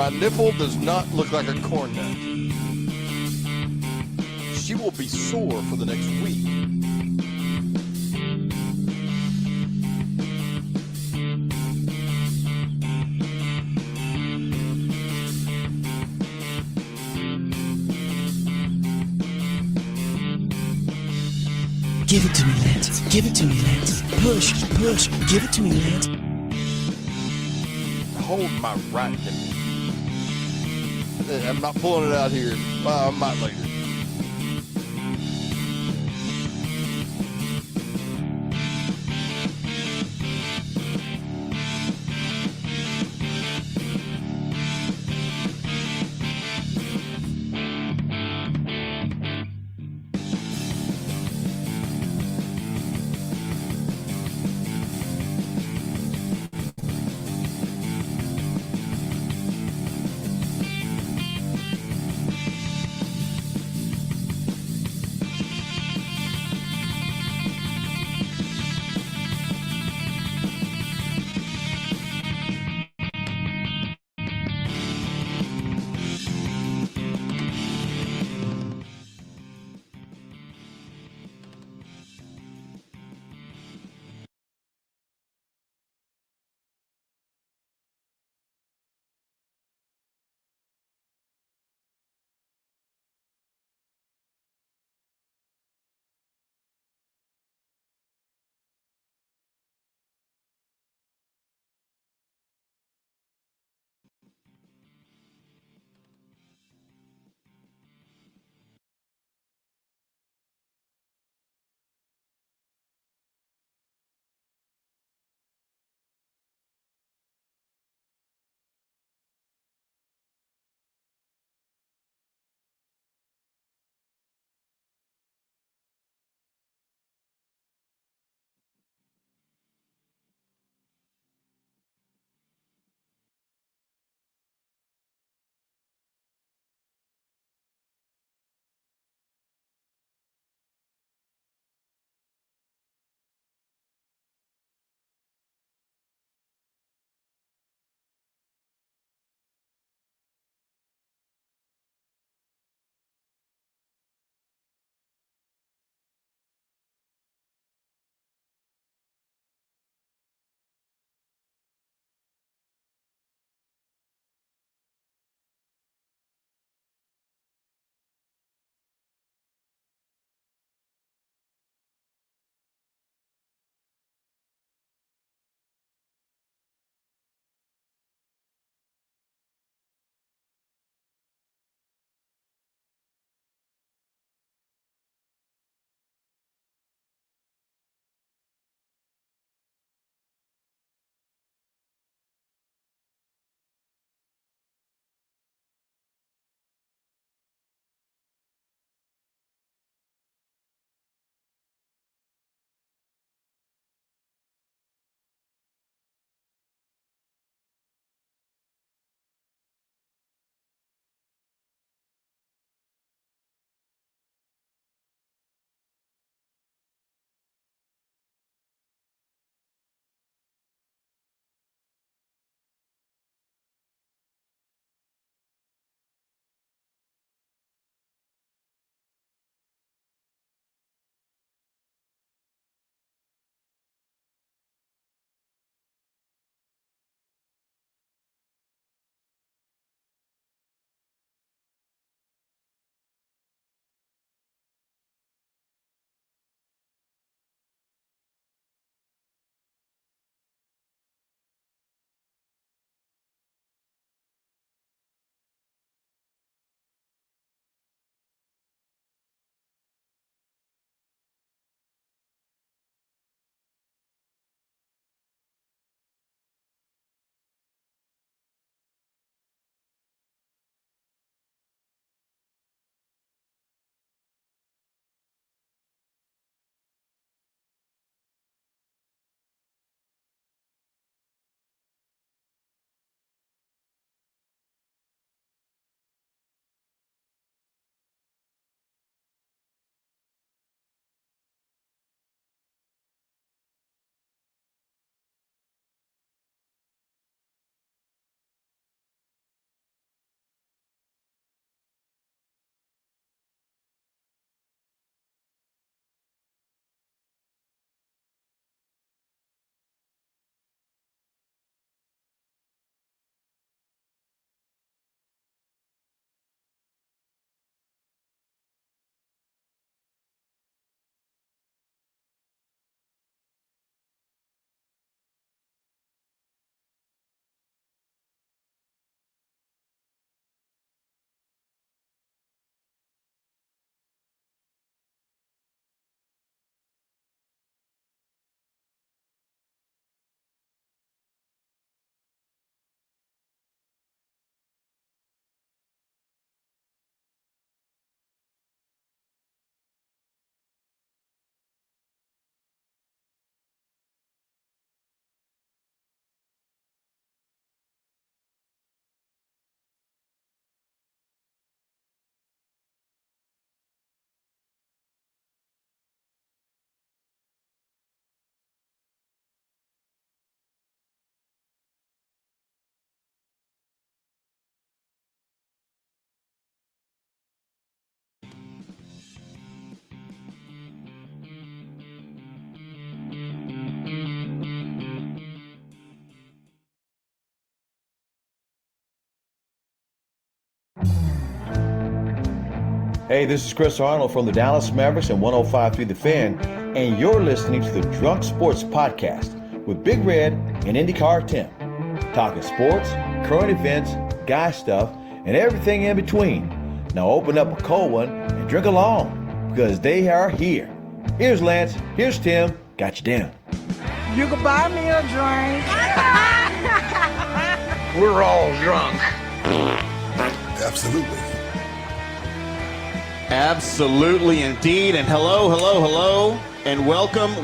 My nipple does not look like a corn nut. She will be sore for the next week. Give it to me, Lance. Give it to me, Lance. Push, push. Give it to me, Lance. Hold my right nipple. I'm not pulling it out here. I might later. Hey, this is Chris Arnold from the Dallas Mavericks and 105.3 The Fan, and you're listening to the Drunk Sports Podcast with Big Red and IndyCar Tim. Talking sports, current events, guy stuff, and everything in between. Now open up a cold one and drink along, because they are here. Here's Lance, here's Tim, got you down. You can buy me a drink. We're all drunk. Absolutely. Absolutely indeed. And hello, and welcome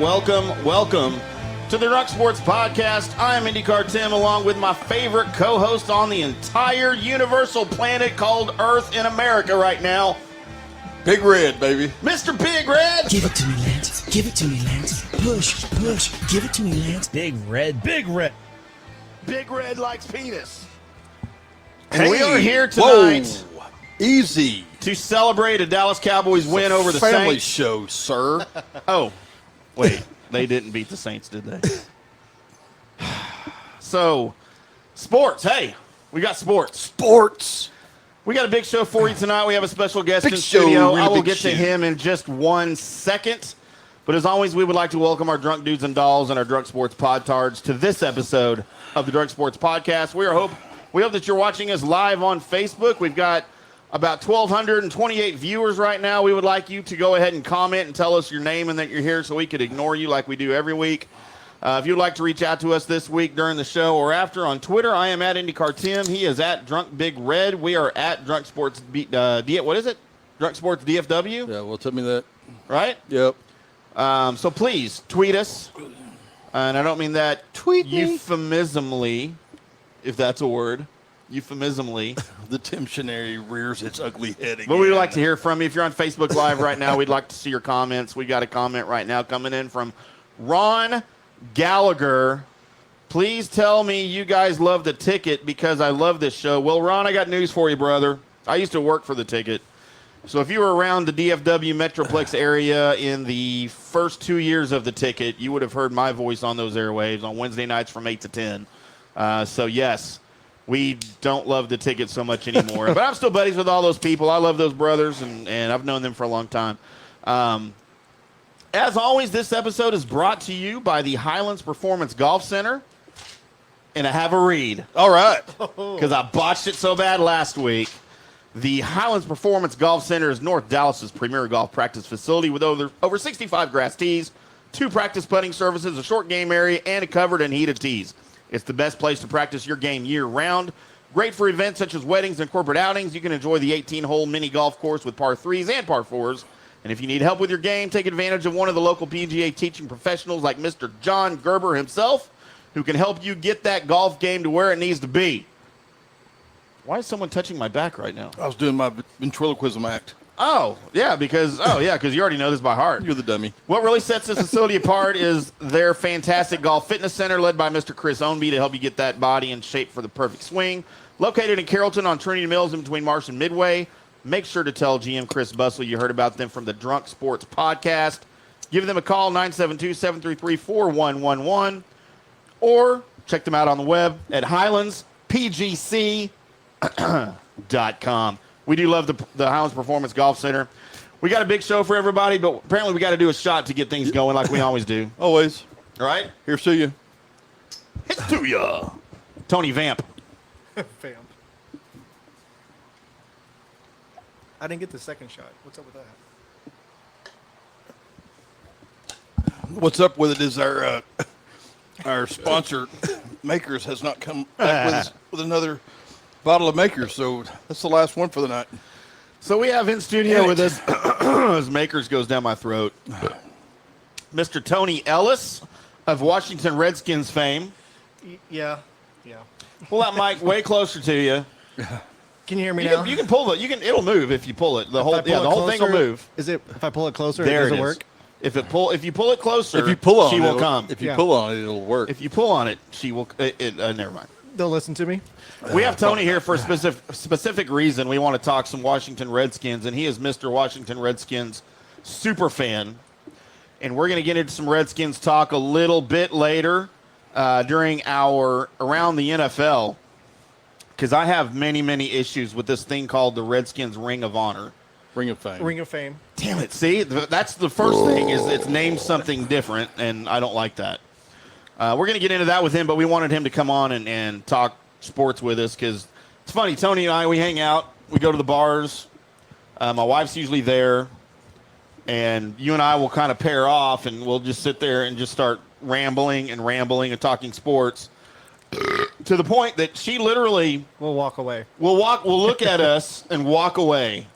to the Drunk Sports Podcast. I am IndyCar Tim, along with my favorite co-host on the entire universal planet called Earth in America right now, Big Red, baby. Mr. Big Red. Give it to me, Lance. Give it to me, Lance. Push. Give it to me, Lance. Big Red. Big Red likes penis. And we are here tonight. Whoa. Easy. To celebrate a Dallas Cowboys win over the Family Saints. show, sir. Oh, wait. They didn't beat the Saints, did they? So, sports. Hey, we got sports. Sports. We got a big show for you tonight. We have a special guest Big in show, studio. really I will big get to show. him in just 1 second. But as always, we would like to welcome our drunk dudes and dolls and our drunk sports podtards to this episode of the Drunk Sports Podcast. We hope that you're watching us live on Facebook. We've got about 1,228 viewers right now. We would like you to go ahead and comment and tell us your name and that you're here so we could ignore you like we do every week. If you'd like to reach out to us this week during the show or after on Twitter, I am at IndyCar Tim. He is at Drunk Big Red. We are at Drunk Sports what is it? Drunk Sports DFW, Yeah, well, tell me that. right? Yep. So please tweet us, and I don't mean that euphemismly, if that's a word, euphemismly. The Timtionary rears its ugly head again. But we'd like to hear from you. If you're on Facebook Live right now, we'd like to see your comments. We got a comment right now coming in from Ron Gallagher. Please tell me you guys love the ticket because I love this show. Well, Ron, I got news for you, brother. I used to work for the ticket. So if you were around the DFW Metroplex area in the first 2 years of the ticket, you would have heard my voice on those airwaves on Wednesday nights from 8 to 10. So, yes, we don't love the ticket so much anymore. But I'm still buddies with all those people. I love those brothers, and I've known them for a long time. As always, this episode is brought to you by the Highlands Performance Golf Center. And I have a read. All right. Because I botched it so bad last week. The Highlands Performance Golf Center is North Dallas's premier golf practice facility with over 65 grass tees, 2 practice putting services, a short game area, and a covered and heated tees. It's the best place to practice your game year-round. Great for events such as weddings and corporate outings. You can enjoy the 18-hole mini golf course with par 3s and par 4s. And if you need help with your game, take advantage of one of the local PGA teaching professionals like Mr. John Gerber himself, who can help you get that golf game to where it needs to be. Why is someone touching my back right now? I was doing my ventriloquism act. Oh, yeah, because you already know this by heart. You're the dummy. What really sets this facility apart is their fantastic golf fitness center led by Mr. Chris Ownby to help you get that body in shape for the perfect swing. Located in Carrollton on Trinity Mills in between Marsh and Midway. Make sure to tell GM Chris Bustle you heard about them from the Drunk Sports Podcast. Give them a call, 972-733-4111. Or check them out on the web at HighlandsPGC.com. We do love the Highlands Performance Golf Center. We got a big show for everybody, but apparently we got to do a shot to get things going like we always do. Always. All right? Here, see you. Hit to ya. Tony Vamp. Fam. I didn't get the second shot. What's up with that? What's up with it is our sponsor, Makers, has not come back with us with another bottle of Makers, so that's the last one for the night. So we have in studio with us, as Makers goes down my throat, Mr. Tony Ellis of Washington Redskins fame. Yeah. Pull that mic way closer to you. Can you hear me You now? can pull it. It'll move if you pull it. The whole thing will move. Is it if I pull it closer? There does it it is. work? If you pull it closer, If you pull on she it, will come. If you Yeah. pull on it, it'll work. If you pull on it, she will. Never mind. They'll listen to me. We have Tony here for a specific reason. We want to talk some Washington Redskins, and he is Mr. Washington Redskins super fan. And we're going to get into some Redskins talk a little bit later during our Around the NFL, because I have many, many issues with this thing called the Redskins Ring of Honor, Ring of Fame. Ring of Fame. Damn it. See, that's the first thing is it's named something different, and I don't like that. We're going to get into that with him, but we wanted him to come on and talk sports with us because it's funny. Tony and I, we hang out. We go to the bars. My wife's usually there, and you and I will kind of pair off, and we'll just sit there and just start rambling and talking sports to the point that she literally We'll walk away. will look at us and walk away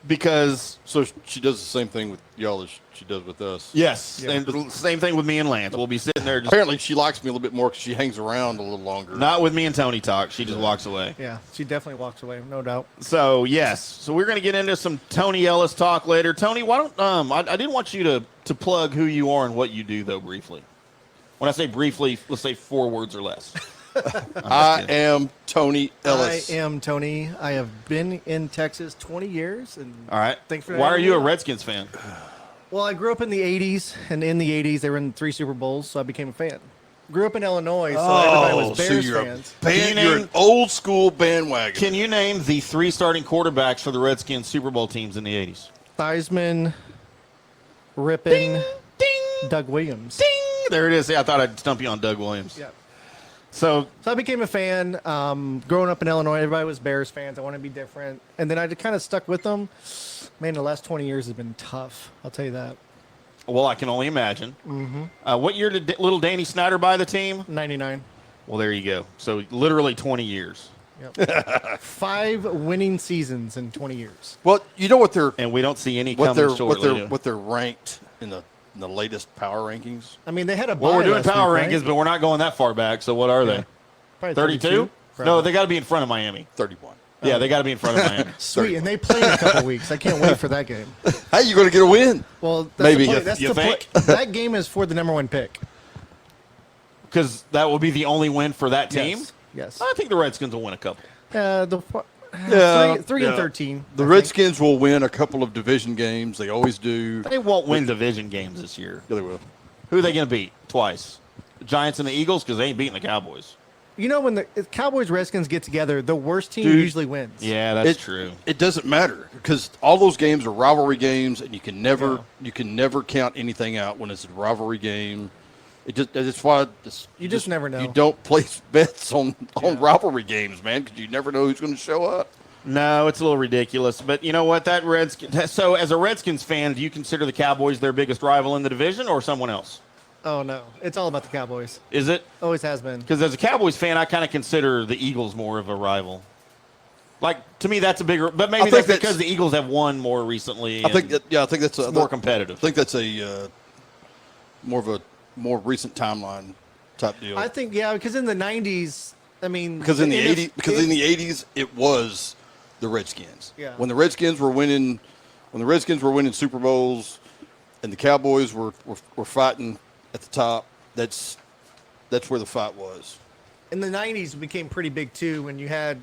because So she does the same thing with y'all as she does with us. yes, and the same thing with me and Lance. We'll be sitting there just Apparently, she likes me a little bit more because she hangs around a little longer. not with me and Tony talk. She just walks away. Yeah, she definitely walks away, no doubt. So yes, so we're going to get into some Tony Ellis talk later. Tony, why don't I didn't want you to plug who you are and what you do though briefly. When I say briefly, let's say 4 words or less. I am Tony Ellis. I am Tony. I have been in Texas 20 years. And All right. Thanks for Why are having you me a on. Redskins fan? Well, I grew up in the 80s, and in the 80s, they were in 3 Super Bowls, so I became a fan. Grew up in Illinois, so everybody was so Bears you're fans. Can you you're name- an old school bandwagon. Can you name the 3 starting quarterbacks for the Redskins Super Bowl teams in the 80s? Theismann, Rippon, Ding! Doug Williams. Ding! There it is. Yeah, I thought I'd stump you on Doug Williams. Yeah. So So I became a fan. Growing up in Illinois, everybody was Bears fans. I wanted to be different. And then I kind of stuck with them. Man, the last 20 years has been tough. I'll tell you that. well, I can only imagine. What year did little Danny Snyder buy the team? 99. Well, there you go. So literally 20 years. Yep. 5 winning seasons in 20 years. Well, you know what they're And we don't see any what coming they're shortly. what they're ranked in the latest power rankings. I mean, they had a Well, bye we're doing last power week, rankings, right? but we're not going that far back. So what are they? Probably 32? 32? No, Probably. they got to be in front of Miami. 31. Yeah, they got to be in front of Miami. Sweet, and they play in a couple weeks. I can't wait for that game. Hey, you're going to get a win. Well, that's Maybe. the play. You That's think? the play. That game is for the number 1 pick. Because that will be the only win for that team. Yes. I think the Redskins will win a couple. Yeah, 3 and 13. The Redskins will win a couple of division games. They always do. They won't win division games this year. Yeah, they will. Who are they going to beat twice? The Giants and the Eagles? Because they ain't beating the Cowboys. You know, when the Cowboys Redskins get together, the worst team Dude. usually wins. Yeah, that's true. It doesn't matter because all those games are rivalry games, and you can never count anything out when it's a rivalry game. That's why You just never know. You don't place bets on rivalry games, man, because you never know who's going to show up. No, it's a little ridiculous. But you know what? So as a Redskins fan, do you consider the Cowboys their biggest rival in the division or someone else? Oh, no. It's all about the Cowboys. Is it? Always has been. Because as a Cowboys fan, I kind of consider the Eagles more of a rival. Like, to me, that's a bigger – but maybe that's because the Eagles have won more recently. I think that's it's more competitive. I think that's a more recent timeline type deal. I think, yeah, because in the 90s, I mean – Because in the 80s, it was the Redskins. Yeah. When the Redskins were winning Super Bowls, and the Cowboys were fighting at the top, that's where the fight was. in the 90s it became pretty big, too, when you had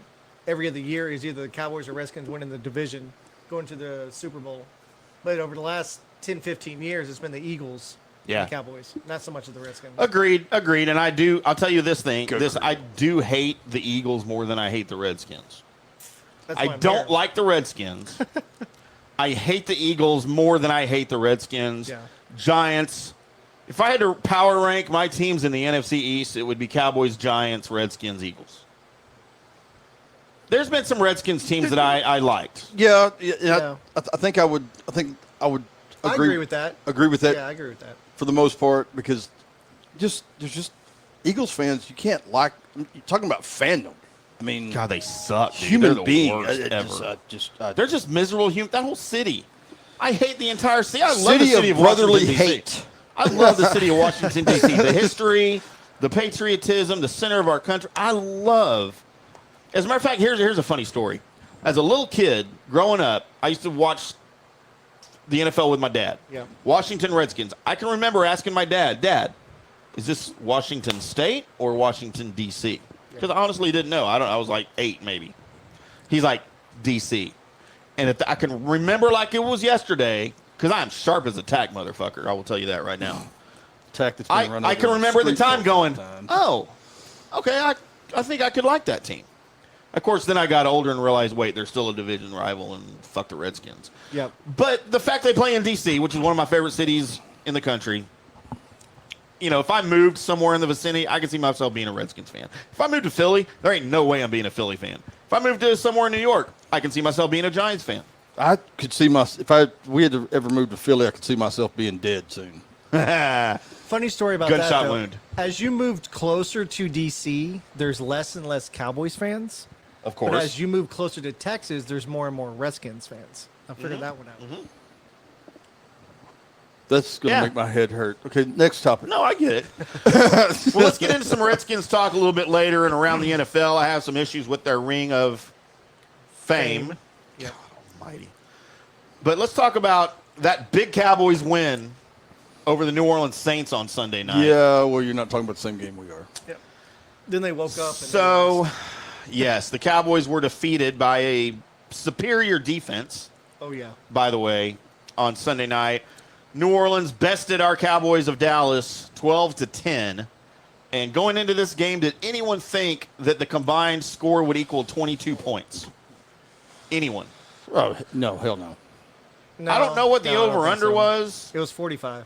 every other year is either the Cowboys or Redskins winning the division, going to the Super Bowl. But over the last 10, 15 years, it's been the Eagles Yeah. and the Cowboys, not so much of the Redskins. Agreed. And I'll tell you this thing. I do hate the Eagles more than I hate the Redskins. That's why I I'm don't here. like the Redskins. I hate the Eagles more than I hate the Redskins. Yeah. Giants. If I had to power rank my teams in the NFC East, it would be Cowboys, Giants, Redskins, Eagles. There's been some Redskins teams that I liked. Yeah. Yeah. I think I would agree with that. Agree with that Yeah, I agree with that. for the most part because there's just Eagles fans you can't like. You're talking about fandom. I mean, God, they suck. Dude. human They're the being. worst I ever. just They're just miserable human. That whole city. I hate the entire city. I love City the city of of brotherly Washington, D.C. hate. I love the city of Washington, D.C. The history, the patriotism, the center of our country. I love. As a matter of fact, here's a funny story. As a little kid growing up, I used to watch the NFL with my dad. Yeah. Washington Redskins. I can remember asking my dad, is this Washington State or Washington, D.C.? Because I honestly didn't know. I was like 8 maybe. He's like, D.C. And I can remember like it was yesterday, because I'm sharp as a tack, motherfucker. I will tell you that right now. tack that's been run I over can the remember at the street time four or going, five times. oh, okay, I think I could like that team. Of course, then I got older and realized, wait, they're still a division rival, and fuck the Redskins. Yep. But the fact they play in D.C., which is one of my favorite cities in the country, you know, if I moved somewhere in the vicinity, I could see myself being a Redskins fan. If I moved to Philly, there ain't no way I'm being a Philly fan. If I moved to somewhere in New York, I can see myself being a Giants fan. I could see we had to ever move to Philly, I could see myself being dead soon. Funny story about Gunshot that, though. wound. As you moved closer to D.C., there's less and less Cowboys fans. Of But course. as you move closer to Texas, there's more and more Redskins fans. I figured that one out. That's going to Yeah. make my head hurt. Okay, next topic. No, I get it. Well, let's get into some Redskins talk a little bit later and around the NFL. I have some issues with their ring of fame. Yep. Almighty. But let's talk about that big Cowboys win over the New Orleans Saints on Sunday night. Yeah, well, you're not talking about the same game we are. Yep. Then they woke up. And So, yes, the Cowboys were defeated by a superior defense, oh, yeah. by the way, on Sunday night. New Orleans bested our Cowboys of Dallas 12-10. And going into this game, did anyone think that the combined score would equal 22 points? Anyone? Oh, no, hell no. No, I don't know what the no, I don't think over-under so. was. It was 45.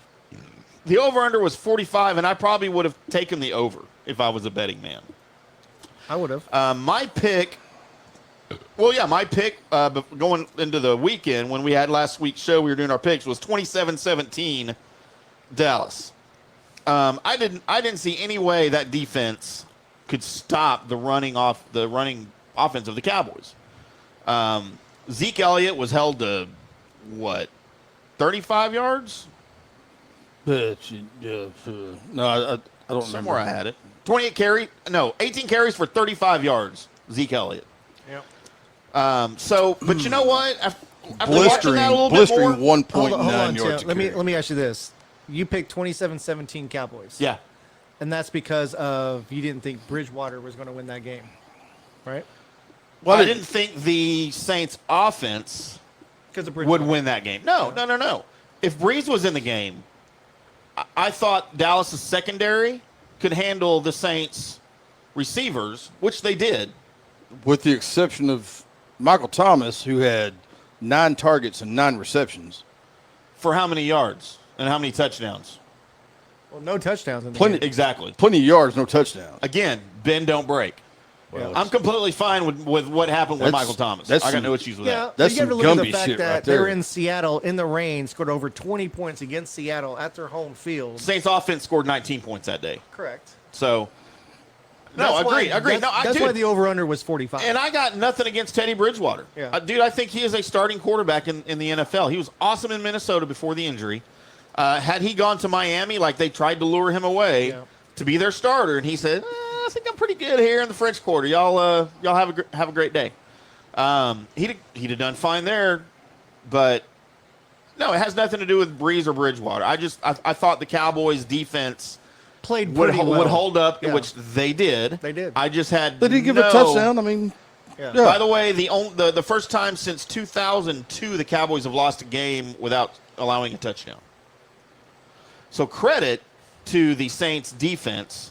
The over-under was 45, and I probably would have taken the over if I was a betting man. I would have. My pick, going into the weekend when we had last week's show, we were doing our picks, was 27-17 Dallas. I didn't see any way that defense could stop the running offense of the Cowboys. Zeke Elliott was held to, 35 yards? No, I don't Somewhere I remember. had it. 18 carries for 35 yards, Zeke Elliott. Yep. But you know what? After watching that a little bit Blistering more, 1.9 Hold on, yards. Tim. Let me ask you this. You picked 27-17 Cowboys. yeah, And that's because of you didn't think Bridgewater was going to win that game, right? Well, I didn't think the Saints' offense Because of would Bridgewater. win that game. No. If Breeze was in the game, I thought Dallas' secondary could handle the Saints' receivers, which they did. with the exception of Michael Thomas, who had 9 targets and 9 receptions. For how many yards and how many touchdowns? Well, no touchdowns in the Plenty- game. Exactly. Plenty of yards, no touchdowns. Again, bend, don't break. Well, I'm completely fine with what happened with That's- Michael Thomas. that's I got some- no issues with Yeah, that. That's you have to some look at the Gumby fact shit that right they were there. in Seattle in the rain, scored over 20 points against Seattle at their home field. Saints offense scored 19 points that day. Correct. So, no, agree. That's why the over-under was 45. And I got nothing against Teddy Bridgewater. Yeah. Dude, I think he is a starting quarterback in the NFL. He was awesome in Minnesota before the injury. Had he gone to Miami, like they tried to lure him away to be their starter, and he said, I think I'm pretty good here in the French Quarter. Y'all have a great day. He'd have done fine there, but no, it has nothing to do with Breeze or Bridgewater. I thought the Cowboys defense Played would pretty well. hold up, Yeah. which they did. They did. I just had They didn't give a no- touchdown. I mean, Yeah. yeah. By the way, the first time since 2002 the Cowboys have lost a game without allowing a touchdown. So credit to the Saints defense.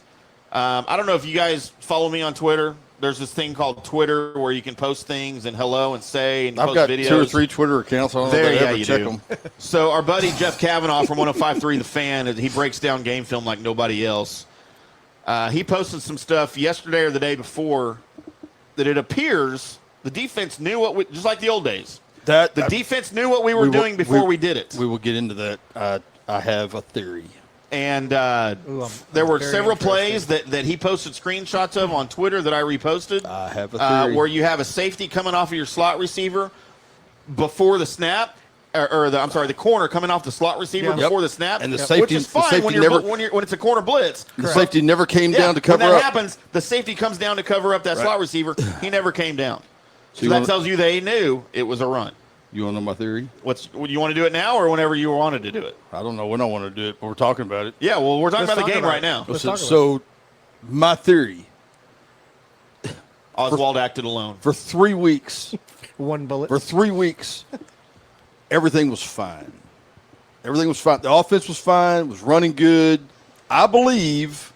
I don't know if you guys follow me on Twitter. There's this thing called Twitter where you can post things and hello and say and I've post got videos. 2 or 3 Twitter accounts. I don't know There, if I yeah, ever you check do. them. So our buddy Jeff Kavanaugh from 105.3 The Fan, he breaks down game film like nobody else. He posted some stuff yesterday or the day before that it appears the defense knew just like the old days. The defense knew what we were doing before we did it. We will get into that. I have a theory. And Ooh, there were very several interested. plays that he posted screenshots of on Twitter that I reposted. I have a theory. Where you have a safety coming off of your slot receiver before the snap, the corner coming off the slot receiver Yeah. before the snap, And the which safety- is the fine safety when it's a corner blitz. The safety never came down to cover when that up. happens, the safety comes down to cover up that slot receiver. He never came down. So you that wanna- tells you they knew it was a run. You want to know my theory? You want to do it now or whenever you wanted to do it? I don't know when I want to do it, but we're talking about it. Yeah, well, we're talking Let's about the talk game about right it. now. Let's talk about So, my theory, Oswald acted alone. for 3 weeks, One bullet. everything was fine. Everything was fine. The offense was fine, was running good. I believe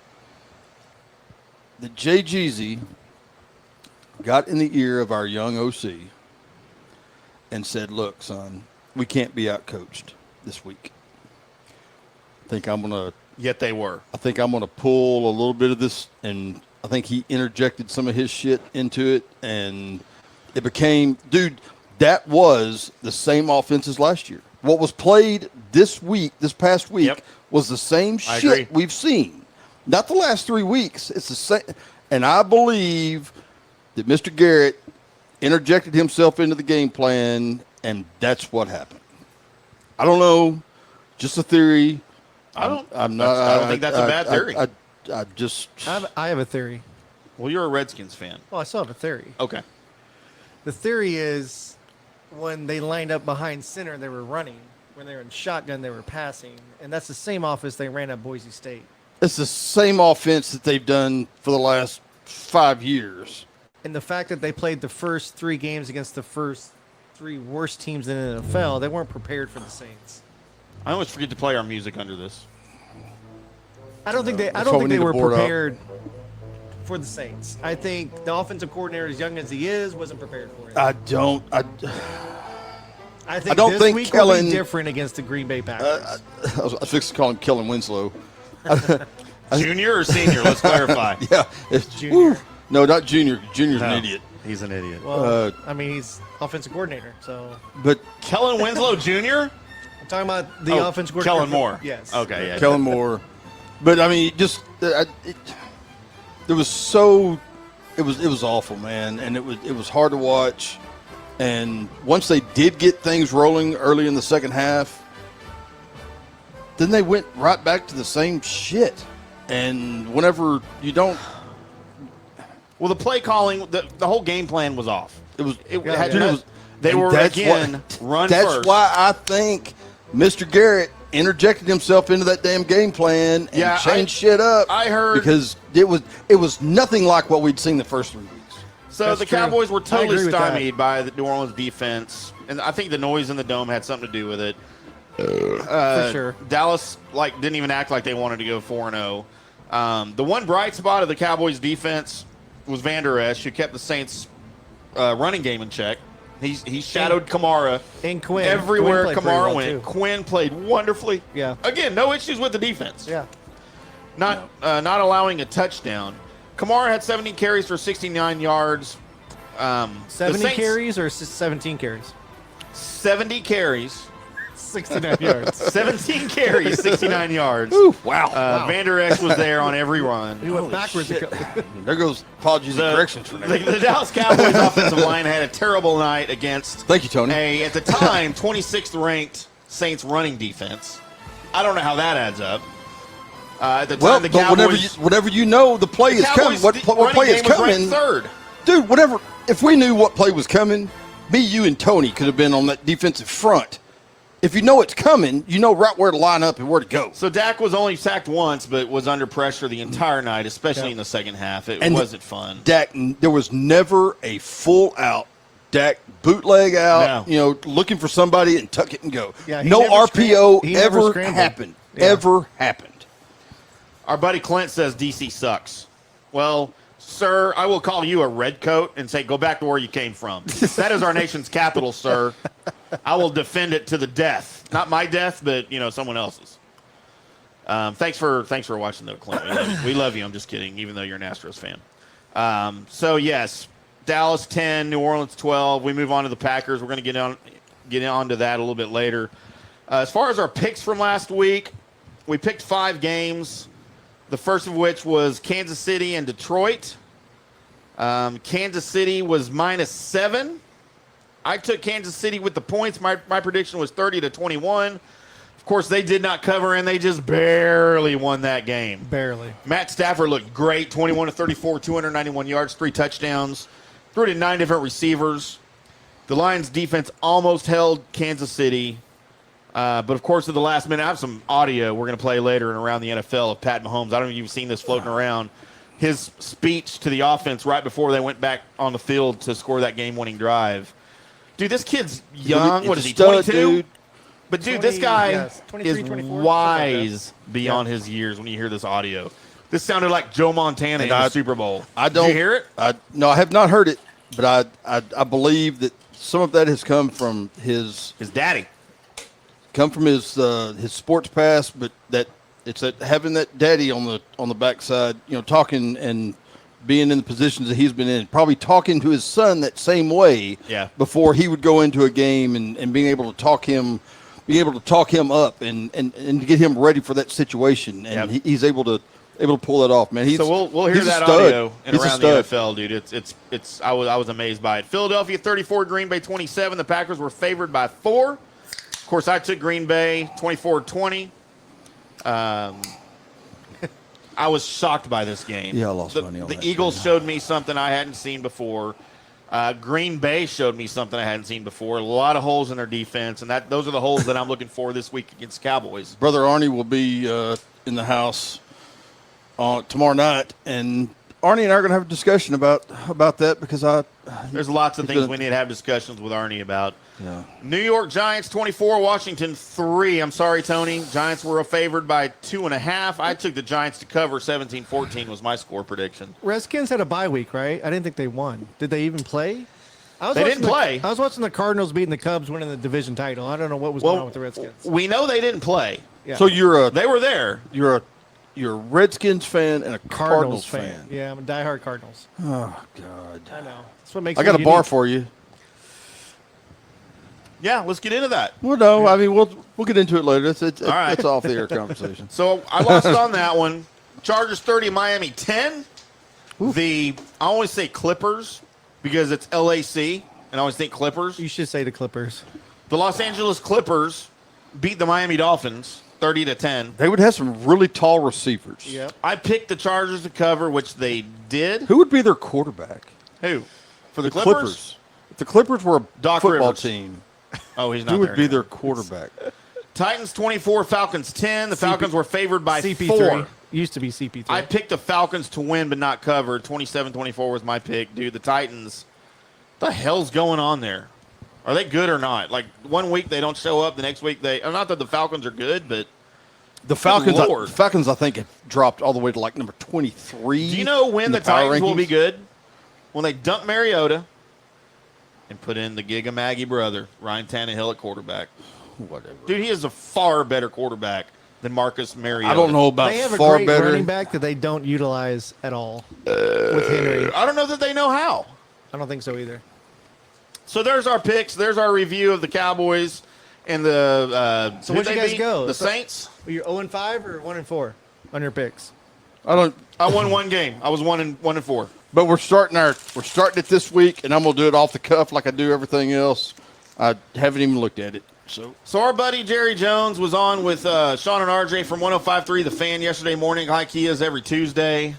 that Jay Jeezy got in the ear of our young OC and said, look, son, we can't be outcoached this week. Yet they were. I think I'm going to pull a little bit of this, and I think he interjected some of his shit into it, and it became, dude, that was the same offense as last year. What was played this past week, was the same shit we've seen. Not the last 3 weeks. It's the same. And I believe that Mr. Garrett interjected himself into the game plan, and that's what happened. I don't know. Just a theory. I don't think that's a bad theory. I have a theory. Well, you're a Redskins fan. Well, I still have a theory. Okay. The theory is when they lined up behind center, they were running. When they were in shotgun, they were passing. And that's the same offense they ran at Boise State. It's the same offense that they've done for the last 5 years. And the fact that they played the first 3 games against the first 3 worst teams in the NFL, they weren't prepared for the Saints. I always forget to play our music under this. I don't think they were prepared for the Saints. I think the offensive coordinator, as young as he is, wasn't prepared for it. I don't this think week Kellen will be different against the Green Bay Packers. I was fixing to call him Kellen Winslow. Junior or senior? Let's clarify. Yeah, it's Junior. No, not Junior. Junior's an idiot. He's an idiot. Well, he's offensive coordinator, so. But Kellen Winslow Jr.? I'm talking about the offensive coordinator. Kellen Moore. Yes. Okay, yeah. Kellen Moore. But I mean, it was awful, man, and it was hard to watch. And once they did get things rolling early in the second half, then they went right back to the same shit. And whenever you don't, well, the play calling, the whole game plan was off. They were again run that's first. That's why I think Mr. Garrett interjected himself into that damn game plan and changed shit up. I heard because it was nothing like what we'd seen the first 3 weeks. So That's the true. Cowboys were totally I agree with stymied by the New Orleans defense, and I think the noise in the dome had something to do with it. For sure. Dallas didn't even act like they wanted to go 4-0. The one bright spot of the Cowboys defense was Van Der Esch, who kept the Saints' running game in check. He shadowed Kamara And Quinn. everywhere Quinn played pretty Kamara well, went. too. Quinn played wonderfully. Yeah. Again, no issues with the defense. Yeah. Not allowing a touchdown. Kamara had 17 carries for 69 yards. 70 carries or 17 carries? 70 carries. 69 yards. 17 carries, 69 yards. Ooh, wow. Van Der Esch was there on every run. He went backwards. There goes apologies and corrections for that. The Dallas Cowboys offensive line had a terrible night against Thank you, Tony. at the time, 26th ranked Saints running defense. I don't know how that adds up. At the time, the Cowboys, whenever you know the play is coming, what play is coming, third. dude. If we knew what play was coming, me, you, and Tony could have been on that defensive front. If you know it's coming, you know right where to line up and where to go. So Dak was only sacked once, but was under pressure the entire night, especially in the second half. It wasn't fun. Dak, there was never a full out Dak bootleg out, No. Looking for somebody and tuck it and go. Yeah, he no never RPO he never ever scrambled. happened. Yeah. Ever happened. Our buddy Clint says DC sucks. Well, sir, I will call you a redcoat and say go back to where you came from. That is our nation's capital, sir. I will defend it to the death. Not my death, but someone else's. Thanks for watching though, Clint. We love you. I'm just kidding, even though you're an Astros fan. So yes, Dallas 10, New Orleans 12. We move on to the Packers. We're going to get on to that a little bit later. As far as our picks from last week, we picked 5 games. The first of which was Kansas City and Detroit. Kansas City was -7. I took Kansas City with the points. My prediction was 30-21. Of course, they did not cover, and they just barely won that game. Barely. Matt Stafford looked great, 21-34, 291 yards, 3 touchdowns. Threw to 9 different receivers. The Lions' defense almost held Kansas City. But, of course, at the last minute, I have some audio we're going to play later and around the NFL of Pat Mahomes. I don't know if you've seen this floating around. His speech to the offense right before they went back on the field to score that game-winning drive. Dude, this kid's young. What is he, 22? Dude. But, dude, this guy 23, is 24, wise beyond his years when you hear this audio. This sounded like Joe Montana in the Super Bowl. I don't. Did you hear it? No, I have not heard it. but I believe that some of that has come from his daddy. His sports past, but that it's that having that daddy on the backside, talking and being in the positions that he's been in, probably talking to his son that same way before he would go into a game and being able to talk him up and to get him ready for that situation. And he's able to pull that off, man. So we'll hear that audio and around the NFL, dude. It's I was amazed by it. Philadelphia 34, Green Bay 27. The Packers were favored by 4. Of course, I took Green Bay 24-20. I was shocked by this game. Yeah, I lost money on that. The Eagles showed me something I hadn't seen before. Green Bay showed me something I hadn't seen before. A lot of holes in their defense, and those are the holes that I'm looking for this week against the Cowboys. Brother Arnie will be in the house tomorrow night, and Arnie and I are going to have a discussion about that because there's lots of things we need to have discussions with Arnie about. Yeah. New York Giants 24, Washington 3. I'm sorry, Tony. Giants were favored by 2.5. I took the Giants to cover. 17-14 was my score prediction. Redskins had a bye week, right? I didn't think they won. Did they even play? They didn't play. I was watching the Cardinals beating the Cubs, winning the division title. I don't know what was going on with the Redskins. We know they didn't play. Yeah. So they were there. You're a Redskins fan and a Cardinals fan. Yeah, I'm a diehard Cardinals. Oh God. I know. That's what makes. I got a bar unique. for you. Yeah, let's get into that. Well, no, I mean we'll get into it later. It's all right. It's off the air conversation. So I lost on that one. Chargers 30, Miami 10. I always say Clippers because it's LAC, and I always think Clippers. You should say the Clippers. The Los Angeles Clippers beat the Miami Dolphins 30-10. They would have some really tall receivers. Yep. I picked the Chargers to cover, which they did. Who would be their quarterback? Who? For the Clippers? If the Clippers were a Doc football Rivers. team, Oh, he's not who there would be anymore. their quarterback? Titans 24, Falcons 10. The Falcons were favored by CP3. 4. Used to be CP3. I picked the Falcons to win but not cover. 27-24 was my pick. Dude, the Titans, what the hell's going on there? Are they good or not? Like, one week they don't show up, the next week not that the Falcons are good, but The Falcons, Lord. I think, have dropped all the way to like number 23. do you know when in the power Titans will be rankings? good? When they dump Mariota and put in the Giga Maggie brother, Ryan Tannehill at quarterback. Whatever. Dude, he is a far better quarterback than Marcus Mariota. I don't know about they have a far great better. running back that they don't utilize at all with Henry. I don't know that they know how. I don't think so either. So there's our picks. There's our review of the Cowboys and the. So who'd where'd you they guys beat? go? The Saints. Were you 0-5 or 1-4 on your picks? I won one game. I was 1-4. But we're starting it this week, and I'm gonna do it off the cuff like I do everything else. I haven't even looked at it. So our buddy Jerry Jones was on with Sean and RJ from 105.3 The Fan yesterday morning, like he is every Tuesday.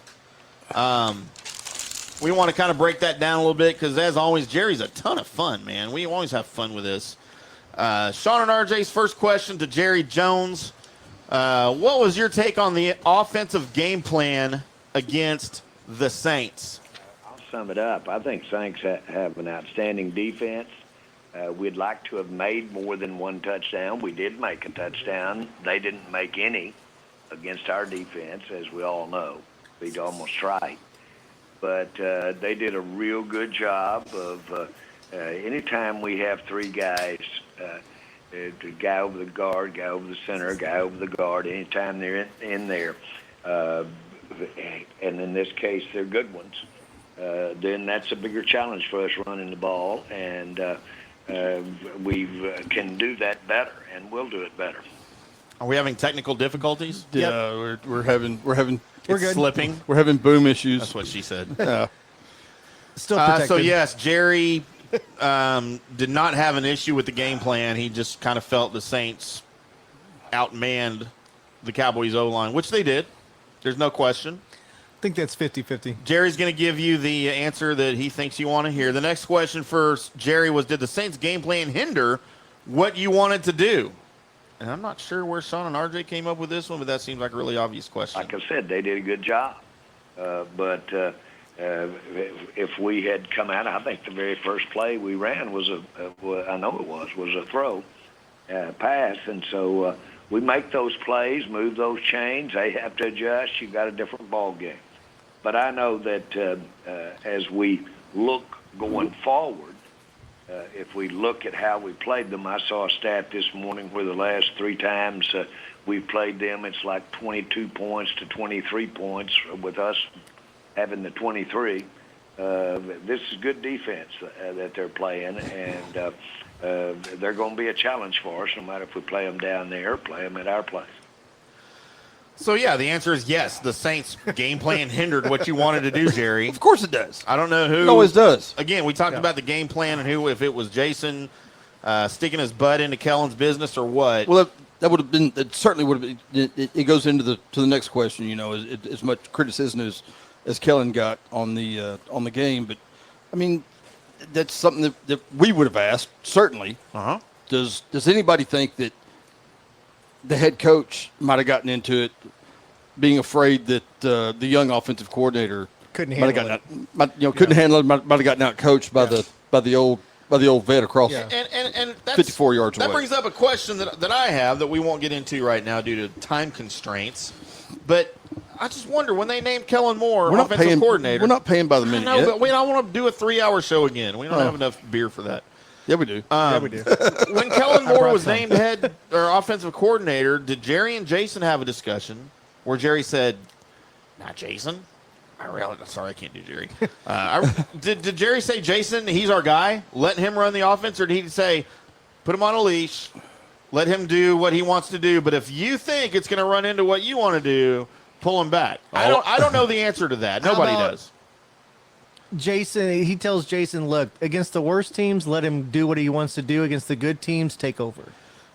We want to kind of break that down a little bit because, as always, Jerry's a ton of fun, man. We always have fun with this. Sean and RJ's first question to Jerry Jones. What was your take on the offensive game plan against the Saints? I'll sum it up. I think Saints have an outstanding defense. We'd like to have made more than one touchdown. We did make a touchdown. They didn't make any against our defense, as we all know. We'd almost right. But they did a real good job of anytime we have three guys, the guy over the guard, guy over the center, guy over the guard, anytime they're in there, and in this case they're good ones, then that's a bigger challenge for us running the ball, and we can do that better, and we'll do it better. Are we having technical difficulties? Yeah, we're having It's good. slipping. we're having boom issues. That's what she said. Still protected. So, yes, Jerry did not have an issue with the game plan. He just kind of felt the Saints outmanned the Cowboys O-line, which they did. There's no question. I think that's 50-50. Jerry's going to give you the answer that he thinks you want to hear. The next question for Jerry was, did the Saints game plan hinder what you wanted to do? And I'm not sure where Sean and RJ came up with this one, but that seems like a really obvious question. Like I said, they did a good job. But if we had come out, I think the very first play we ran was a throw, pass. And so we make those plays, move those chains. They have to adjust. You've got a different ball game. But I know that as we look going forward, if we look at how we played them, I saw a stat this morning where the last 3 times we've played them, it's like 22 points to 23 points with us having the 23. This is good defense that they're playing, and they're going to be a challenge for us no matter if we play them down there or play them at our place. So, yeah, the answer is yes. The Saints' game plan hindered what you wanted to do, Jerry. Of course it does. I don't know who. It always does. Again, we talked about the game plan and who, if it was Jason sticking his butt into Kellen's business or what. Well, that would have been. It certainly would have been. It goes into the next question. You know, as much criticism as Kellen got on the game, but I mean, that's something that we would have asked. Certainly. Does anybody think that the head coach might have gotten into it, being afraid that the young offensive coordinator Couldn't might handle have gotten couldn't handle it, might have gotten out coached by the old vet across And that's, 54 yards that away. brings up a question that I have that we won't get into right now due to time constraints. But I just wonder, when they named Kellen Moore We're not offensive paying. coordinator. We're not paying by the minute I know, yet. but we don't want to do a 3-hour show again. We don't have enough beer for that. Yeah, we do. Yeah, we do. When Kellen Moore brought was some. named head or offensive coordinator, did Jerry and Jason have a discussion where Jerry said, "Not Jason"? Sorry, I can't do Jerry. Did Jerry say, "Jason, he's our guy. Let him run the offense," or did he say, "Put him on a leash, let him do what he wants to do, but if you think it's going to run into what you want to do, pull him back"? I don't know the answer to that. Nobody about- does. Jason, he tells Jason, look, against the worst teams, let him do what he wants to do. Against the good teams, take over.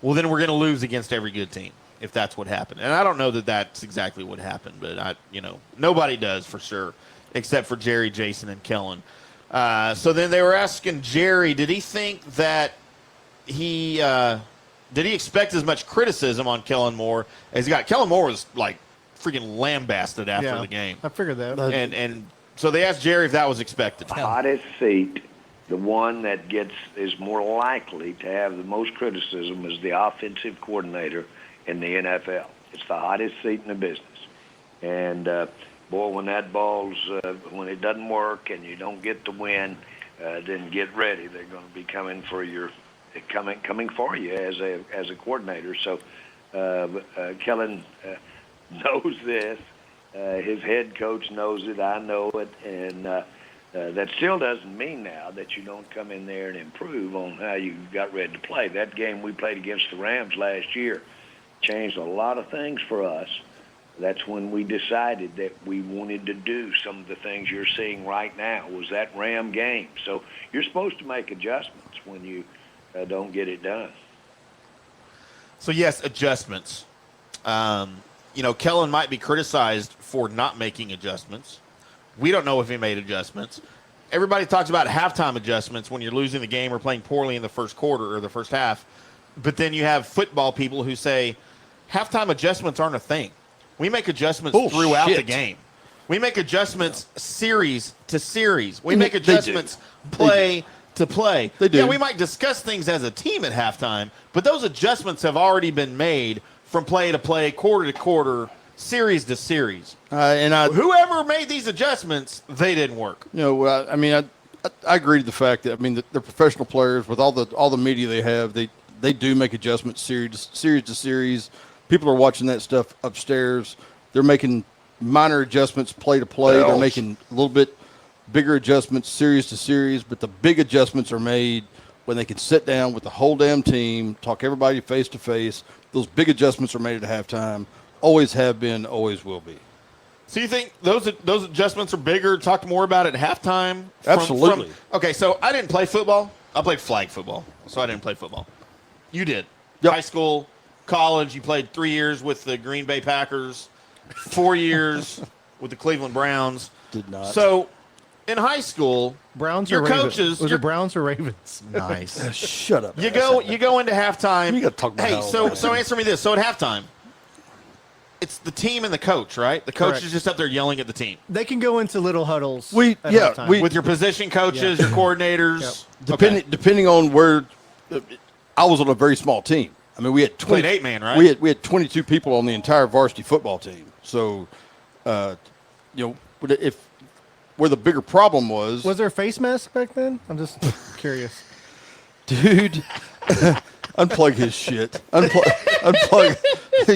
Well, then we're going to lose against every good team if that's what happened. And I don't know that that's exactly what happened, but nobody does for sure, except for Jerry, Jason, and Kellen. So then they were asking Jerry, did he think that did he expect as much criticism on Kellen Moore as he got? Kellen Moore was like freaking lambasted after the game. I figured that. And so they asked Jerry if that was expected. The hottest seat, the one that is more likely to have the most criticism, is the offensive coordinator in the NFL. It's the hottest seat in the business. And, boy, when that ball's when it doesn't work and you don't get the win, then get ready. They're going to be coming for you as a coordinator. So Kellen knows this. His head coach knows it. I know it. And that still doesn't mean now that you don't come in there and improve on how you got ready to play. That game we played against the Rams last year changed a lot of things for us. That's when we decided that we wanted to do some of the things you're seeing right now, was that Ram game. So you're supposed to make adjustments when you don't get it done. So, yes, adjustments. Kellen might be criticized for not making adjustments. We don't know if he made adjustments. Everybody talks about halftime adjustments when you're losing the game or playing poorly in the first quarter or the first half. But then you have football people who say halftime adjustments aren't a thing. We make adjustments throughout the game. We make adjustments series to series. We make adjustments play to play. They do. Yeah, we might discuss things as a team at halftime, but those adjustments have already been made from play to play, quarter to quarter, series to series. Whoever made these adjustments, they didn't work. I agree to the fact that they're professional players with all the media they have. They do make adjustments series to series. People are watching that stuff upstairs. They're making minor adjustments play to play. They're making a little bit bigger adjustments series to series, but the big adjustments are made when they can sit down with the whole damn team, talk everybody face to face. Those big adjustments are made at halftime. Always have been, always will be. So you think those adjustments are bigger, talk more about it at halftime? Absolutely. Okay, so I didn't play football. I played flag football, so I didn't play football. You did. Yep. High school, college, you played 3 years with the Green Bay Packers, 4 years with the Cleveland Browns. Did not. So in high school, Browns your or Ravens? coaches. Was it Browns or Ravens? Nice. Shut up. You go into halftime. You gotta talk about Hey, how- so answer me this. So at halftime, it's the team and the coach, right? The coach Correct. is just up there yelling at the team. They can go into little huddles. We- at yeah, halftime. we- With your position coaches, your coordinators. Depending on where, I was on a very small team. We had 20, Played 8-man, right? We had 22 people on the entire varsity football team. So, if where the bigger problem was. Was there a face mask back then? I'm just curious. Dude, unplug his shit. Unplug.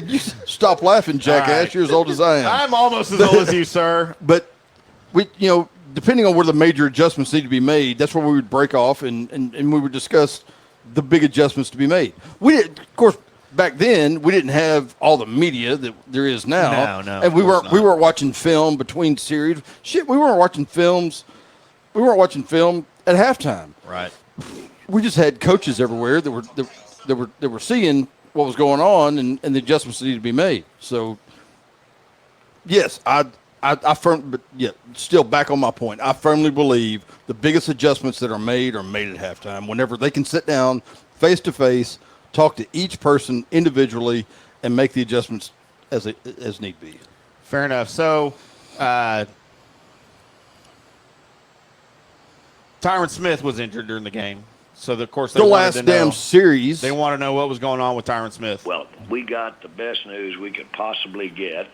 You stop laughing, jackass. All right. You're as old as I am. I'm almost as old as you, sir. But we, depending on where the major adjustments need to be made, that's where we would break off and we would discuss the big adjustments to be made. We did, of course, back then we didn't have all the media that there is now. No, and we of course weren't watching film between series. Shit, we weren't watching films. We weren't watching film at halftime. Right. We just had coaches everywhere that were seeing what was going on and the adjustments that needed to be made. So, yes, still back on my point. I firmly believe the biggest adjustments that are made at halftime. Whenever they can sit down face to face, talk to each person individually, and make the adjustments as need be. Fair enough. So, Tyron Smith was injured during the game. So, of course, the last damn series. They want to know what was going on with Tyron Smith. Well, we got the best news we could possibly get.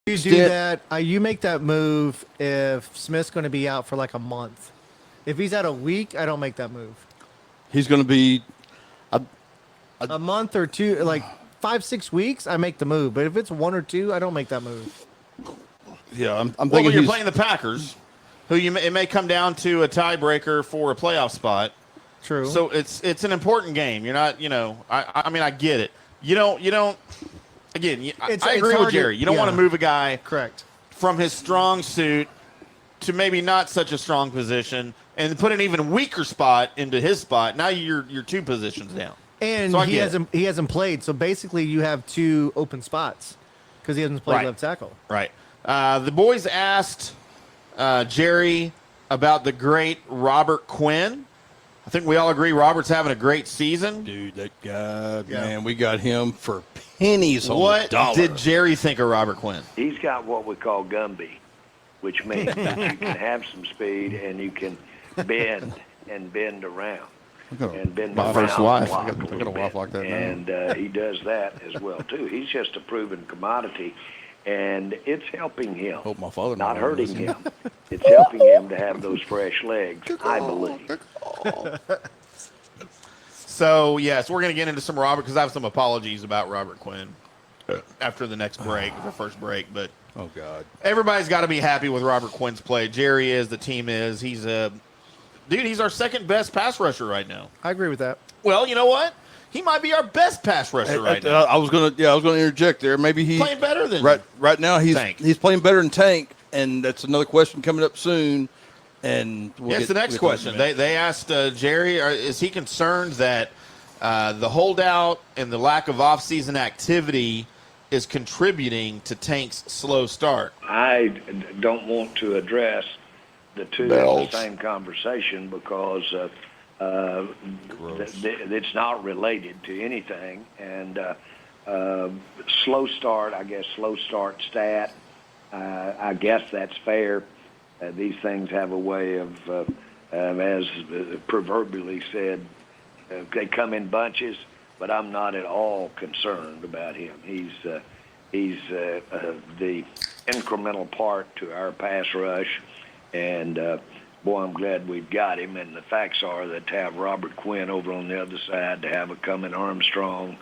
You do that. You make that move if Smith's going to be out for like a month. If he's out a week, I don't make that move. He's going to be A month or two, like 5-6 weeks, I make the move. But if it's 1 or 2, I don't make that move. Yeah, I'm Well, thinking you're he's playing the Packers, who it may come down to a tiebreaker for a playoff spot. True. So it's an important game. You're not, I mean, I get it. You don't. Again, I agree with hard Jerry. You don't want to move a guy Correct. from his strong suit to maybe not such a strong position and put an even weaker spot into his spot. Now you're 2 positions down. And So he hasn't played. So basically, you have 2 open spots because he hasn't played Right. left tackle. Right. The boys asked Jerry about the great Robert Quinn. I think we all agree Robert's having a great season. dude. That guy, man, we got him for pennies on the What dollar. did Jerry think of Robert Quinn? He's got what we call Gumby, which means that you can have some speed and you can bend around. And bend My around first the wife. block I got a little wife bit. like that now. And he does that as well, too. He's just a proven commodity, and it's helping him. Hope my father Not never hurting listens. him. It's helping him to have those fresh legs, I believe. So, yes, we're going to get into some Robert because I have some apologies about Robert Quinn after the next break, the first break. But Oh God, everybody's got to be happy with Robert Quinn's play. Jerry is, the team is. He's he's our second best pass rusher right now. I agree with that. Well, you know what? He might be our best pass rusher right now. I was gonna interject there. Maybe he's Playing better than right now. Tank. He's playing better than Tank, and that's another question coming up soon. And That's the next question. They asked Jerry, is he concerned that the holdout and the lack of off-season activity is contributing to Tank's slow start? I don't want to address the two in the same conversation because it's not related to anything. And slow start stat, I guess that's fair. These things have a way of, as proverbially said, they come in bunches, but I'm not at all concerned about him. He's the incremental part to our pass rush, and boy, I'm glad we've got him. And the facts are that to have Robert Quinn over on the other side, to have a Cumming Armstrong,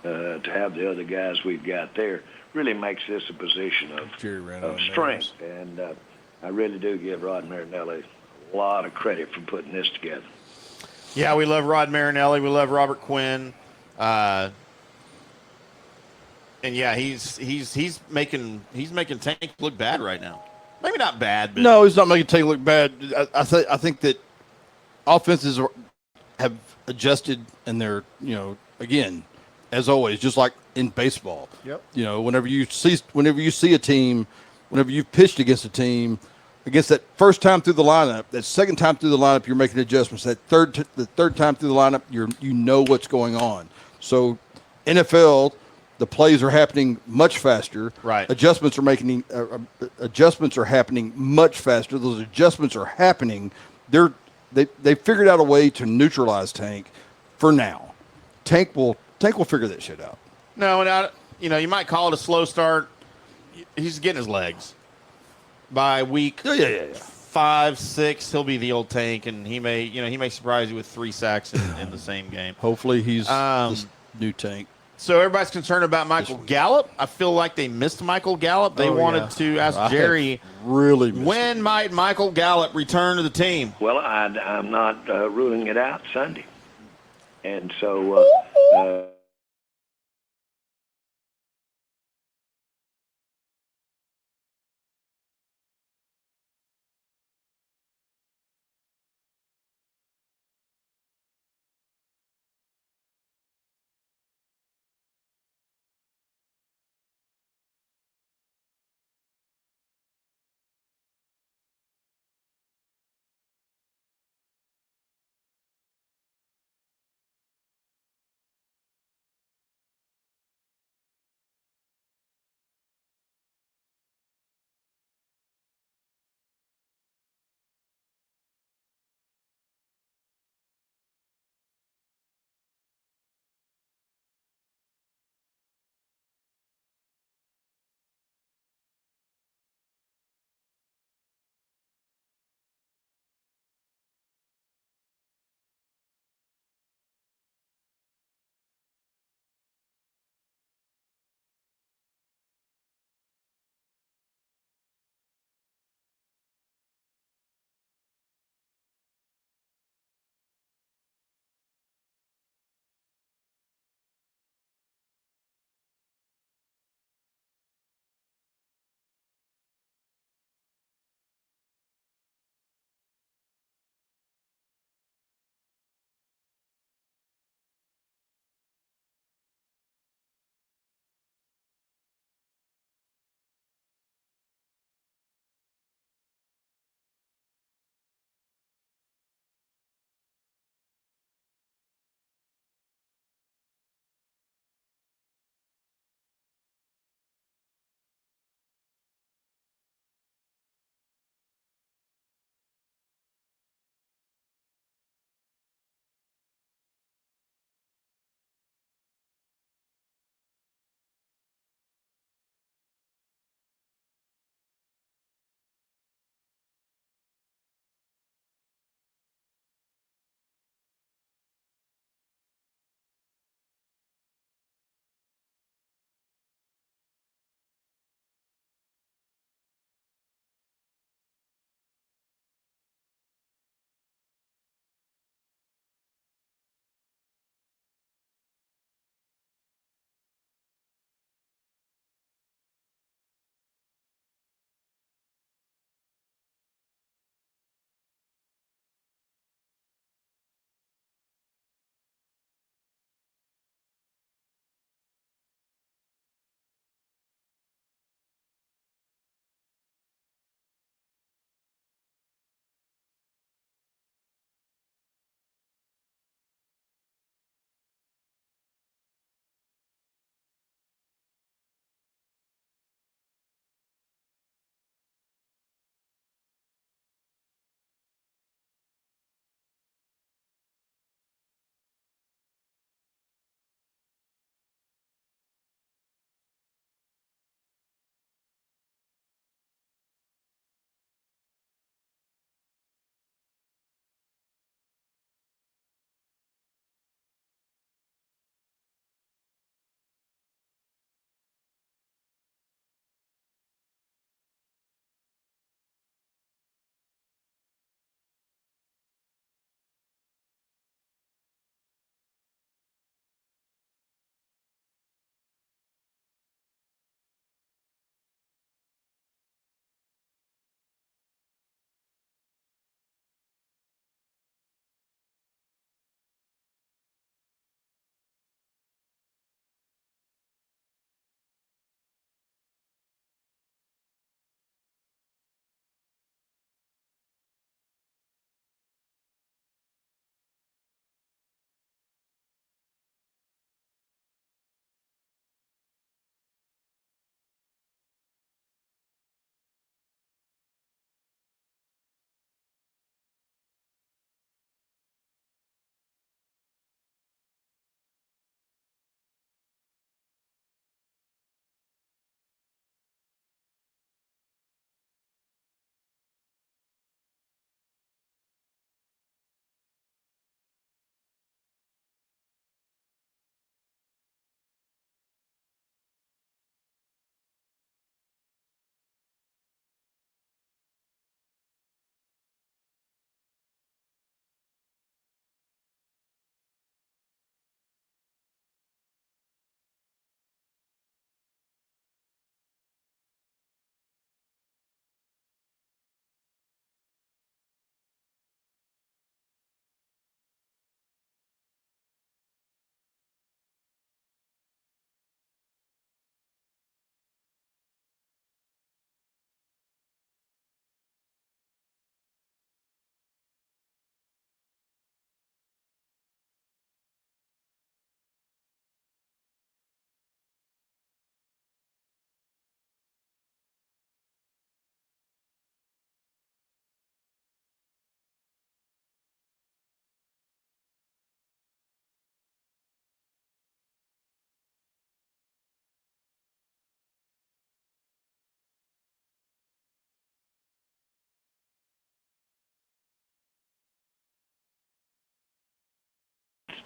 to have the other guys we've got there, really makes this a position of strength. And I really do give Rod Marinelli a lot of credit for putting this together. Yeah, we love Rod Marinelli. We love Robert Quinn. And yeah, he's making Tank look bad right now. Maybe not bad, but no, he's not making Tank look bad. I think that offenses have adjusted, and they're again, as always, just like in baseball. Yep. Whenever you see a team, whenever you've pitched against a team, against that first time through the lineup, that second time through the lineup, you're making adjustments. The third time through the lineup, you know what's going on. So, NFL, the plays are happening much faster. Right. Adjustments are happening much faster. Those adjustments are happening. They figured out a way to neutralize Tank for now. Tank will figure that shit out. no, and you might call it a slow start. He's getting his legs. By week 5, 6, he'll be the old Tank, and he may surprise you with 3 sacks in the same game. Hopefully, he's this new Tank. So everybody's concerned about Michael Gallup. I feel like they missed Michael Gallup. They wanted to ask Jerry, really when might Michael Gallup return to the team? Well, I'm not ruling it out Sunday. And so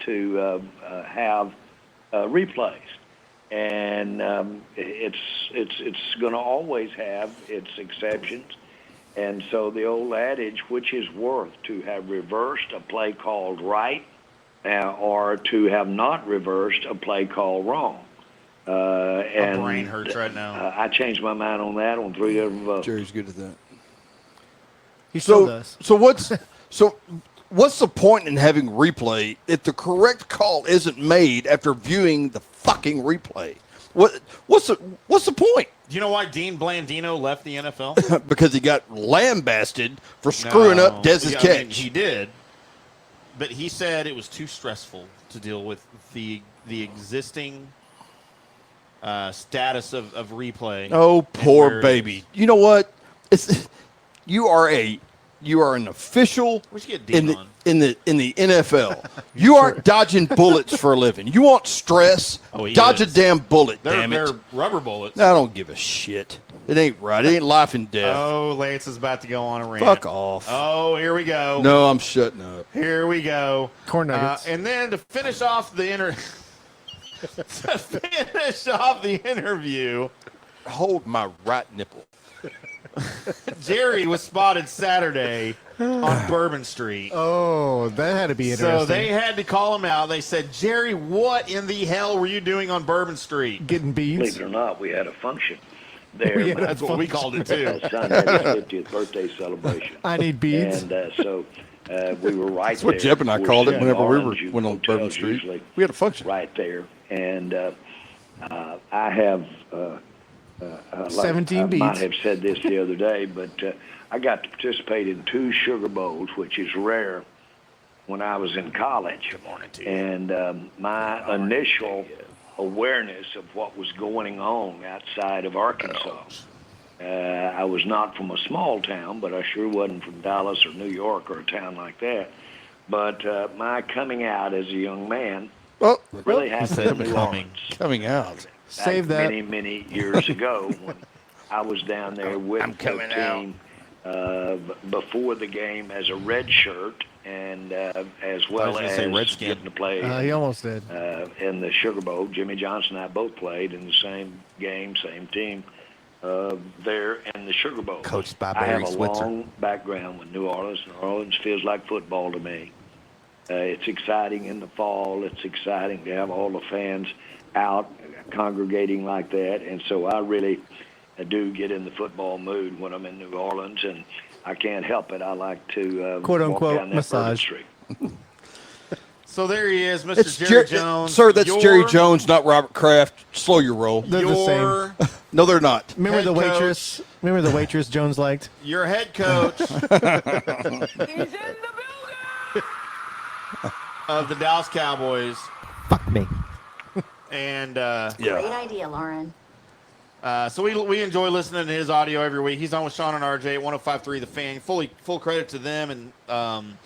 to have replays, and it's going to always have its exceptions. And so the old adage, which is worth to have reversed a play called right, or to have not reversed a play called wrong. My brain hurts right now. I changed my mind on that on 3 different votes. Jerry's good at that. He still So, does. what's the point in having replay if the correct call isn't made after viewing the fucking replay? What's the point? Do you know why Dean Blandino left the NFL? Because he got lambasted for screwing up Dez's I catch. mean, he did, but he said it was too stressful to deal with the existing status of replay. Oh, and poor where it baby. is. You know what? You are an official We should get Dean on. in the NFL. You aren't dodging bullets for a living. You want stress? Oh, he Dodge is. a damn bullet, They're damn it. rubber bullets. I don't give a shit. It ain't right. It ain't life and death. Oh, Lance is about to go on a rant. Fuck off. Oh, here we go. No, I'm shutting up. Here we go. Corn nuggets. And then to finish off the interview, Hold my right nipple. Jerry was spotted Saturday on Bourbon Street. Oh, that had to be interesting. So they had to call him out. They said, Jerry, what in the hell were you doing on Bourbon Street? Getting beads. Believe it or not, we had a function there. We had a That's what we called it, too. My son had his 50th birthday celebration. I need beads. And so we were right That's what there. Jeb and I We're called it sitting whenever we orange, went on hotels Bourbon Street. usually We had a function. right there. And I have, like 17 I beads. might have said this the other day, but I got to participate in 2 Sugar Bowls, which is rare when I was in college. Good morning to you. And my initial awareness of what was going on outside of Arkansas. I was not from a small town, but I sure wasn't from Dallas or New York or a town like that. But my coming out as a young man Well, really happened in New coming. Orleans. coming out. Save Back that. many, many years ago when I was down there with the team before the game as a red shirt and as well gonna as say Redskin. getting to play He almost did. in the Sugar Bowl. Jimmy Johnson and I both played in the same game, same team there in the Sugar Bowl. Coached by I have Barry a Switzer. long background with New Orleans. New Orleans feels like football to me. It's exciting in the fall. It's exciting to have all the fans out congregating like that. And so I really do get in the football mood when I'm in New Orleans, and I can't help it. I like to Quote, walk unquote, down that massage. Bourbon Street. So there he is, Mr. It's Jerry Jones. Sir, that's Your- Jerry Jones, not Robert Kraft. Slow your roll. They're the same. Your, No, they're not. Remember the Head waitress? Remember the waitress Jones liked? your head coach He's in the building. of the Dallas Cowboys. Fuck me. And Yeah. Great idea, Lauren. so we enjoy listening to his audio every week. He's on with Sean and RJ at 105.3 The Fan. Full credit to them. And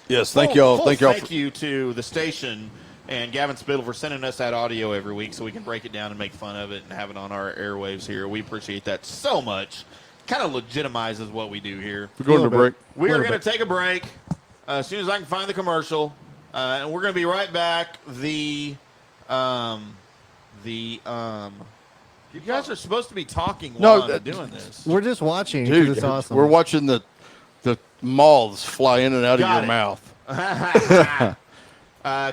Yes, thank y'all. full Thank y'all. Thank you to the station and Gavin Spittle for sending us that audio every week so we can break it down and make fun of it and have it on our airwaves here. We appreciate that so much. Kind of legitimizes what we do here. We're going to break. We are Little going to take a break as soon as I can find the commercial, and we're going to be right back. You guys are supposed to be talking No, while I'm doing this. We're just watching because Dude, it's awesome. we're watching the moths fly in and out Got of your it. mouth.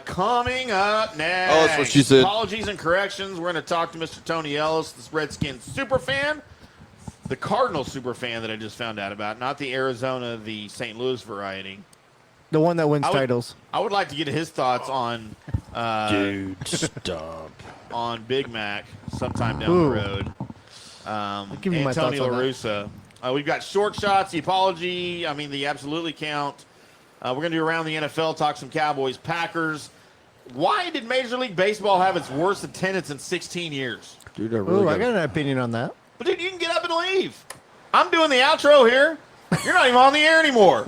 Coming up next. Oh, that's what she said. Apologies and corrections. We're going to talk to Mr. Tony Ellis, this Redskins super fan, the Cardinal super fan that I just found out about, not the Arizona, the St. Louis variety. the one that wins I would- titles. I would like to get his thoughts on Dude, stop. on Big Mac sometime down Ooh. the road. give you my Tony thoughts on La that. Russa. We've got short shots, the apology, the absolutely count. We're going to do around the NFL, talk some Cowboys, Packers. Why did Major League Baseball have its worst attendance in 16 years? Dude, I really Ooh, I got got an opinion on that. But dude, you can get up and leave. I'm doing the outro here. You're not even on the air anymore.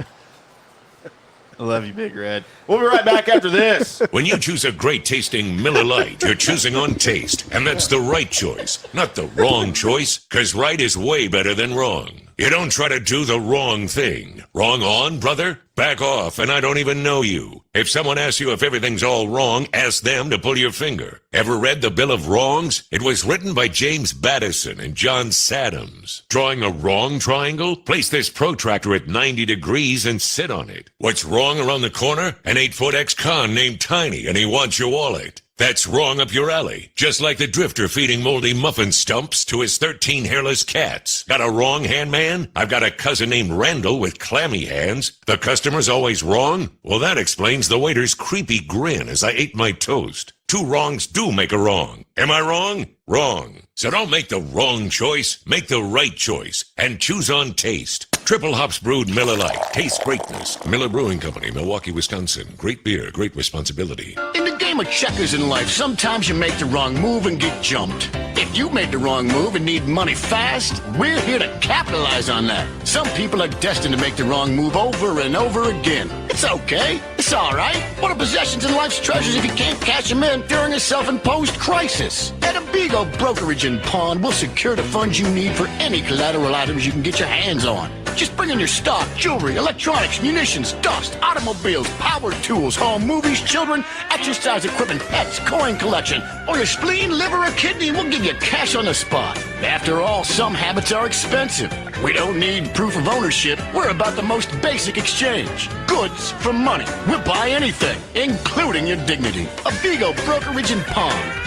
I love you, Big Red. We'll be right back after this. When you choose a great tasting Miller Lite, you're choosing on taste, and that's the right choice, not the wrong choice, because right is way better than wrong. You don't try to do the wrong thing. Wrong on, brother? Back off, and I don't even know you. If someone asks you if everything's all wrong, ask them to pull your finger. Ever read the Bill of Wrongs? It was written by James Battison and John Sadams. Drawing a wrong triangle? Place this protractor at 90 degrees and sit on it. What's wrong around the corner? An 8-foot ex-con named Tiny, and he wants your wallet. That's wrong up your alley. Just like the drifter feeding moldy muffin stumps to his 13 hairless cats. Got a wrong hand man? I've got a cousin named Randall with clammy hands. The customer's always wrong? Well, that explains the waiter's creepy grin as I ate my toast. 2 wrongs do make a wrong. Am I wrong? Wrong. So don't make the wrong choice. Make the right choice. And choose on taste. Triple hops brewed Miller Lite. Taste greatness. Miller Brewing Company, Milwaukee, Wisconsin. Great beer, great responsibility. In the game of checkers in life, sometimes you make the wrong move and get jumped. If you made the wrong move and need money fast, we're here to capitalize on that. Some people are destined to make the wrong move over and over again. It's okay. It's all right. What are possessions and life's treasures if you can't cash them in during a self-imposed crisis? At Abigo Brokerage and Pawn, we'll secure the funds you need for any collateral items you can get your hands on. Just bring in your stock, jewelry, electronics, munitions, dust, automobiles, power tools, home, movies, children, exercise equipment, pets, coin collection, or your spleen, liver, or kidney, we'll give you cash on the spot. After all, some habits are expensive. We don't need proof of ownership. We're about the most basic exchange. Goods for money. We'll buy anything, including your dignity. Abigo Brokerage and Pawn.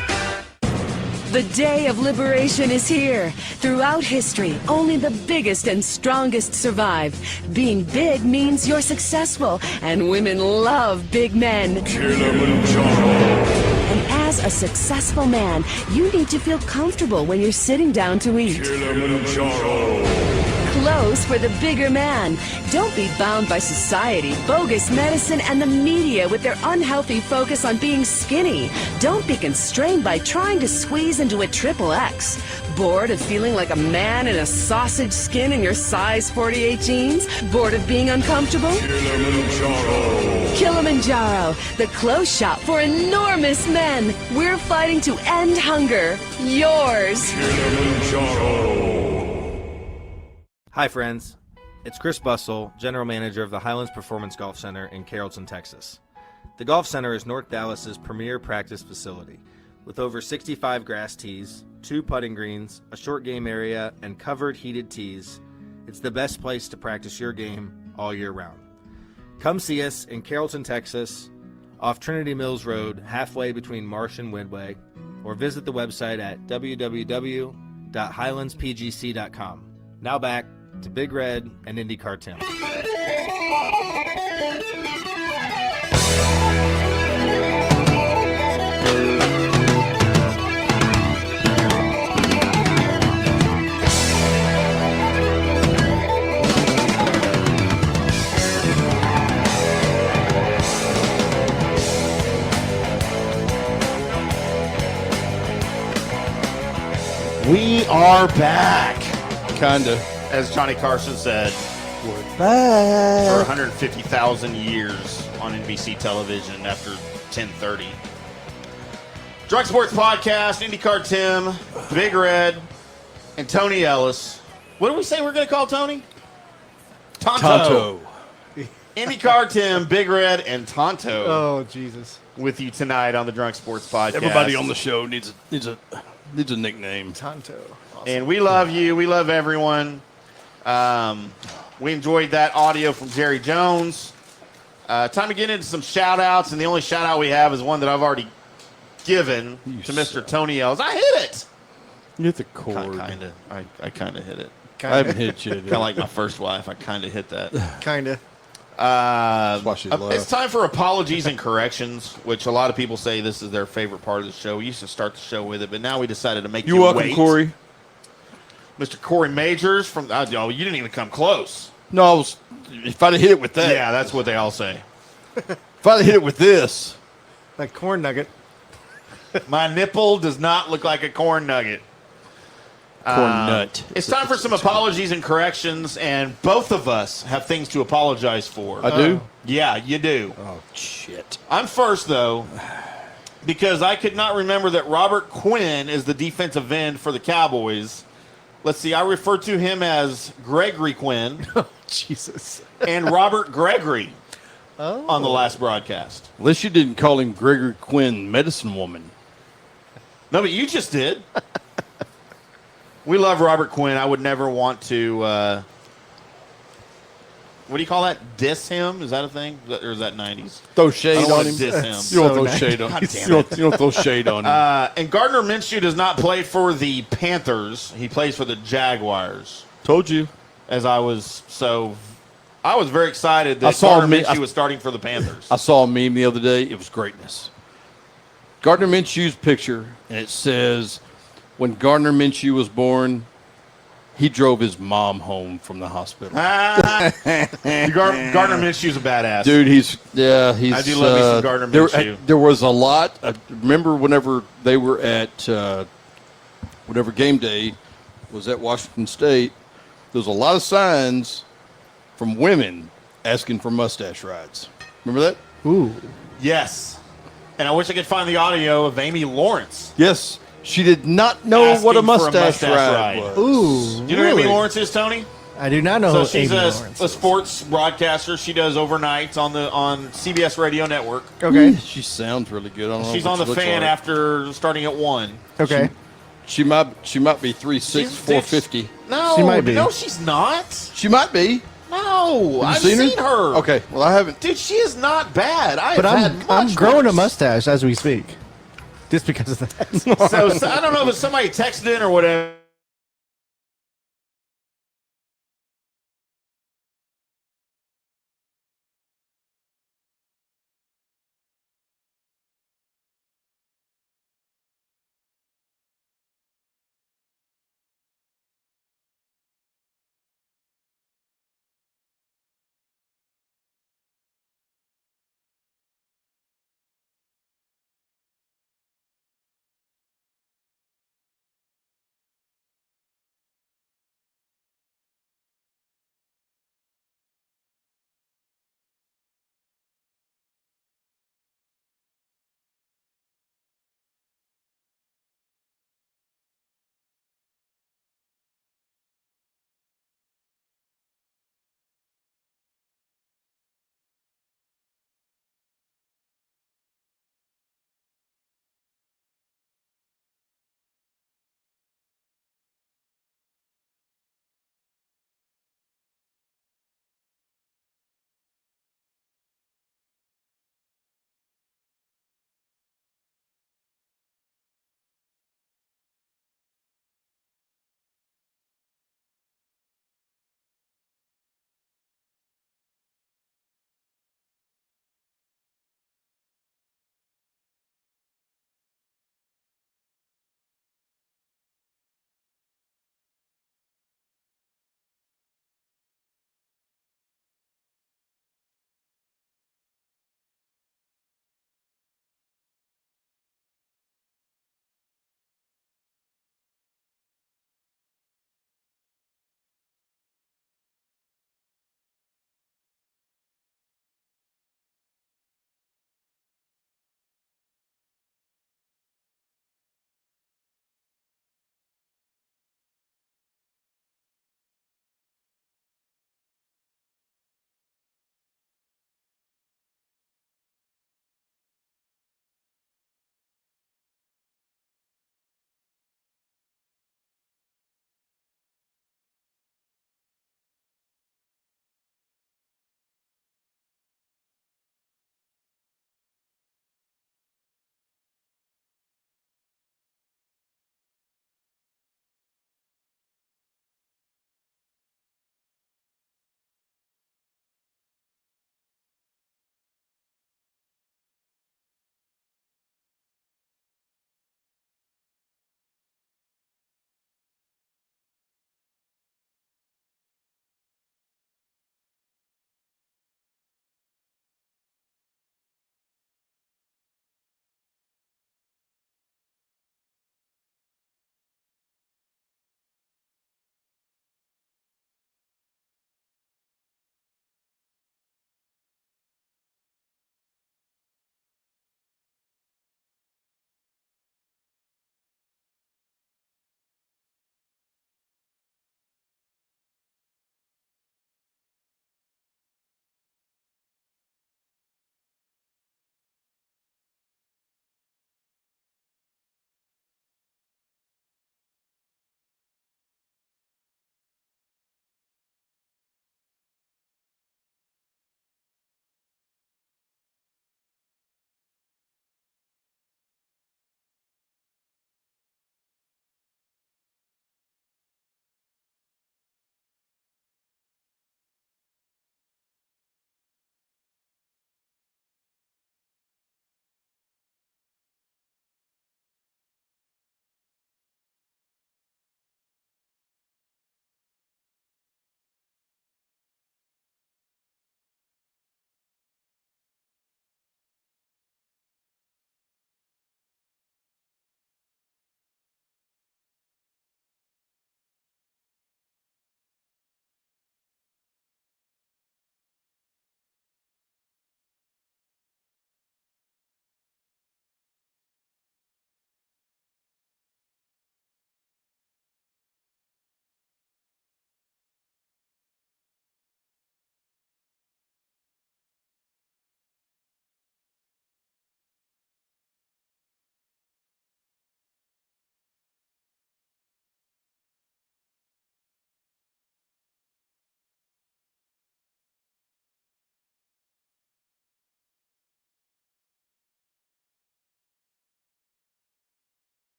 The day of liberation is here. Throughout history, only the biggest and strongest survive. Being big means you're successful, and women love big men. And as a successful man, you need to feel comfortable when you're sitting down to eat. Clothes for the bigger man. Don't be bound by society, bogus medicine, and the media with their unhealthy focus on being skinny. Don't be constrained by trying to squeeze into a XXX. Bored of feeling like a man in a sausage skin in your size 48 jeans? Bored of being uncomfortable? Kilimanjaro, the clothes shop for enormous men. We're fighting to end hunger. Yours. Hi, friends. It's Chris Bussell, General Manager of the Highlands Performance Golf Center in Carrollton, Texas. The Golf Center is North Dallas's premier practice facility, with over 65 grass tees, 2 putting greens, a short game area, and covered heated tees. It's the best place to practice your game all year round. Come see us in Carrollton, Texas, off Trinity Mills Road, halfway between Marsh and Midway, or visit the website at www.highlandspgc.com. Now back to Big Red and IndyCar Tim. We are back. Kinda. As Johnny Carson said, We're back. for 150,000 years on NBC television after 10:30. Drunk Sports Podcast, IndyCar Tim, Big Red, and Tony Ellis. What do we say we're going to call Tony? Tonto. IndyCar Tim, Big Red, and Tonto. Oh, Jesus. With you tonight on the Drunk Sports Podcast. Everybody on the show needs a nickname. Tonto. Awesome. And we love you. We love everyone. We enjoyed that audio from Jerry Jones. Time to get into some shout-outs, and the only shout-out we have is one that I've already given to Mr. Tony Ellis. I hit it. You hit the chord. Kind of. I kind of hit it. I haven't hit you. Kind of like my first wife. I kind of hit that. Kind of. It's time for apologies and corrections, which a lot of people say this is their favorite part of the show. We used to start the show with it, but now we decided to make you welcome, wait. Corey. Mr. Corey Majors from. Oh, you didn't even come close. No, if I'd have hit it with that. Yeah, that's what they all say. If I'd have hit it with this. Like corn nugget. My nipple does not look like a corn nugget. Corn nut. It's time for some apologies and corrections, and both of us have things to apologize for. I do? Yeah, you do. Oh, shit. I'm first, though, because I could not remember that Robert Quinn is the defensive end for the Cowboys Let's see. I refer to him as Gregory Quinn Jesus. and Robert Gregory on the last broadcast. At least you didn't call him Gregory Quinn, medicine woman. No, but you just did. We love Robert Quinn. I would never want to. What do you call that? Diss him? Is that a thing? Or is that 90s? Throw I shade don't on want to him. diss him. You don't throw shade on him. God damn You don't throw shade on him. And Gardner Minshew does not play for the Panthers. He plays for the Jaguars. Told you. I was very excited that Gardner Minshew was starting for the Panthers. I saw a meme the other day. It was greatness. Gardner Minshew's picture, and it says, when Gardner Minshew was born, he drove his mom home from the hospital. Gardner Minshew's a badass. Dude, he's. I do love me some Gardner Minshew. There was a lot. I remember whenever they were at, whatever game day was at Washington State, there was a lot of signs from women asking for mustache rides. Remember that? Ooh. Yes. And I wish I could find the audio of Amy Lawrence. Yes. She did not know Asking what a for mustache ride was. Ooh. Do you know who Amy Lawrence is, Tony? I do not know So who she's Amy a Lawrence a is. sports broadcaster. She does overnights on CBS Radio Network. Okay. She sounds really good. I don't know She's what on the she looks Fan like. after starting at 1. Okay. She might be 3'6", 450. No, She might be. No, she's not. She might be. No, Have I've you seen her. Okay, well I haven't. Dude, she is not bad. But I'm growing a worse. mustache as we speak. Just because of that. So I don't know if it's somebody texted in or whatever.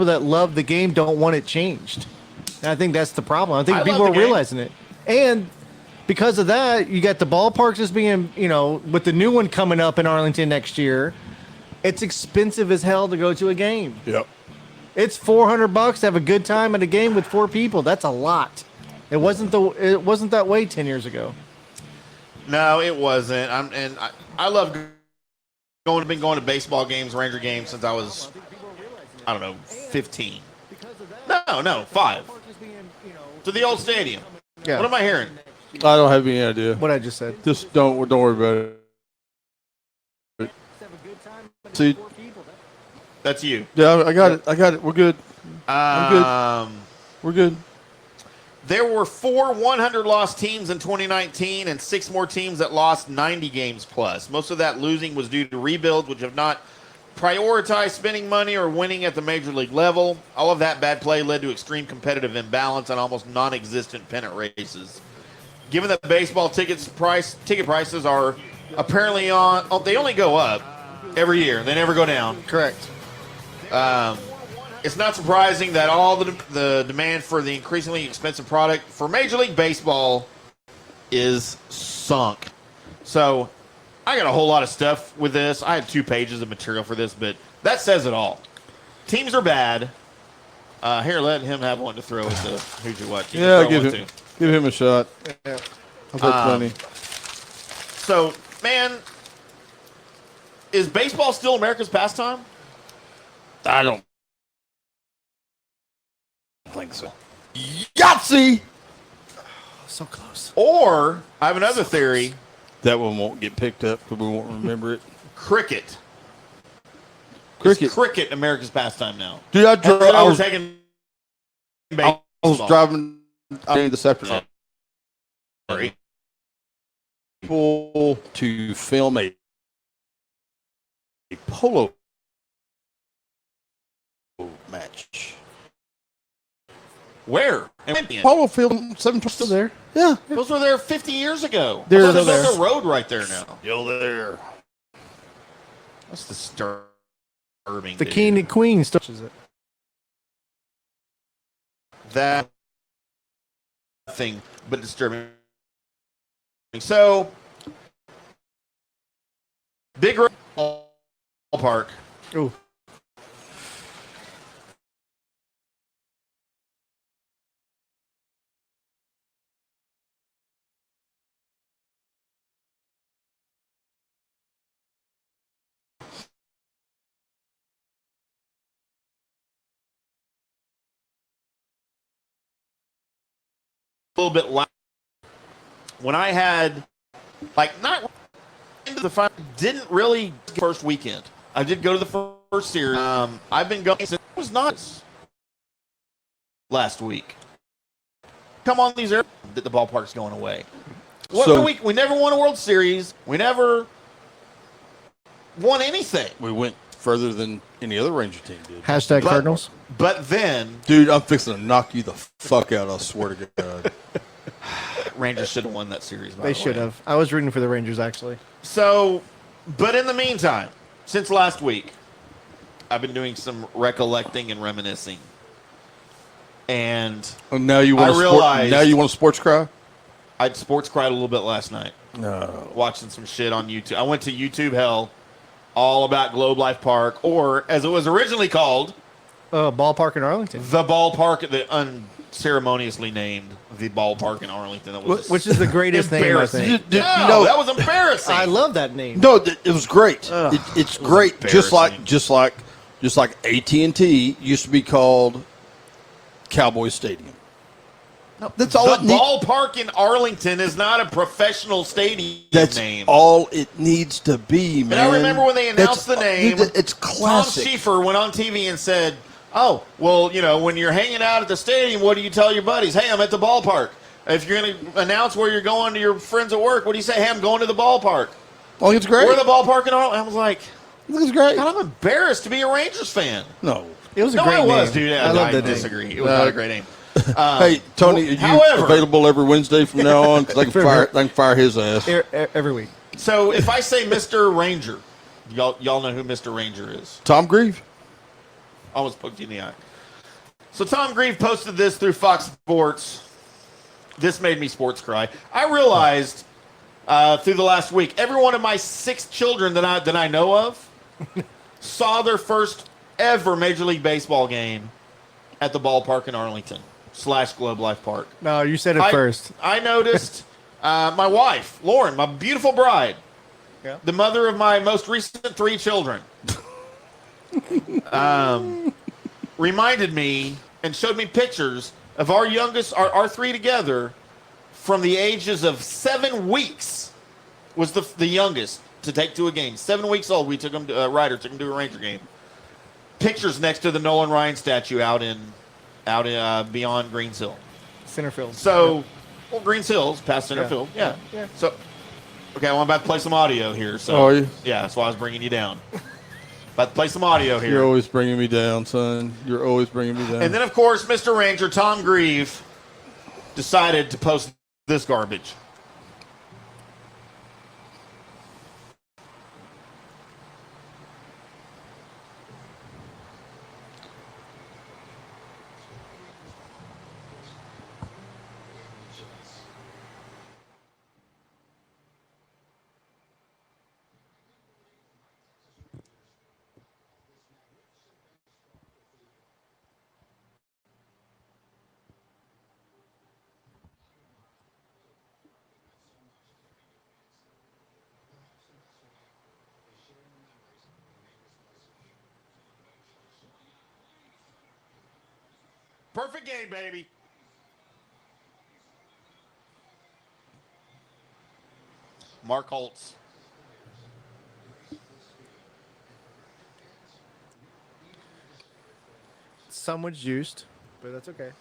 that love the game don't want it changed. And I think that's the problem. I think I people love are the game. realizing it. And because of that, you got the ballparks just being, with the new one coming up in Arlington next year, it's expensive as hell to go to a game. Yep. It's $400 to have a good time at a game with 4 people. That's a lot. It wasn't that way 10 years ago. No, it wasn't. I love been going to baseball games, Ranger games since I was, 15. No, 5. To the old stadium. Yeah. What am I hearing? I don't have any idea. What I just said. Just don't worry about it. See, That's you. yeah, I got it. We're good. We're good. There were 4 100-loss teams in 2019 and 6 more teams that lost 90 games plus. Most of that losing was due to rebuilds, which have not prioritized spending money or winning at the major league level. All of that bad play led to extreme competitive imbalance and almost non-existent pennant races. Given that baseball ticket prices are apparently they only go up every year. They never go down. Correct. It's not surprising that all the demand for the increasingly expensive product for Major League Baseball is sunk. So I got a whole lot of stuff with this. I had 2 pages of material for this, but that says it all. Teams are bad. Here, let him have one to throw at the Who'd You What. Yeah, give him a shot. Yeah. I'll bet plenty. So, man, is baseball still America's pastime? I don't think so. Yahtzee! So close. Or, I have another theory. That one won't get picked up because we won't remember it. Cricket. Cricket. Is cricket America's pastime now? Dude, I was taking driving this afternoon. People to film a polo match. Where? Polo field, 7 still there. Yeah. Those were there 50 years ago. They're There's there. a road right there now. Still there. That's disturbing. The dude. king and queen touches it. That thing, but disturbing. So, big ballpark. Ooh. A little bit loud. When I had, not into the final, didn't really first weekend. I did go to the first series. I've been going since it was not last week. Come on, these that the ballpark's going away. We never won a World Series. We never won anything. We went further than any other Ranger team did. Hashtag Cardinals. But then, Dude, I'm fixing to knock you the fuck out, I swear to God. Rangers should have won that series. By They the should way. have. I was rooting for the Rangers, actually. So, but in the meantime, since last week, I've been doing some recollecting and reminiscing. And Now you want a sports cry? I sports cried a little bit last night. No. Watching some shit on YouTube. I went to YouTube Hell, all about Globe Life Park, or as it was originally called, ballpark in Arlington. the ballpark, the unceremoniously named the ballpark in Arlington. That was Which is the greatest name, I embarrassing. think. That was embarrassing. I love that name. No, it was great. It's great. Just embarrassing. like AT&T used to be called Cowboys Stadium. No, that's all. The ballpark in Arlington is not a professional stadium That's name. all it needs to be, man. And I remember when they announced the name. It's classic. Tom Schieffer went on TV and said, "Oh, well, when you're hanging out at the stadium, what do you tell your buddies? Hey, I'm at the ballpark. If you're going to announce where you're going to your friends at work, what do you say? Hey, I'm going to the ballpark. Oh, it's great. We're the ballpark in Arlington." I was like, "It's great." God, I'm embarrassed to be a Rangers fan. No, it was a great name. No, it was, dude. I love that disagree. name. It was not a great name. Hey, Tony, are you available every Wednesday from now on? Because I can fire his ass every week. So if I say Mr. Ranger, y'all know who Mr. Ranger is. Tom Grieve. Almost poked you in the eye. So Tom Grieve posted this through Fox Sports. This made me sports cry. I realized through the last week, every one of my 6 children that I know of saw their first ever Major League Baseball game at the ballpark in Arlington / Globe Life Park. No, you said it first. I noticed my wife, Lauren, my beautiful bride, the mother of my most recent 3 children, reminded me and showed me pictures of our youngest, our 3 together, from the ages of 7 weeks was the youngest to take to a game. 7 weeks old, we took him to Ryder took him to a Ranger game. Pictures next to the Nolan Ryan statue out in beyond Greens Hill. Center field. So, well, Greens Hill's past center field. Yeah. So, okay, I'm about to play some audio here. So, are you? Yeah, that's why I was bringing you down. About to play some audio here. You're always bringing me down, son. You're always bringing me down. And then, of course, Mr. Ranger Tom Grieve decided to post this garbage. Perfect game, baby. Mark Holtz. Somewhat juiced, but that's okay.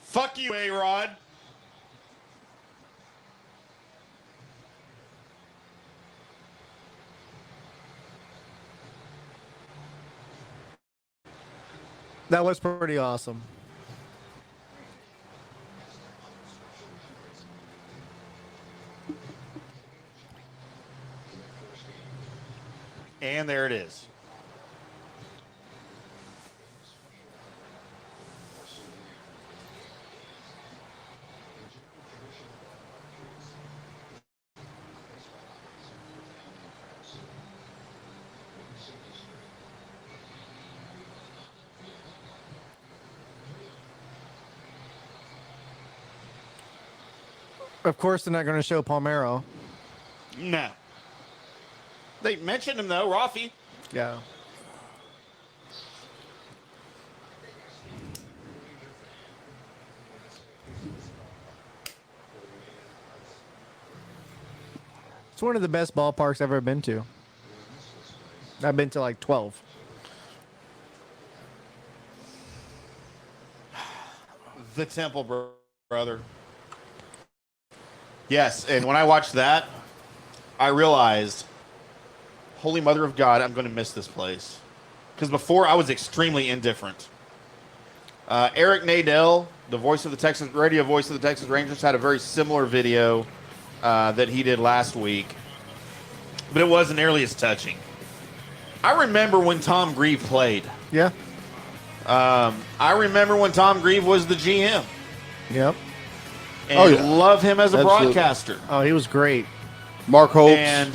Fuck you, A-Rod. That was pretty awesome. And there it is. Of course, they're not going to show Palmeiro. No. They mentioned him, though, Rafi. Yeah. It's one of the best ballparks I've ever been to. I've been to like 12. The Temple, brother. Yes, and when I watched that, I realized, Holy Mother of God, I'm going to miss this place. Because before, I was extremely indifferent. Eric Nadell, the radio voice of the Texas Rangers, had a very similar video that he did last week. But it wasn't nearly as touching. I remember when Tom Grieve played. Yeah. I remember when Tom Grieve was the GM. Yep. And love him as a broadcaster. Oh, he was great. Mark Holtz. And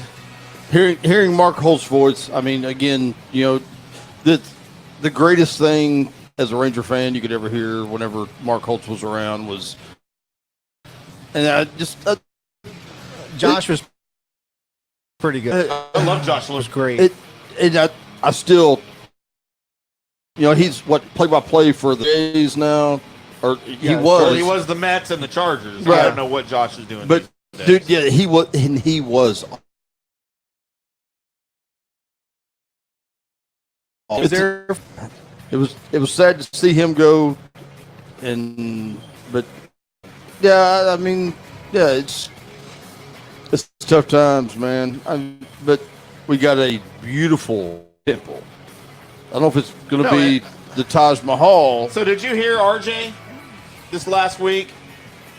hearing Mark Holtz's voice, I mean, again, you know, the greatest thing as a Ranger fan you could ever hear whenever Mark Holtz was around was, and I just Josh was pretty good. I love Josh. Was great. I still, you know, he's play-by-play for the A's now. Or he was the Mets and the Chargers. Right. I don't know what Josh is doing. But dude, yeah, he was. It was sad to see him go, but yeah, I mean, yeah, It's tough times, man. But we got a beautiful temple. I don't know if it's going to be the Taj Mahal. So did you hear RJ this last week?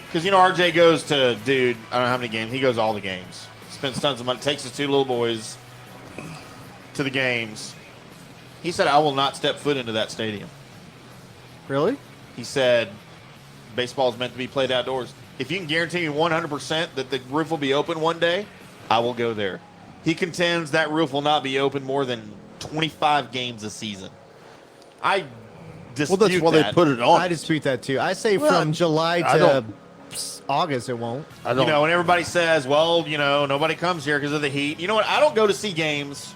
Because, RJ goes to, dude, I don't know how many games. He goes to all the games. Spends tons of money. Takes his 2 little boys to the games. He said, I will not step foot into that stadium. Really? He said, baseball is meant to be played outdoors. If you can guarantee me 100% that the roof will be open one day, I will go there. He contends that roof will not be open more than 25 games a season. I dispute Well, that's why that. they put it on. I dispute that too. I say from July to August it won't. I don't. And everybody says, well, nobody comes here because of the heat. You know what? I don't go to see games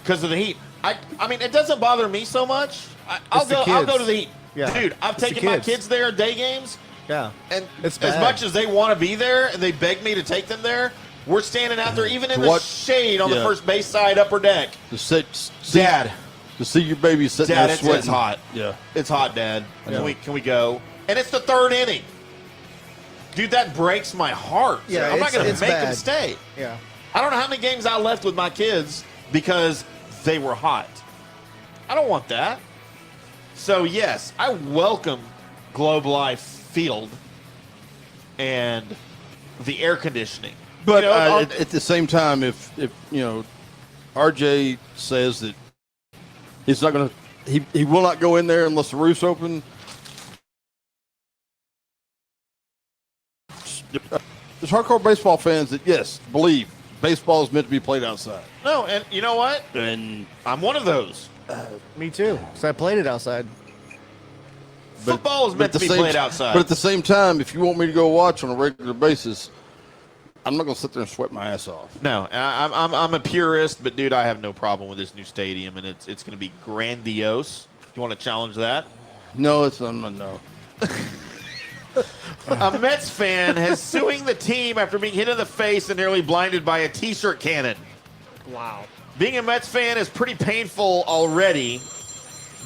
because of the heat. I mean, it doesn't bother me so much. I'll go to the heat. Yeah. Dude, I've taken my kids there day games. Yeah. And It's as bad. much as they want to be there and they beg me to take them there, we're standing out there even in the shade on the first base side upper deck. Dad. To see your baby sitting Dad, there sweating. it's hot. Yeah. It's hot, Dad. Yeah. Can we go? And it's the 3rd inning. Dude, that breaks my heart. Yeah, I'm not going to it's make them bad. stay. Yeah. I don't know how many games I left with my kids because they were hot. I don't want that. So, yes, I welcome Globe Life Field and the air conditioning. But at the same time, if RJ says that he's not going to, he will not go in there unless the roof's open. There's hardcore baseball fans that believe baseball is meant to be played outside. No, and you know what? And I'm one of those. Me too. Because I played it outside. Football is meant to be played outside. But at the same time, if you want me to go watch on a regular basis, I'm not going to sit there and sweat my ass off. No, I'm a purist, but dude, I have no problem with this new stadium, and it's going to be grandiose. You want to challenge that? No, it's no. A Mets fan has suing the team after being hit in the face and nearly blinded by a T-shirt cannon. Wow. Being a Mets fan is pretty painful already,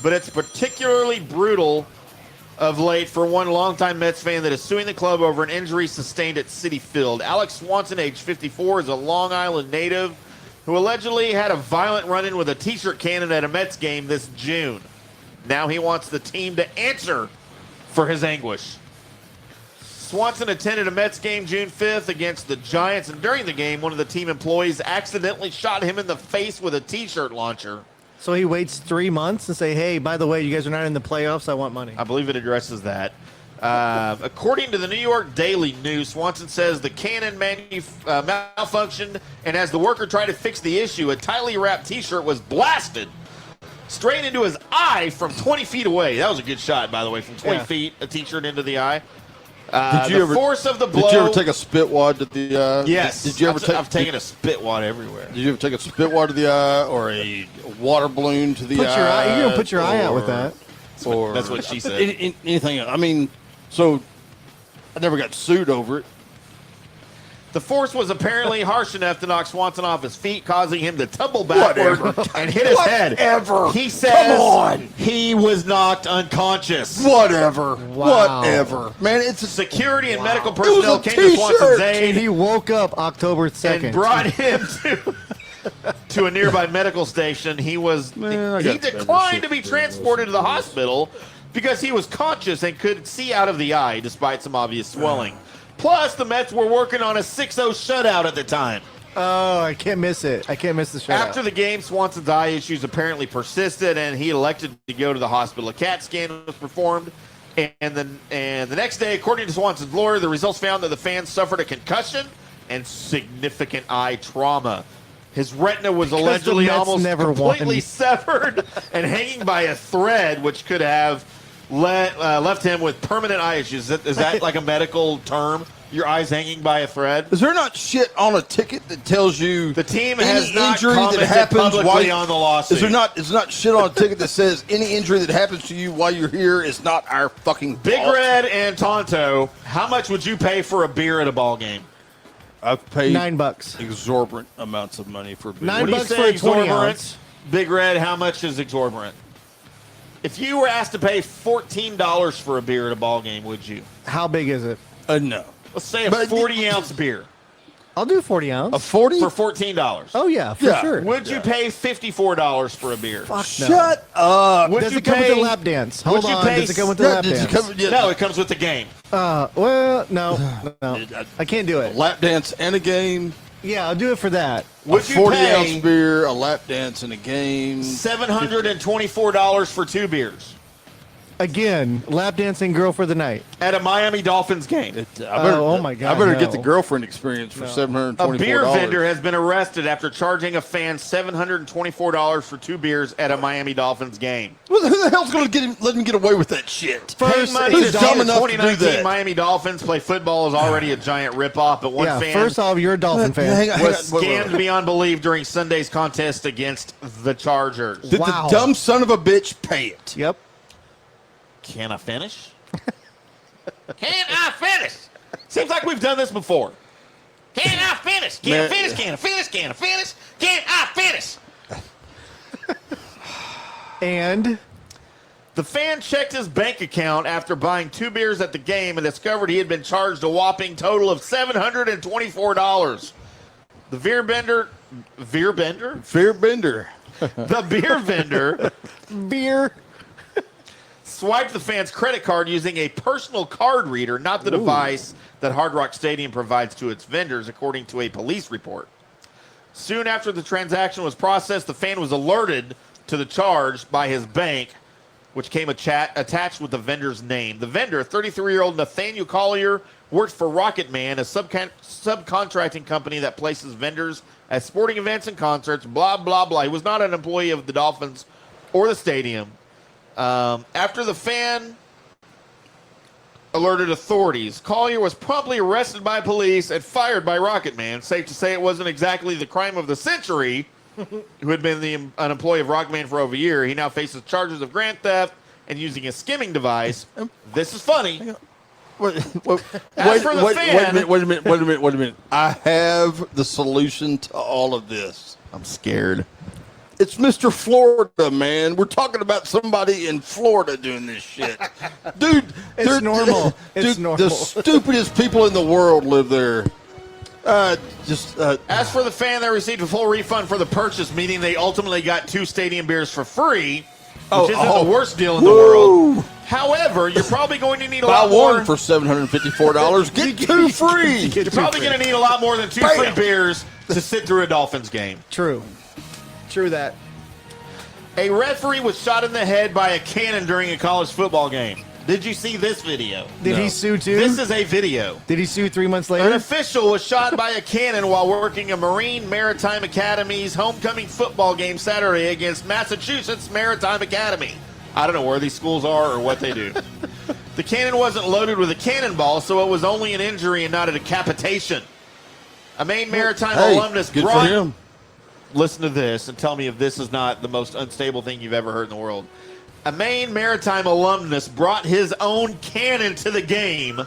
but it's particularly brutal of late for one longtime Mets fan that is suing the club over an injury sustained at Citi Field. Alex Swanson, age 54, is a Long Island native who allegedly had a violent run-in with a T-shirt cannon at a Mets game this June. Now he wants the team to answer for his anguish. Swanson attended a Mets game June 5th against the Giants, and during the game, one of the team employees accidentally shot him in the face with a T-shirt launcher. So he waits 3 months and say, hey, by the way, you guys are not in the playoffs. I want money. I believe it addresses that. According to the New York Daily News, Swanson says the cannon malfunctioned, and as the worker tried to fix the issue, a tightly wrapped T-shirt was blasted straight into his eye from 20 feet away. That was a good shot, by the way, from 20 feet, a T-shirt into the eye. Force of the blow. Did you ever take a spit wad to the? Yes. Did you ever I've taken a spit wad everywhere. Did you ever take a spit wad to the eye or a water balloon to the Put eye? your eye. You're gonna put your eye out with that. Or That's what she said. Anything? I mean, so I never got sued over it. The force was apparently harsh enough to knock Swanson off his feet, causing him to tumble backward and hit his head. He says he was knocked unconscious. Whatever. Wow. Whatever. Man, it's a Security and medical personnel came to Swanson's And aid he woke up October 2nd. and brought him to a nearby medical station. He declined to be transported to the hospital because he was conscious and could see out of the eye despite some obvious swelling. Plus, the Mets were working on a 6-0 shutout at the time. Oh, I can't miss it. I can't miss the show. After the game, Swanson's eye issues apparently persisted, and he elected to go to the hospital. A CAT scan was performed, and the next day, according to Swanson's lawyer, the results found that the fan suffered a concussion and significant eye trauma. His retina was allegedly almost completely severed and hanging by a thread, which could have left him with permanent eye issues. Is that like a medical term? Your eyes hanging by a thread? Is there not shit on a ticket that tells you the team any has not injury that happens publicly on the lawsuit? Is there not shit on a ticket that says any injury that happens to you while you're here is not our fucking Big fault? Red and Tonto, how much would you pay for a beer at a ball game? I've paid $9. exorbitant amounts of money for beer. $9 What do you for say a 20 exorbitant? ounce. Big Red, how much is exorbitant? If you were asked to pay $14 for a beer at a ball game, would you? How big is it? No. Let's say a But 40-ounce beer. I'll do 40 ounce. A 40 for $14. Oh yeah, for Yeah. sure. Would you pay $54 for a beer? Fuck no. Shut up. Would Does you it come with pay- the lap dance? would Hold you on. pay Does it come with the Yeah, lap did you dance? come- yeah. No, it comes with the game. Well, no, I can't do it. Lap dance and a game. Yeah, I'll do it for that. Would a you 40 pay ounce beer, a lap dance, and a game. $724 for 2 beers Again, lap dancing girl for the night. at a Miami Dolphins game? Oh my God, I better get the no. girlfriend experience for $724. A beer vendor has been arrested after charging a fan $724 for 2 beers at a Miami Dolphins game. Well, who the hell's going to let him get away with that shit? Paying money who's to dumb see enough to do 2019 that? Miami Dolphins play football is already a giant ripoff, but one Yeah, fan first off, you're a Dolphin fan. Hang on, was wait, scammed beyond belief during Sunday's contest against the Chargers. Did Wow. the dumb son of a bitch pay it? Yep. Can I finish? Can I finish? Seems like we've done this before. Can I finish? Can I finish? Can I finish? Can I finish? Can I finish? And The fan checked his bank account after buying 2 beers at the game and discovered he had been charged a whopping total of $724. The beer vendor, Fear bender. the beer vendor beer. swiped the fan's credit card using a personal card reader, not the device that Hard Rock Stadium provides to its vendors, according to a police report. Soon after the transaction was processed, the fan was alerted to the charge by his bank, which came attached with the vendor's name. The vendor, 33-year-old Nathaniel Collier, worked for Rocket Man, a subcontracting company that places vendors at sporting events and concerts, blah, blah, blah. He was not an employee of the Dolphins or the stadium. After the fan alerted authorities, Collier was promptly arrested by police and fired by Rocket Man. Safe to say it wasn't exactly the crime of the century, who had been an employee of Rockman for over a year. He now faces charges of grand theft and using a skimming device. This is funny. Wait As for the fan- a minute. I have the solution to all of this. I'm scared. It's Mr. Florida, man. We're talking about somebody in Florida doing this shit. Dude, It's normal. It's dude, normal. The stupidest people in the world live there. As for the fan, they received a full refund for the purchase, meaning they ultimately got 2 stadium beers for free, which isn't the worst deal in the world. However, you're probably going to need a buy lot more. one for $754. Get 2 free. You're probably going to need a lot more than 2 Bam. free beers to sit through a Dolphins game. True that. A referee was shot in the head by a cannon during a college football game. Did you see this video? Did he sue too? This is a video. Did he sue 3 months An later? official was shot by a cannon while working a Marine Maritime Academy's homecoming football game Saturday against Massachusetts Maritime Academy. I don't know where these schools are or what they do. The cannon wasn't loaded with a cannonball, so it was only an injury and not a decapitation. A Maine Maritime alumnus good brought... for him. Listen to this and tell me if this is not the most unstable thing you've ever heard in the world. A Maine Maritime alumnus brought his own cannon to the game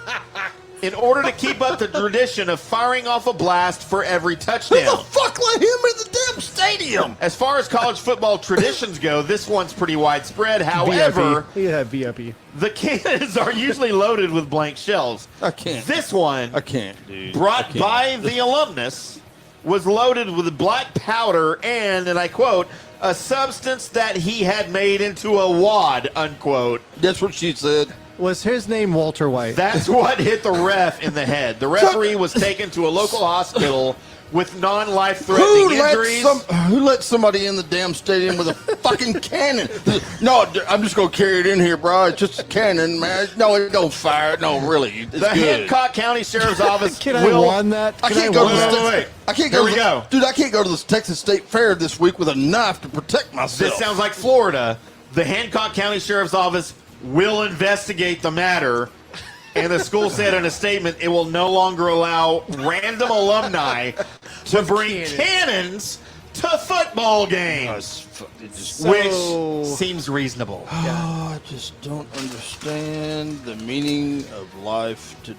in order to keep up the tradition of firing off a blast for every Who touchdown. the fuck let him in the damn stadium? As far as college football traditions go, this one's pretty widespread. However, VIP. He had VIP. the cannons are usually loaded with blank shells. I can't. This one, I can't, dude. brought I can't. by the alumnus, was loaded with black powder and I quote, a substance that he had made into a wad, unquote. That's what she said. Was his name Walter White? That's what hit the ref in the head. The referee was taken to a local hospital with non-life-threatening injuries. Who let somebody in the damn stadium with a fucking cannon? No, I'm just going to carry it in here, bro. It's just a cannon, man. No, it don't fire. No, really. It's The good. Hancock County Sheriff's Office Can I won that? I Can can't go to won the that? Wait. I can't Here go. we to the, go. Dude. I can't go to the Texas State Fair this week with a knife to protect myself. This sounds like Florida. The Hancock County Sheriff's Office will investigate the matter. And the school said in a statement it will no longer allow random alumni to bring cannons to football games. Which seems reasonable. Oh, I just don't understand the meaning of life today.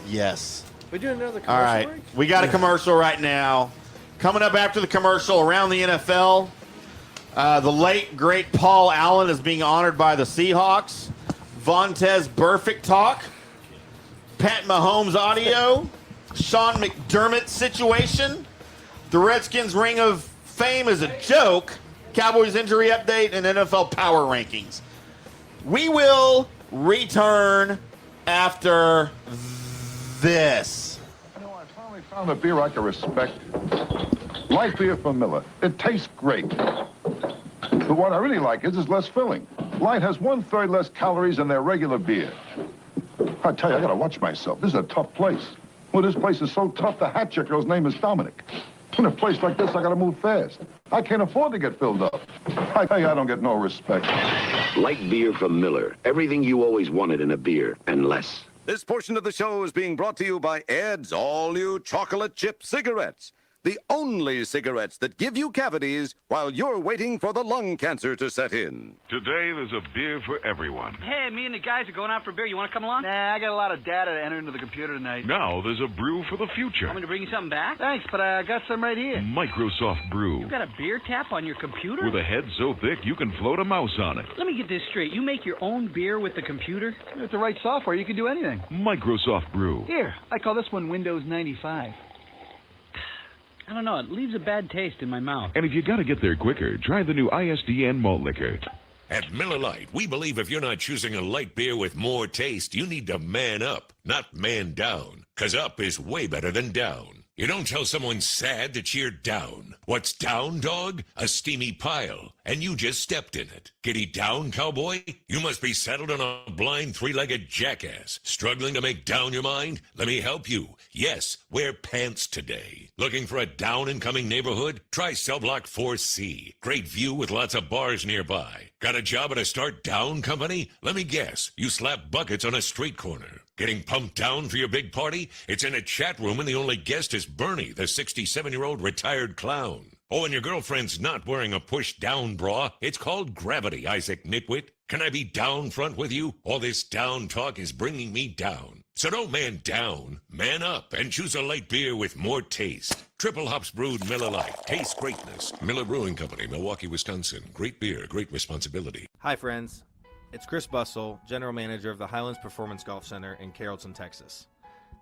Yes. We doing another commercial All right. break? We got a commercial right now. Coming up after the commercial around the NFL, the late, great Paul Allen is being honored by the Seahawks. Vontaze Burfict talk. Pat Mahomes audio. Sean McDermott situation. The Redskins Ring of Fame is a joke. Cowboys injury update and NFL power rankings. We will return after this. You know, I finally found a beer I can respect. Light beer from Miller. It tastes great. But what I really like is it's less filling. Light has 1/3 less calories than their regular beer. I tell you, I gotta watch myself. This is a tough place. Well, this place is so tough, the hat check girl's name is Dominic. In a place like this, I gotta move fast. I can't afford to get filled up. I tell you, I don't get no respect. Light beer from Miller. Everything you always wanted in a beer, and less. This portion of the show is being brought to you by Ed's all-new chocolate chip cigarettes. The only cigarettes that give you cavities while you're waiting for the lung cancer to set in. Today, there's a beer for everyone. Hey, me and the guys are going out for a beer. You want to come along? Nah, I got a lot of data to enter into the computer tonight. Now, there's a brew for the future. Want me to bring you something back? Thanks, but I got some right here. Microsoft Brew. You got a beer tap on your computer? With a head so thick you can float a mouse on it. Let me get this straight. You make your own beer with the computer? With the right software, you can do anything. Microsoft Brew. Here, I call this one Windows 95. I don't know, it leaves a bad taste in my mouth. And if you gotta get there quicker, try the new ISDN malt liquor. At Miller Lite, we believe if you're not choosing a light beer with more taste, you need to man up, not man down. 'Cause up is way better than down. You don't tell someone sad to cheer down. What's down, dog? A steamy pile. And you just stepped in it. Giddy down, cowboy? You must be saddled on a blind three-legged jackass. Struggling to make down your mind? Let me help you. Yes, wear pants today. Looking for a down-and-coming neighborhood? Try Cell Block 4C. Great view with lots of bars nearby. Got a job at a start down company? Let me guess. You slap buckets on a street corner. Getting pumped down for your big party? It's in a chat room and the only guest is Bernie, the 67-year-old retired clown. Oh, and your girlfriend's not wearing a push-down bra. It's called gravity, Isaac Nitwit. Can I be down front with you? All this down talk is bringing me down. So don't man down, man up, and choose a light beer with more taste. Triple hops brewed Miller Lite. Taste greatness. Miller Brewing Company, Milwaukee, Wisconsin. Great beer, great responsibility. Hi, friends. It's Chris Bussell, General Manager of the Highlands Performance Golf Center in Carrollton, Texas.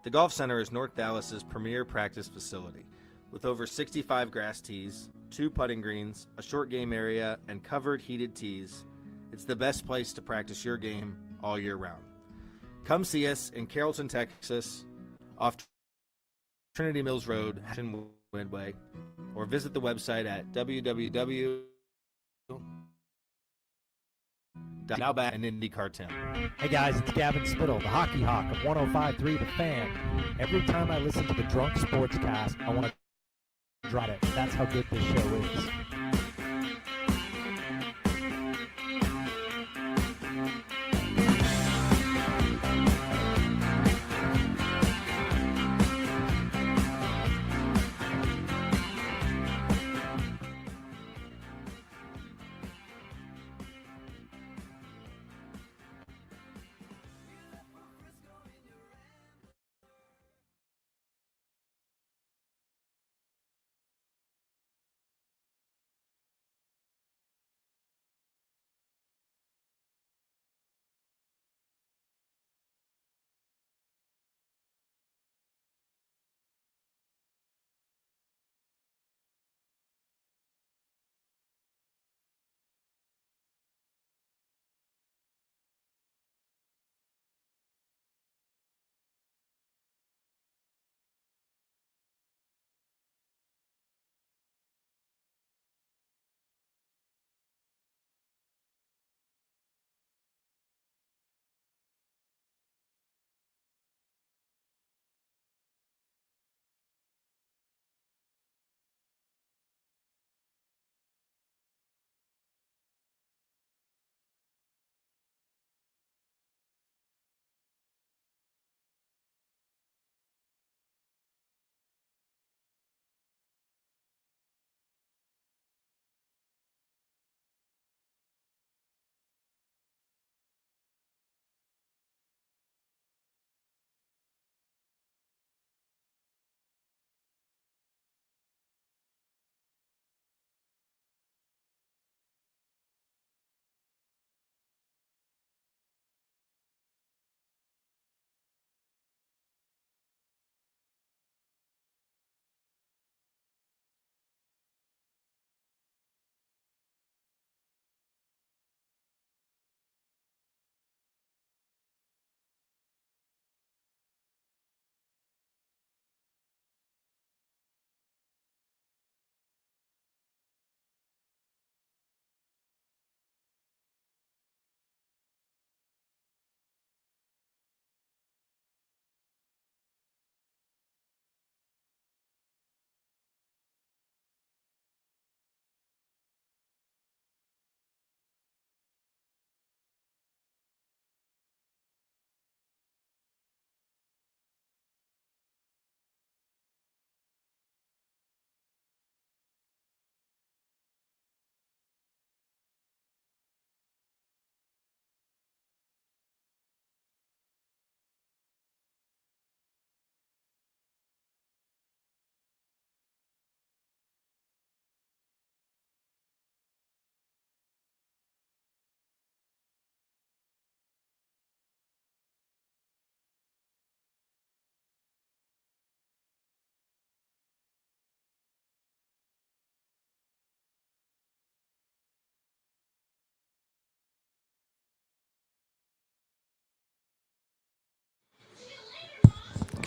The Golf Center is North Dallas's premier practice facility. With over 65 grass tees, 2 putting greens, a short game area, and covered heated tees, it's the best place to practice your game all year round. Come see us in Carrollton, Texas, off Trinity Mills Road, Midway, or visit the website at www. Now back in IndyCar Tim. Hey guys, it's Gavin Spittle, the Hockey Hawk of 105.3 The Fan. Every time I listen to the Drunk Sportscast, I want to drop it. That's how good this show is.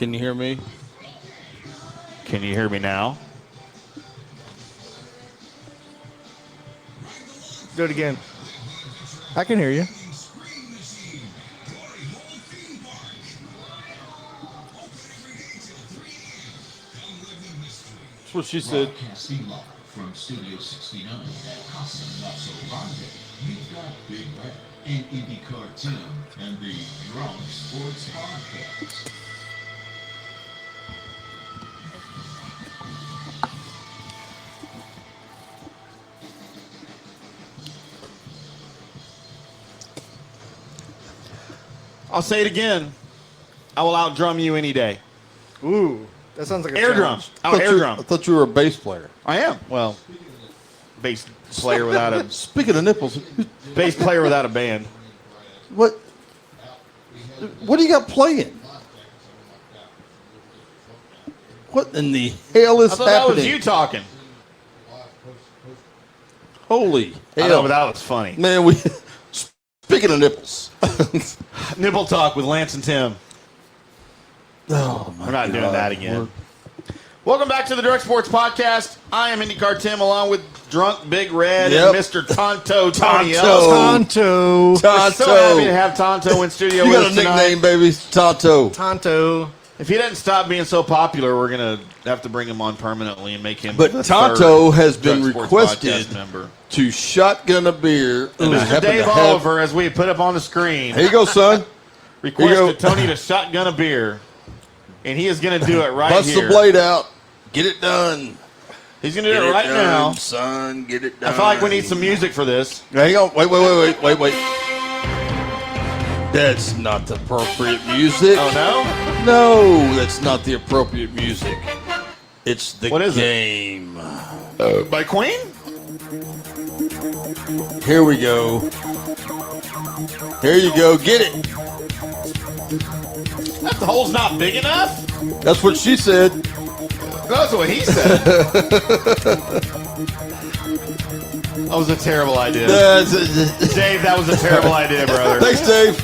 Can you hear me? Can you hear me now? Do it again. I can hear you. That's what she said. From Studio 69 at Casa Lasso Grande, you've got Big Red and IndyCar Tim and the Drunk Sports Podcast. I'll say it again. I will outdrum you any day. Ooh, that sounds like a air drum. challenge. Air drum. I thought you were a bass player. I am. Well, bass player without a Speaking of nipples, bass player without a band. what do you got playing? What in the hell is I thought happening? that was you talking. Holy I hell. know, but that was funny. Man, we speaking of nipples. Nipple talk with Lance and Tim. Oh, my We're not doing God. that again. Welcome back to the Direct Sports Podcast. I am IndyCar Tim along with Drunk Big Red and Mr. Tonto Tony Ellis. Tonto. We're so happy to have Tonto in studio You with got us a tonight. nickname, baby. Tonto. Tonto. If he doesn't stop being so popular, we're going to have to bring him on permanently and make him But the Tonto third has been Drunk Sports requested Podcast member. to shotgun a beer. And Mr. Dave Oliver, as we put up on the screen. Here you go, son. Requested Tony to shotgun a beer, and he is going to do it right Bust here. the blade out. Get it done. He's going to do it right now. Son, get it done. I feel like we need some music for this. Hang on. Wait. That's not the appropriate music. Oh, no? No, that's not the appropriate music. It's the What is it? game. By Queen? Here we go. Here you go. Get it. That hole's not big enough? That's what she said. That's what he said. That was a terrible idea. Dave, that was a terrible idea, brother. Thanks, Dave.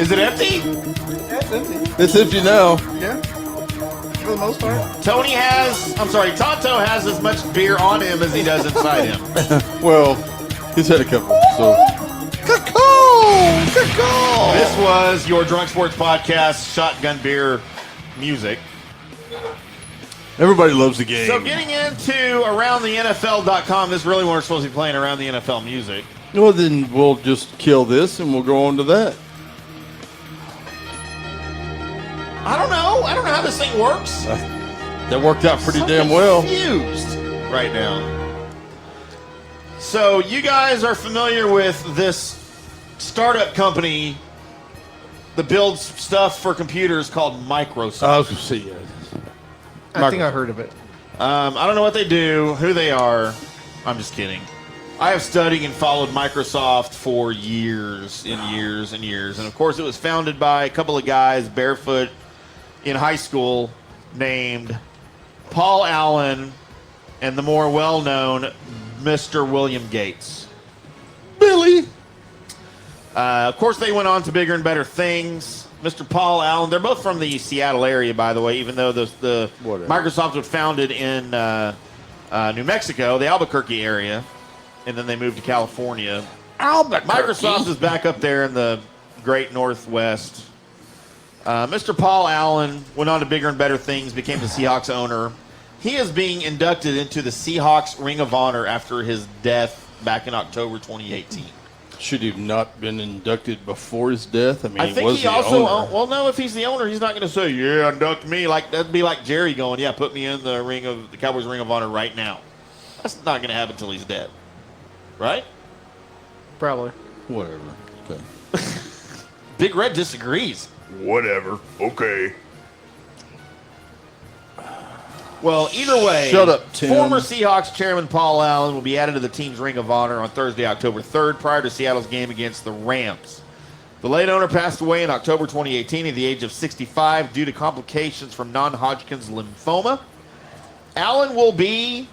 Is it empty? Yeah, it's empty. It's empty now. Yeah. For the most part. Tonto has as much beer on him as he does inside him. Well, he's had a couple, so. This was your Drunk Sports Podcast shotgun beer music. Everybody loves the game. So getting into AroundTheNFL.com, this is really when we're supposed to be playing Around the NFL music. Well, then we'll just kill this and we'll go on to that. I don't know how this thing works. That worked out pretty damn well. Confused right now. So you guys are familiar with this startup company that builds stuff for computers called Microsoft. I was going to say, yeah. I think I heard of it. I don't know what they do, who they are. I'm just kidding. I have studied and followed Microsoft for years and years and years. And, of course, it was founded by a couple of guys barefoot in high school named Paul Allen and the more well-known Mr. William Gates. Billy. Of course, they went on to bigger and better things. Mr. Paul Allen, they're both from the Seattle area, by the way, even though the Microsoft was founded in New Mexico, the Albuquerque area, and then they moved to California. Microsoft is back up there in the great Northwest. Mr. Paul Allen went on to bigger and better things, became the Seahawks owner. He is being inducted into the Seahawks Ring of Honor after his death back in October 2018. Should he have not been inducted before his death? I mean, I think was he the also owner. well, no. If he's the owner, he's not going to say, "Yeah, induct me." Like that'd be like Jerry going, "Yeah, put me in the Cowboys Ring of Honor right now." That's not going to happen until he's dead, right? Probably. Whatever. Okay. Big Red disagrees. Whatever. Okay. Well, either way, Shut up, Tim. Former Seahawks chairman Paul Allen will be added to the team's Ring of Honor on Thursday, October 3rd, prior to Seattle's game against the Rams. The late owner passed away in October 2018 at the age of 65 due to complications from non-Hodgkin's lymphoma. Allen will be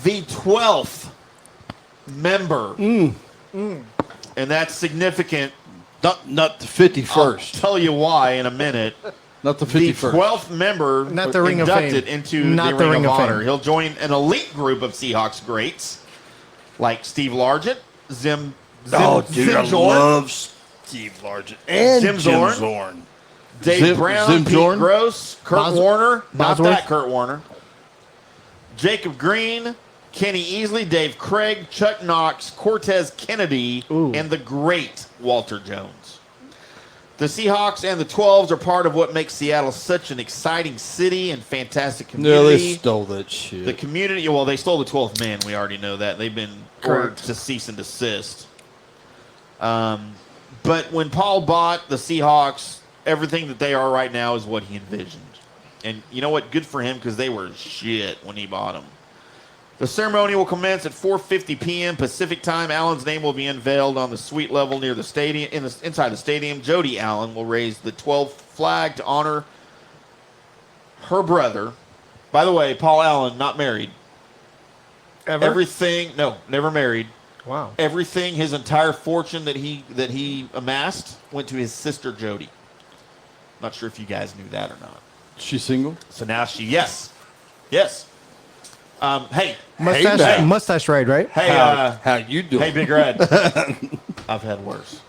the 12th member, and that's significant Not the 51st. I'll tell you why in a minute. Not the The 51st. 12th member Not the Ring of inducted Fame. into Not the Ring of Fame. Honor. He'll join an elite group of Seahawks greats like Steve Largent, Zim I Zorn, love Steve Largent and Jim Jim Zorn. Zorn. Dave Brown, Zim Pete Zorn? Gross, Kurt Warner, not Bosworth? that Kurt Warner, Jacob Green, Kenny Easley, Dave Craig, Chuck Knox, Cortez Kennedy, and the great Walter Jones. The Seahawks and the 12s are part of what makes Seattle such an exciting city and fantastic No, community. they stole that shit. The community, well, they stole the 12th man. We already know that. They've been ordered Correct. to cease and desist. But when Paul bought the Seahawks, everything that they are right now is what he envisioned. And you know what? Good for him because they were shit when he bought them. The ceremony will commence at 4:50 p.m. Pacific time. Allen's name will be unveiled on the suite level near the stadium. Inside the stadium, Jody Allen will raise the 12th flag to honor her brother. By the way, Paul Allen, not married. Ever? Everything, no, never married. Wow. Everything, his entire fortune that he amassed went to his sister Jody. Not sure if you guys knew that or not. She's single? So now yes. Hey, Mustache ride, right? Hey, how you doing? Hey, Big Red. I've had worse.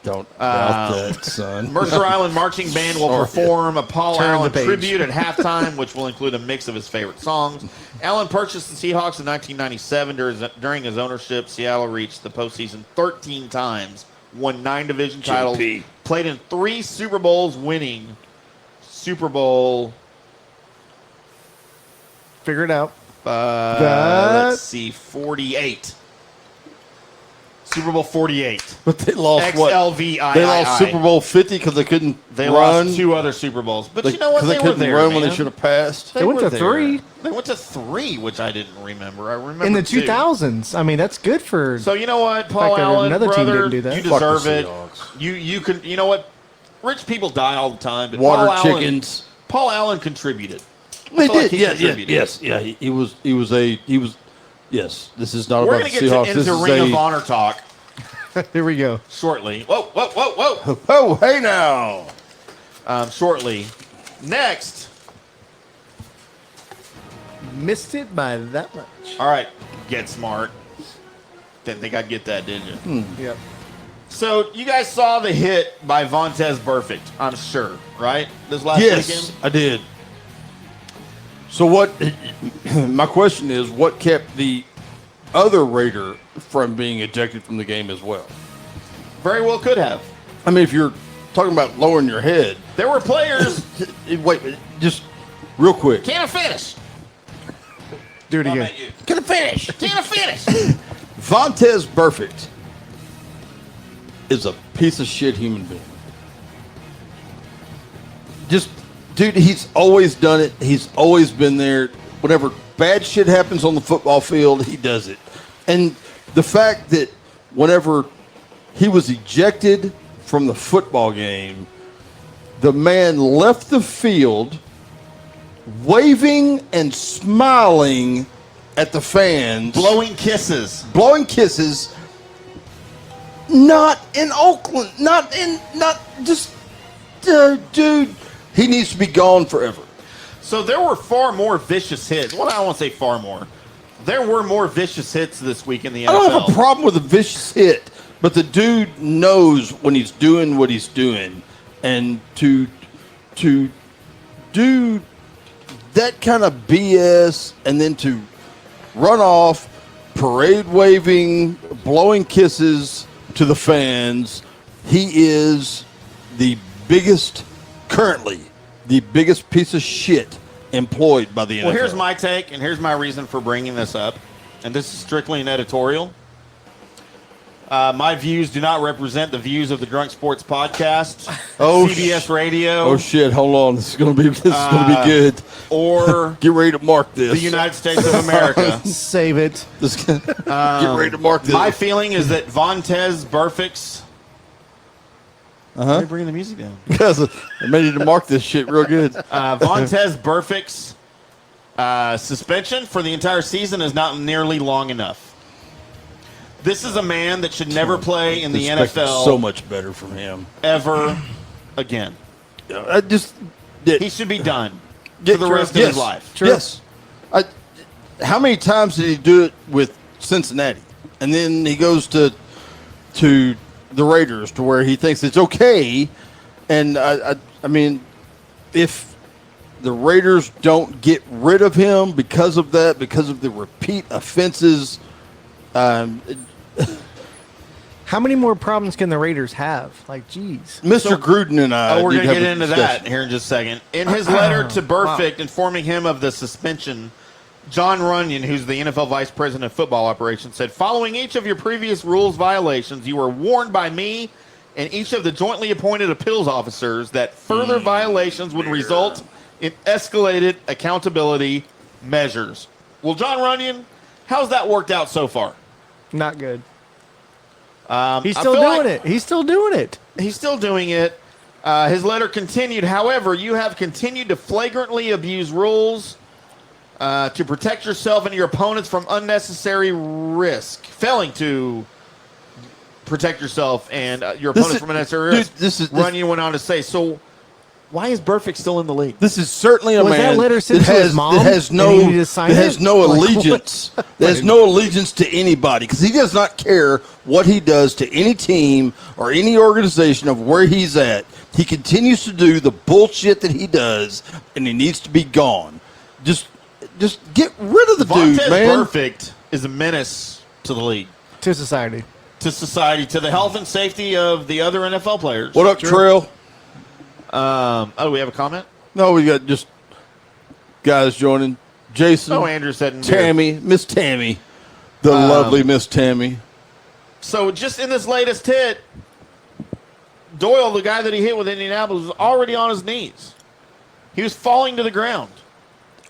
Don't doubt that, son. Mercer Island Marching Band will perform a Paul Turn Allen the page. tribute at halftime, which will include a mix of his favorite songs. Allen purchased the Seahawks in 1997. During his ownership, Seattle reached the postseason 13 times, won 9 division titles, played in 3 Super Bowls, winning Super Bowl. Figure it out. Let's see, 48. Super Bowl 48. But they lost what? XLVIII. They lost Super Bowl 50 because they couldn't They run. lost 2 other Super Bowls. But you know what? Because they were couldn't there, run when man. they should have passed. They went were to there. 3. They went to 3, which I didn't remember. I remember In the 2. 2000s. I mean, that's good for. So you know what, Paul fact that Allen, another team brother, didn't do that. you Fuck the deserve it. Seahawks. You can. You know what? Rich people die all the time, but Water Paul Allen, chickens. Paul Allen contributed. I They feel like did. he Yeah, contributed. yes. He was. Yes, this is not We're about going to the get Seahawks. This into is Ring of a. Honor talk Here we go. shortly. Whoa. Oh, hey now. Shortly. Next. Missed it by that much. All right. Get smart. Didn't think I'd get that, did you? Yep. So you guys saw the hit by Vontaze Burfict, I'm sure, right? This last Yes, weekend? I did. So what? My question is, what kept the other Raider from being ejected from the game as well? Very well could have. I mean, if you're talking about lowering your head, There were players. wait, just real quick. Can I finish? Do it again. Can I finish? Can I finish? Vontaze Burfict is a piece of shit human being. Just, dude, he's always done it. He's always been there. Whenever bad shit happens on the football field, he does it. And the fact that whenever he was ejected from the football game, the man left the field waving and smiling at the fans. Blowing kisses. Not in Oakland. Dude, he needs to be gone forever. So there were far more vicious hits. Well, I don't want to say far more. There were more vicious hits this week in the NFL. I don't have a problem with a vicious hit, but the dude knows when he's doing what he's doing, and to do that kind of BS and then to run off, parade waving, blowing kisses to the fans, he is currently the biggest piece of shit employed by the NFL. Well, here's my take, and here's my reason for bringing this up, and this is strictly an editorial. My views do not represent the views of the Drunk Sports Podcast, CBS Radio. Oh shit! Hold on, this is gonna be good. Or get ready to mark this. The United States of America. Save it. Get ready to mark this. My feeling is that Vontaze Burfict's. Why are you bringing the music down? Because I'm ready to mark this shit real good. Vontaze Burfict's suspension for the entire season is not nearly long enough. This is a man that should never play in the Expected NFL so much better from him. ever again. He should be done for the rest of his life. Yes. How many times did he do it with Cincinnati? And then he goes to the Raiders to where he thinks it's okay. And, I mean, if the Raiders don't get rid of him because of that, because of the repeat offenses, how many more problems can the Raiders have? Like, geez. Mr. Gruden and I. We're going to get into discussion. that here in just a second. In his letter to Burfict informing him of the suspension, John Runyon, who's the NFL Vice President of Football Operations, said, following each of your previous rules violations, you were warned by me and each of the jointly appointed appeals officers that further violations would result in escalated accountability measures. Well, John Runyon, how's that worked out so far? Not good. He's still doing it. He's still doing it. He's still doing it. His letter continued, however, you have continued to flagrantly abuse rules to protect yourself and your opponents from unnecessary risk. Failing to protect yourself and your opponents from unnecessary risk. Runyon went on to say, so why is Burfict still in the league? This is certainly a man that letter sent to his mom? that has no allegiance. Like, There's no allegiance to anybody because he does not care what he does to any team or any organization of where he's at. He continues to do the bullshit that he does, and he needs to be gone. Just get rid of the dude, man. Burfict is a menace to the league, to society, to the health and safety of the other NFL players. What up, Trail? We have a comment? No, we got just guys joining. Jason. Oh, Andrew said Tammy, Miss Tammy, the lovely Miss Tammy. So just in this latest hit, Doyle, the guy that he hit with Indianapolis, was already on his knees. He was falling to the ground.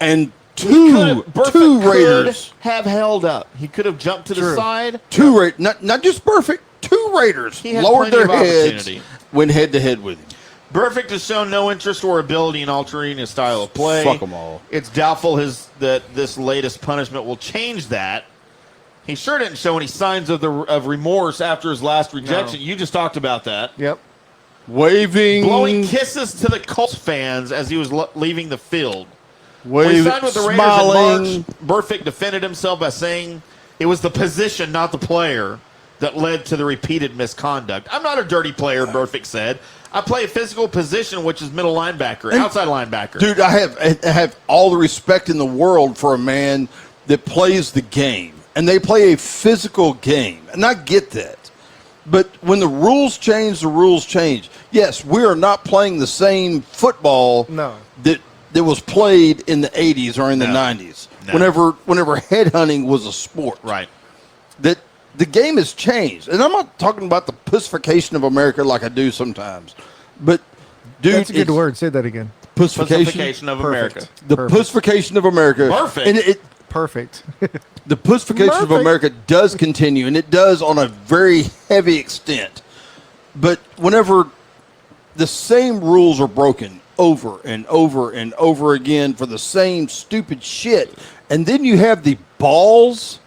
And two Raiders could have held up. He could have jumped to the side. Not just Burfict. Two Raiders He had lowered plenty their of heads, opportunity. went head to head with him. Burfict has shown no interest or ability in altering his style of play. Fuck 'em all. It's doubtful that this latest punishment will change that. He sure didn't show any signs of remorse after his last rejection. You just talked about that. Yep. Blowing kisses to the Colts fans as he was leaving the field. When he signed with the Raiders smiling. in March, Burfict defended himself by saying it was the position, not the player, that led to the repeated misconduct. I'm not a dirty player, Burfict said. I play a physical position, which is middle linebacker, outside linebacker. Dude, I have all the respect in the world for a man that plays the game. And they play a physical game. And I get that. But when the rules change, the rules change. Yes, we are not playing the same football that was played in the 80s or in the 90s. No. Whenever headhunting was a sport. Right. That the game has changed. And I'm not talking about the pussification of America like I do sometimes. But, dude, that's a good word. Say that again. Pussification of America. The pussification of America. Perfect. And Perfect. the pussification of America does continue, and it does on a very heavy extent. But whenever the same rules are broken over and over and over again for the same stupid shit, and then you have the balls,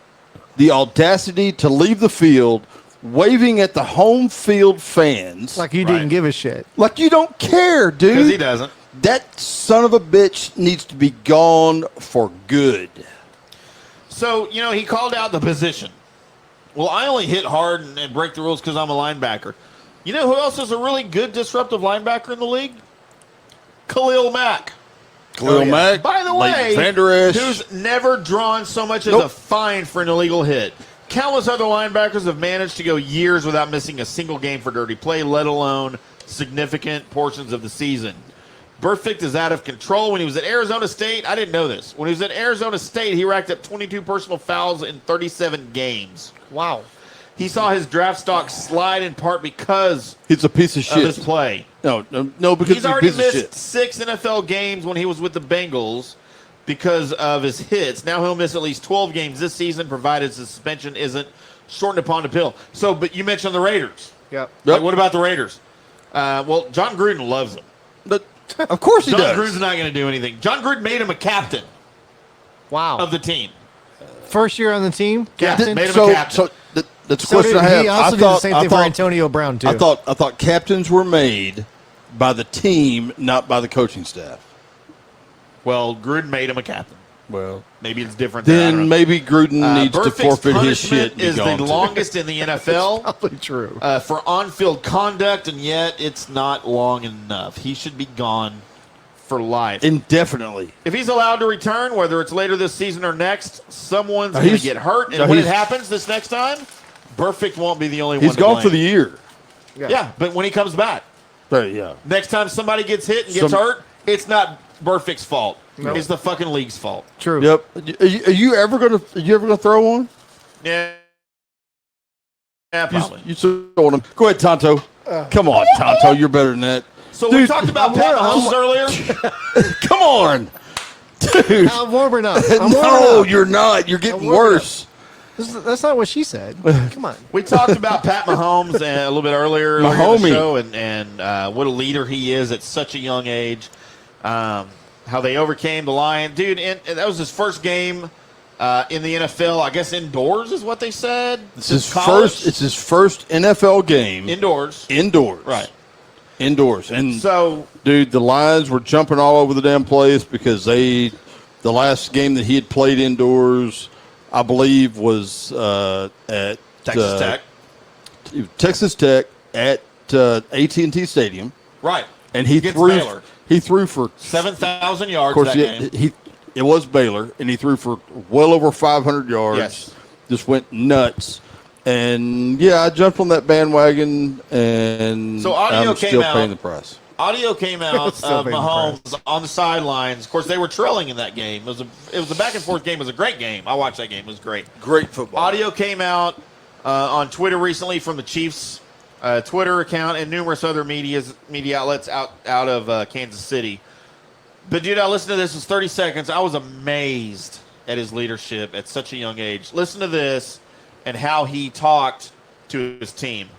the audacity to leave the field waving at the home field fans. Like you didn't give a shit. Like you don't care, dude. Because he doesn't. That son of a bitch needs to be gone for good. So, he called out the position. Well, I only hit hard and break the rules because I'm a linebacker. You know who else is a really good disruptive linebacker in the league? Khalil Mack. Khalil Mack. By the Leighton way, Vander Esch. who's never drawn so much as a fine for an illegal hit. Countless other linebackers have managed to go years without missing a single game for dirty play, let alone significant portions of the season. Burfict is out of control. When he was at Arizona State, I didn't know this. When he was at Arizona State, he racked up 22 personal fouls in 37 games. Wow. He saw his draft stock slide in part because he's a piece of shit. His play. No, because he's already a piece of missed shit. 6 NFL games when he was with the Bengals because of his hits. Now he'll miss at least 12 games this season, provided his suspension isn't shortened upon appeal. So, but you mentioned the Raiders. Yep. Like, what about the Raiders? Well, John Gruden loves them. But of course he John does. Gruden's not going to do anything. John Gruden made him a captain. Wow. Of the team. First year on the team, captain. Made him a captain. That's a So question I have. he also did the same thing for Antonio Brown too. I thought captains were made by the team, not by the coaching staff. Well, Gruden made him a captain. Well, maybe it's different. I don't know. Then maybe Gruden needs to Burfict's forfeit his punishment shit. And be is the gone, too. longest in the NFL. Probably true. For on-field conduct, and yet it's not long enough. He should be gone for life. Indefinitely. If he's allowed to return, whether it's later this season or next, someone's Now, going to he's- get hurt. And now, when it he's- happens this next time, Burfict won't be the only He's one to gone blame. for the year. Yeah, but when he comes back. Yeah. Next time somebody gets hit and gets hurt, it's not Burfict's fault. No. It's the fucking league's fault. True. Yep. Are you ever gonna throw one? Yeah. Yeah, probably. You still want him? Go ahead, Tonto. Come on, Tonto. You're better than that. So we talked about Pat Mahomes earlier. Come on, dude. I'm warming up. No, you're not. You're getting worse. That's not what she said. Come on. We talked about Pat Mahomes a little bit earlier in the Mahomie. show, and what a leader he is at such a young age. How they overcame the Lions, dude. And that was his first game in the NFL. I guess indoors is what they said. It's his first NFL game Indoors. Right. Indoors. And So, dude, the Lions were jumping all over the damn place because the last game that he had played indoors, I believe, was at Texas Tech. Texas Tech at AT&T Stadium. Right. And he Against threw. Baylor. He threw for 7,000 yards Of course, that game. it was Baylor, and he threw for well over 500 yards. Yes. Just went nuts. And yeah, I jumped on that bandwagon, and So audio I'm came still out. paying the price. Audio came out Still of being Mahomes on the sidelines. Of course, they were trailing in that game. It was a back and forth game. It was a great game. I watched that game. It was great. Great football. Audio came out on Twitter recently from the Chiefs' Twitter account and numerous other media outlets out of Kansas City. But dude, I listened to this. It's 30 seconds. I was amazed at his leadership at such a young age. Listen to this and how he talked to his team.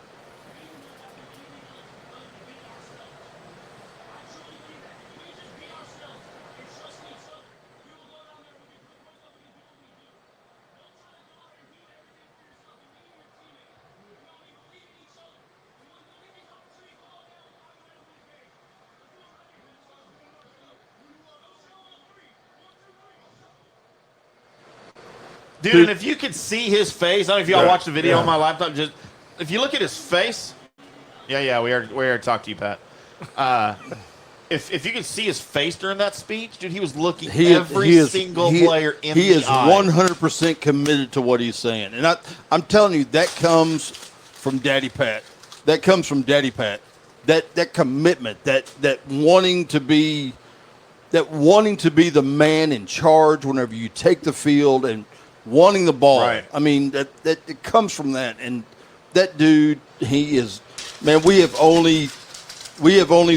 Dude, and if you could see his face, I don't know if y'all watched the video on my laptop. Just if you look at his face, we already talked to you, Pat. If you could see his face during that speech, dude, he was looking every single player in the eye. He is 100% committed to what he's saying, and I'm telling you, that comes from Daddy Pat. That comes from Daddy Pat. That commitment, that wanting to be the man in charge whenever you take the field and wanting the ball. Right. I mean, that it comes from that. And that dude, he is, man, we have only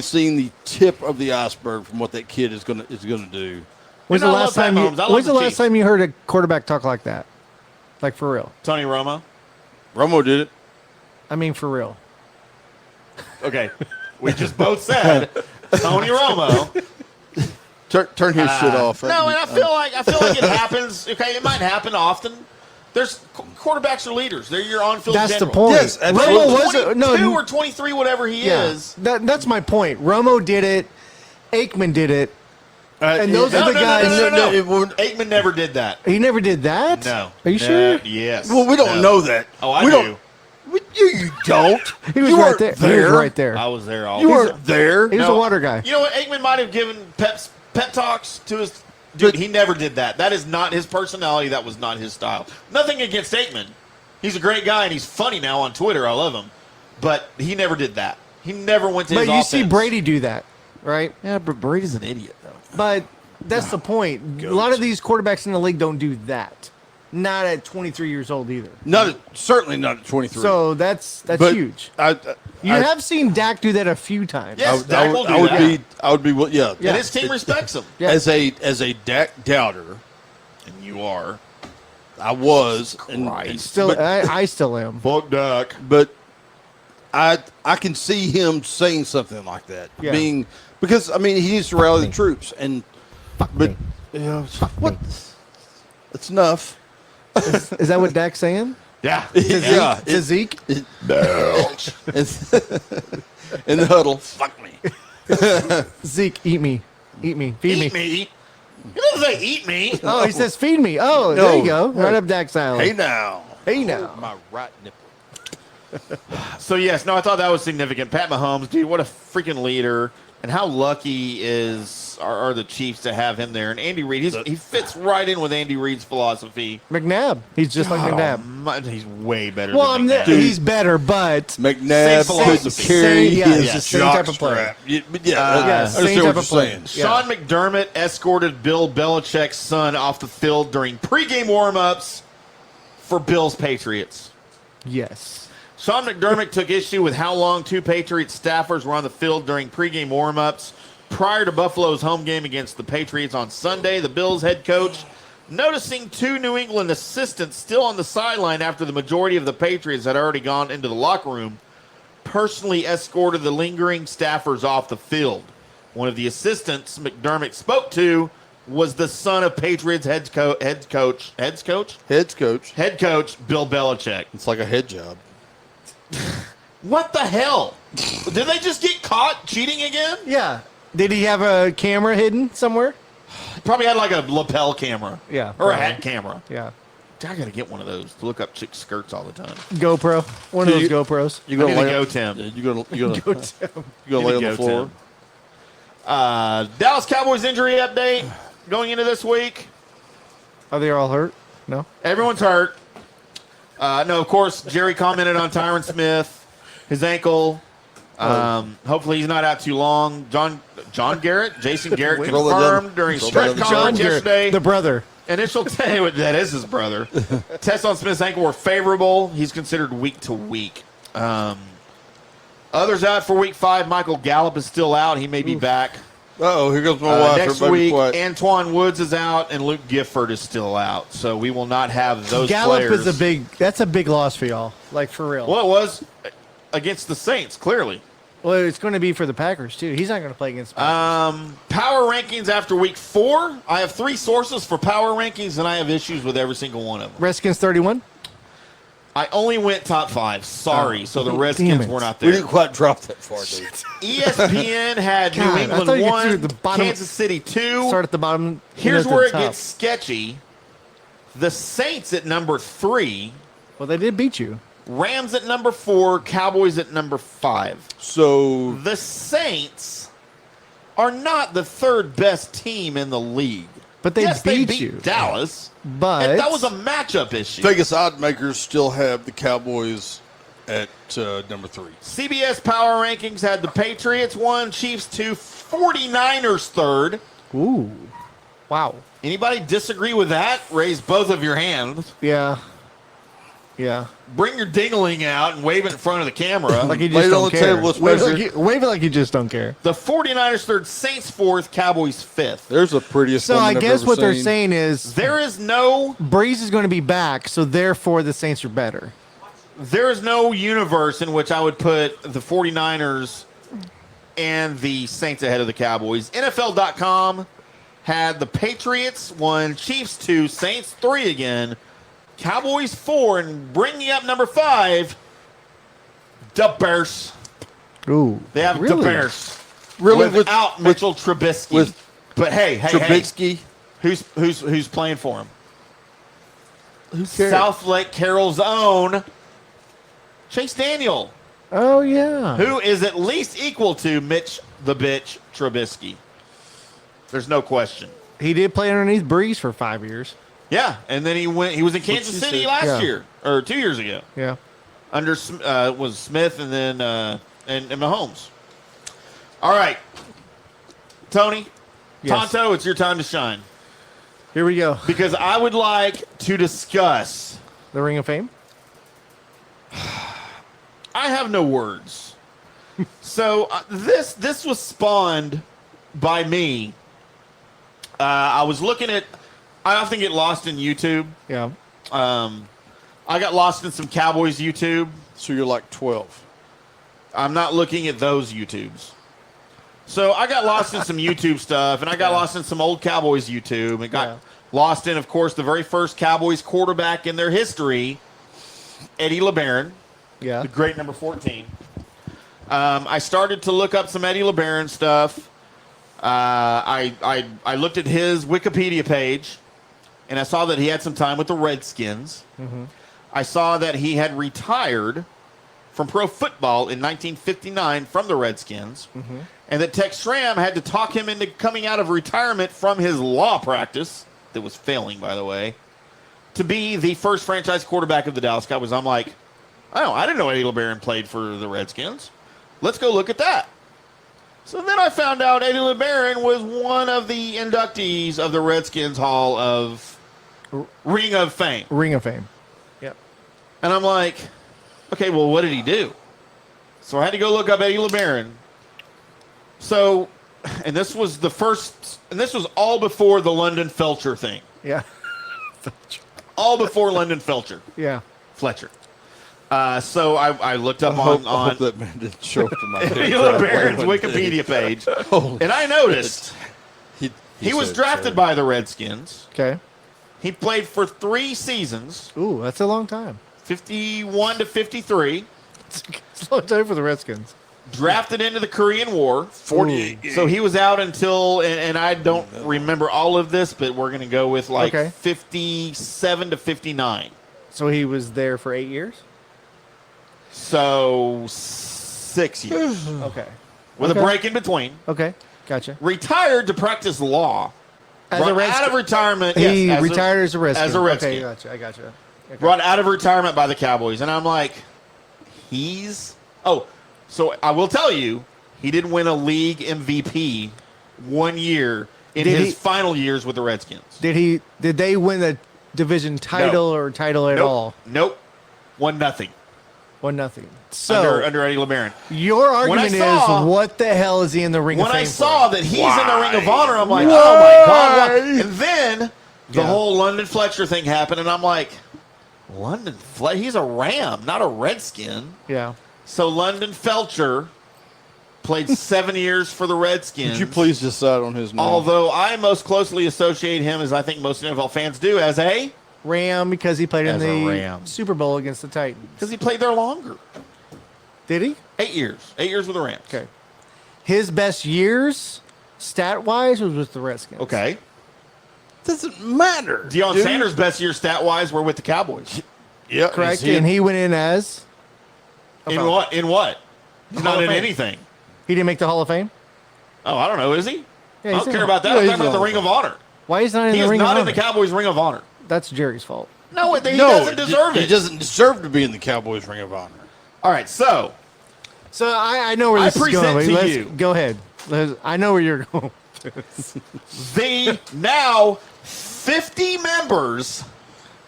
seen the tip of the iceberg from what that kid is gonna do. When's the last time you heard a quarterback talk like that? Like for real? Tony Romo. Romo did it. I mean for real. Okay. We just both said Tony Romo. Turn his shit off. No, and I feel like it happens. Okay, it might happen often. There's quarterbacks are leaders. They're your on-field That's general. the point. Yes, Romo was 22 or 23, whatever he is. That's my point. Romo did it. Aikman did it. And those are the guys. No. Aikman never did that. He never did that? No. Are you sure? Yes. Well, we don't know that. Oh, I we do. Don't, you don't. He was you right weren't there. He was right there. I was there all You the weren't time. there. He was a water guy. You know what? Aikman might have given pep talks to his dude. He never did that. That is not his personality. That was not his style. Nothing against Aikman. He's a great guy and he's funny now on Twitter. I love him, but he never did that. He never went to his But you offense. see Brady do that, right? Yeah, but Brady's an idiot though. But that's the point. A lot of these quarterbacks in the league don't do that. Not at 23 years old either. Certainly not at 23. So that's But huge. I You have seen Dak do that a few times. Yes, Dak will do that. I would be. Yeah. And his team respects him. Yeah. As a Dak doubter, And you are. I was, I still am. Fuck Dak. but I can see him saying something like that, Yeah. because I mean he needs to rally the troops, and me. you know, what? It's enough. Is that what Dak's saying? Yeah. Yeah. To Zeke. In the huddle. Fuck me. Zeke, eat me. Eat me. Feed Eat me. He doesn't say eat me. Oh, he says feed me. Oh, there you go. Right up Dak's alley. Hey now. Hey now. My right nipple. So, yes, no, I thought that was significant. Pat Mahomes, dude, what a freaking leader. And how lucky are the Chiefs to have him there. And Andy Reid, he fits right in with Andy Reid's philosophy. McNabb. He's just like McNabb. He's way better Well, than McNabb. he's better, but McNabb couldn't carry his same type of player. Yeah, same type of player. Sean McDermott escorted Bill Belichick's son off the field during pregame warm-ups for Bills Patriots. Yes. Sean McDermott took issue with how long two Patriots staffers were on the field during pregame warm-ups prior to Buffalo's home game against the Patriots on Sunday. The Bills head coach, noticing two New England assistants still on the sideline after the majority of the Patriots had already gone into the locker room, personally escorted the lingering staffers off the field. One of the assistants McDermott spoke to was the son of Patriots head coach Bill Belichick. It's like a head job. What the hell? Did they just get caught cheating again? Yeah. Did he have a camera hidden somewhere? He probably had like a lapel camera. Yeah. Or a hat camera. Yeah. I gotta get one of those to look up chicks' skirts all the time. GoPro. One of those GoPros. You gonna go, Tim? You gonna Go, Tim. You gonna lay on the floor? Dallas Cowboys injury update going into this week. Are they all hurt? No. Everyone's hurt. No, of course, Jerry commented on Tyron Smith, his ankle. Hopefully he's not out too long. Jason Garrett confirmed during press conference yesterday. The brother. Initial that is his brother. Tests on Smith's ankle were favorable. He's considered week to week. Others out for week 5. Michael Gallup is still out. He may be back. Here goes my wife. Next week, Antoine Woods is out, and Luke Gifford is still out. So we will not have those Gallup players. that's a big loss for y'all. Like, for real. Well, it was against the Saints, clearly. Well, it's going to be for the Packers, too. He's not going to play against the Packers. Power rankings after week 4. I have 3 sources for power rankings, and I have issues with every single one of them. Redskins 31? I only went top 5. Sorry. So the Redskins were not there. We didn't quite drop that far, dude. ESPN had New England 1, Kansas City 2. Start at the bottom. Here's where it gets sketchy. The Saints at number 3. Well, they did beat you. Rams at number 4. Cowboys at number 5. So the Saints are not the 3rd best team in the league. But they beat you. Dallas. But and that was a matchup issue. Vegas odd makers still have the Cowboys at number 3. CBS Power Rankings had the Patriots 1, Chiefs 2, 49ers 3rd. Ooh. Wow. Anybody disagree with that? Raise both of your hands. Yeah. Yeah. Bring your dingling out and wave it in front of the camera. Like you just don't care. Wave it like you just don't care. The 49ers 3rd, Saints 4th, Cowboys 5th. There's the prettiest So I guess what they're seen. saying is there is no Breeze is going to be back, so therefore the Saints are better. There is no universe in which I would put the 49ers and the Saints ahead of the Cowboys. NFL.com had the Patriots 1, Chiefs 2, Saints 3 again, Cowboys 4, and bringing up number 5, the Bears. Ooh. They have the Bears. Really? Without Mitchell Trubisky. But hey, Trubisky? Who's playing for him? Who cares? South Lake Carroll's own Chase Daniel. Oh, yeah. Who is at least equal to Mitch the Bitch Trubisky. There's no question. He did play underneath Breeze for 5 years. Yeah, and then he was in Kansas City last year, or 2 years ago. Yeah. Under was Smith and then and Mahomes. All right. Tony, Yes. Tonto, it's your time to shine. Here we go. Because I would like to discuss the Ring of Fame. I have no words. So this was spawned by me. I was looking at. I often get lost in YouTube. Yeah. I got lost in some Cowboys YouTube. So you're like 12. I'm not looking at those YouTubes. So I got lost in some YouTube stuff, and I got lost in some old Cowboys YouTube, and got lost in, of course, the very first Cowboys quarterback in their history, Eddie LeBaron, Yeah. the great number 14. I started to look up some Eddie LeBaron stuff. I looked at his Wikipedia page, and I saw that he had some time with the Redskins. Mm-hmm. I saw that he had retired from pro football in 1959 from the Redskins, Mm-hmm. and that Tex Schramm had to talk him into coming out of retirement from his law practice, that was failing, by the way, to be the first franchise quarterback of the Dallas Cowboys. I'm like, oh, I didn't know Eddie LeBaron played for the Redskins. Let's go look at that. So then I found out Eddie LeBaron was one of the inductees of the Redskins Hall of Ring of Fame. Ring of Fame. Yep. And I'm like, okay, well, what did he do? So I had to go look up Eddie LeBaron. So, and this was the first, and this was all before the London Felcher thing. Yeah. All before London Felcher. Yeah. Fletcher. So I looked up I on hope that man didn't show up for my Eddie LeBaron's Wikipedia page. And I noticed he was drafted by the Redskins. Okay. He played for 3 seasons. Ooh, that's a long time. 51 to 53. It's a long time for the Redskins. Drafted into the Korean War. 48 games. So he was out until, and I don't remember all of this, but we're going to go with like Okay. 57 to 59. So he was there for 8 years? So 6 years. Okay. With Okay. a break in between. Okay. Gotcha. Retired to practice law. As a Brought Redskin. out of retirement. He yes, retired as a Redskin. As a Redskin. Okay, gotcha. I gotcha. Okay. Brought out of retirement by the Cowboys. And I'm like, so I will tell you, he did win a league MVP 1 year in his final years with the Redskins. Did they win the division title or title at all? Nope. 1-0. 1-0. So under Eddie LeBaron. Your argument is, what the hell is he in the Ring of Fame When I saw for? that he's in the Ring of Honor, I'm like, Why? oh my God. What? And then the Yeah. whole London Fletcher thing happened, and I'm like, London Fletcher? He's a Ram, not a Redskin. Yeah. So London Felcher played 7 years for the Redskins. Could you please decide on his name? Although I most closely associate him, as I think most NFL fans do, as a Ram, because he played in As a the Ram. Super Bowl against the Titans. Because he played there longer. Did he? 8 years. 8 years with the Rams. Okay. His best years, stat-wise, was with the Redskins. Okay. Doesn't matter. Deion dude. Sanders' best year stat-wise were with the Cowboys. Yeah, Correct. And he went in as? In what? In what? He's Hall not of in Fame. anything. He didn't make the Hall of Fame? Oh, I don't know. Is he? Yeah, I he's don't in care the- about that. yeah, I'm he's talking about in the Ring of Honor. Why is he not in He the is Ring of not Honor? in the Cowboys Ring of Honor. That's Jerry's fault. No, he doesn't deserve He it. doesn't deserve to be in the Cowboys Ring of Honor. All right, so So I know where I this is present going. to Let's you- go ahead. I know where you're going. the now 50 members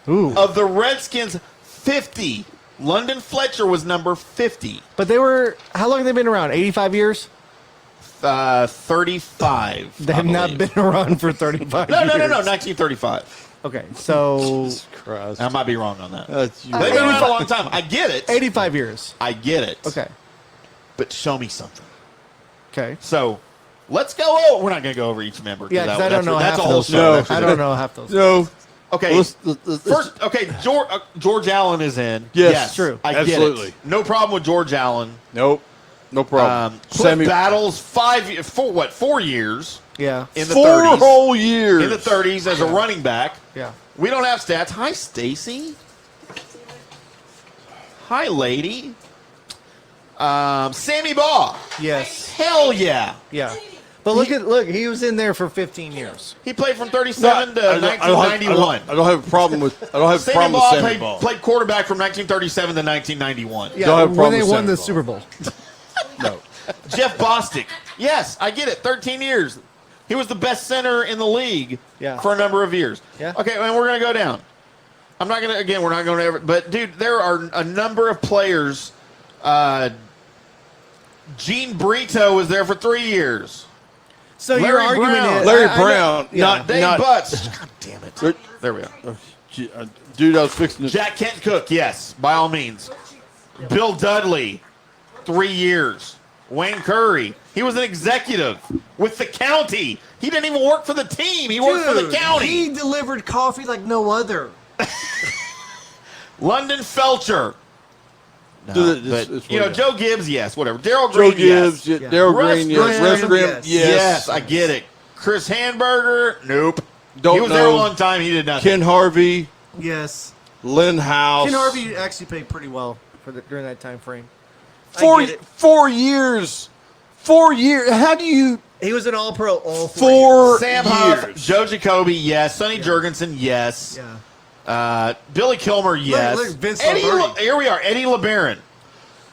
of the Redskins, 50. London Fletcher was number 50. But they were, how long have they been around? 85 years? 35. They have not been around for 35 No, years. no, 1935. Okay, so Jesus Christ. I might be wrong on that. That's They've been around a long time. I get it. 85 years. I get it. Okay. But show me something. Okay. So let's go over. We're not going to go over each member. Yeah, because I don't know that's half a whole those. show. I don't know half those. No. Okay. Let's- First, okay. George Allen is in. Yes, true. I absolutely. get it. No problem with George Allen. Nope. No problem. Cliff Battles, 4 years Yeah. in the 4 30s. whole years. In the 30s as a running back. Yeah. We don't have stats. Hi, Stacy. Hi, lady. Sammy Baugh. Yes. Hell yeah. Yeah. But look, he was in there for 15 years. He played from 37 to 1991. I don't have a problem with. I don't have a Sammy problem Baugh with Sammy Baugh. played quarterback from 1937 to 1991. Yeah, Don't have a when problem they with won Sammy the Baugh. Super Bowl. No. Jeff Bostic. Yes, I get it. 13 years. He was the best center in the league for a number of years. Yeah. Okay, and we're going to go down. I'm not going to, again, we're not going to ever, but dude, there are a number of players. Gene Brito was there for 3 years. So your argument is Larry Brown, Not Dave not. Butts. God damn it. There we go. Dude, I was fixing to. Jack Kent Cook, yes, by all means. Bill Dudley, 3 years. Wayne Curry, he was an executive with the county. He didn't even work for the team. He worked for the county. He delivered coffee like no other. London Felcher. No, Dude, but, it's you know, weird. Joe Gibbs, yes, whatever. Daryl Green, Joe Gibbs, yes. Daryl Green, yes. Russ Grimm, Yes, I get it. Chris Hamburger, nope. Don't he was there a know. long time. He did nothing. Ken Harvey, Yes. Lynn House. Ken Harvey actually played pretty well during that time frame. 4 years. 4 years. How do you? He was an All-Pro all 4 Sam years. Huff, Joe Jacoby, yes. Sonny Jurgensen, yes. Billy Kilmer, yes. look, Vince Eddie, Lombardi. here we are, Eddie LeBaron.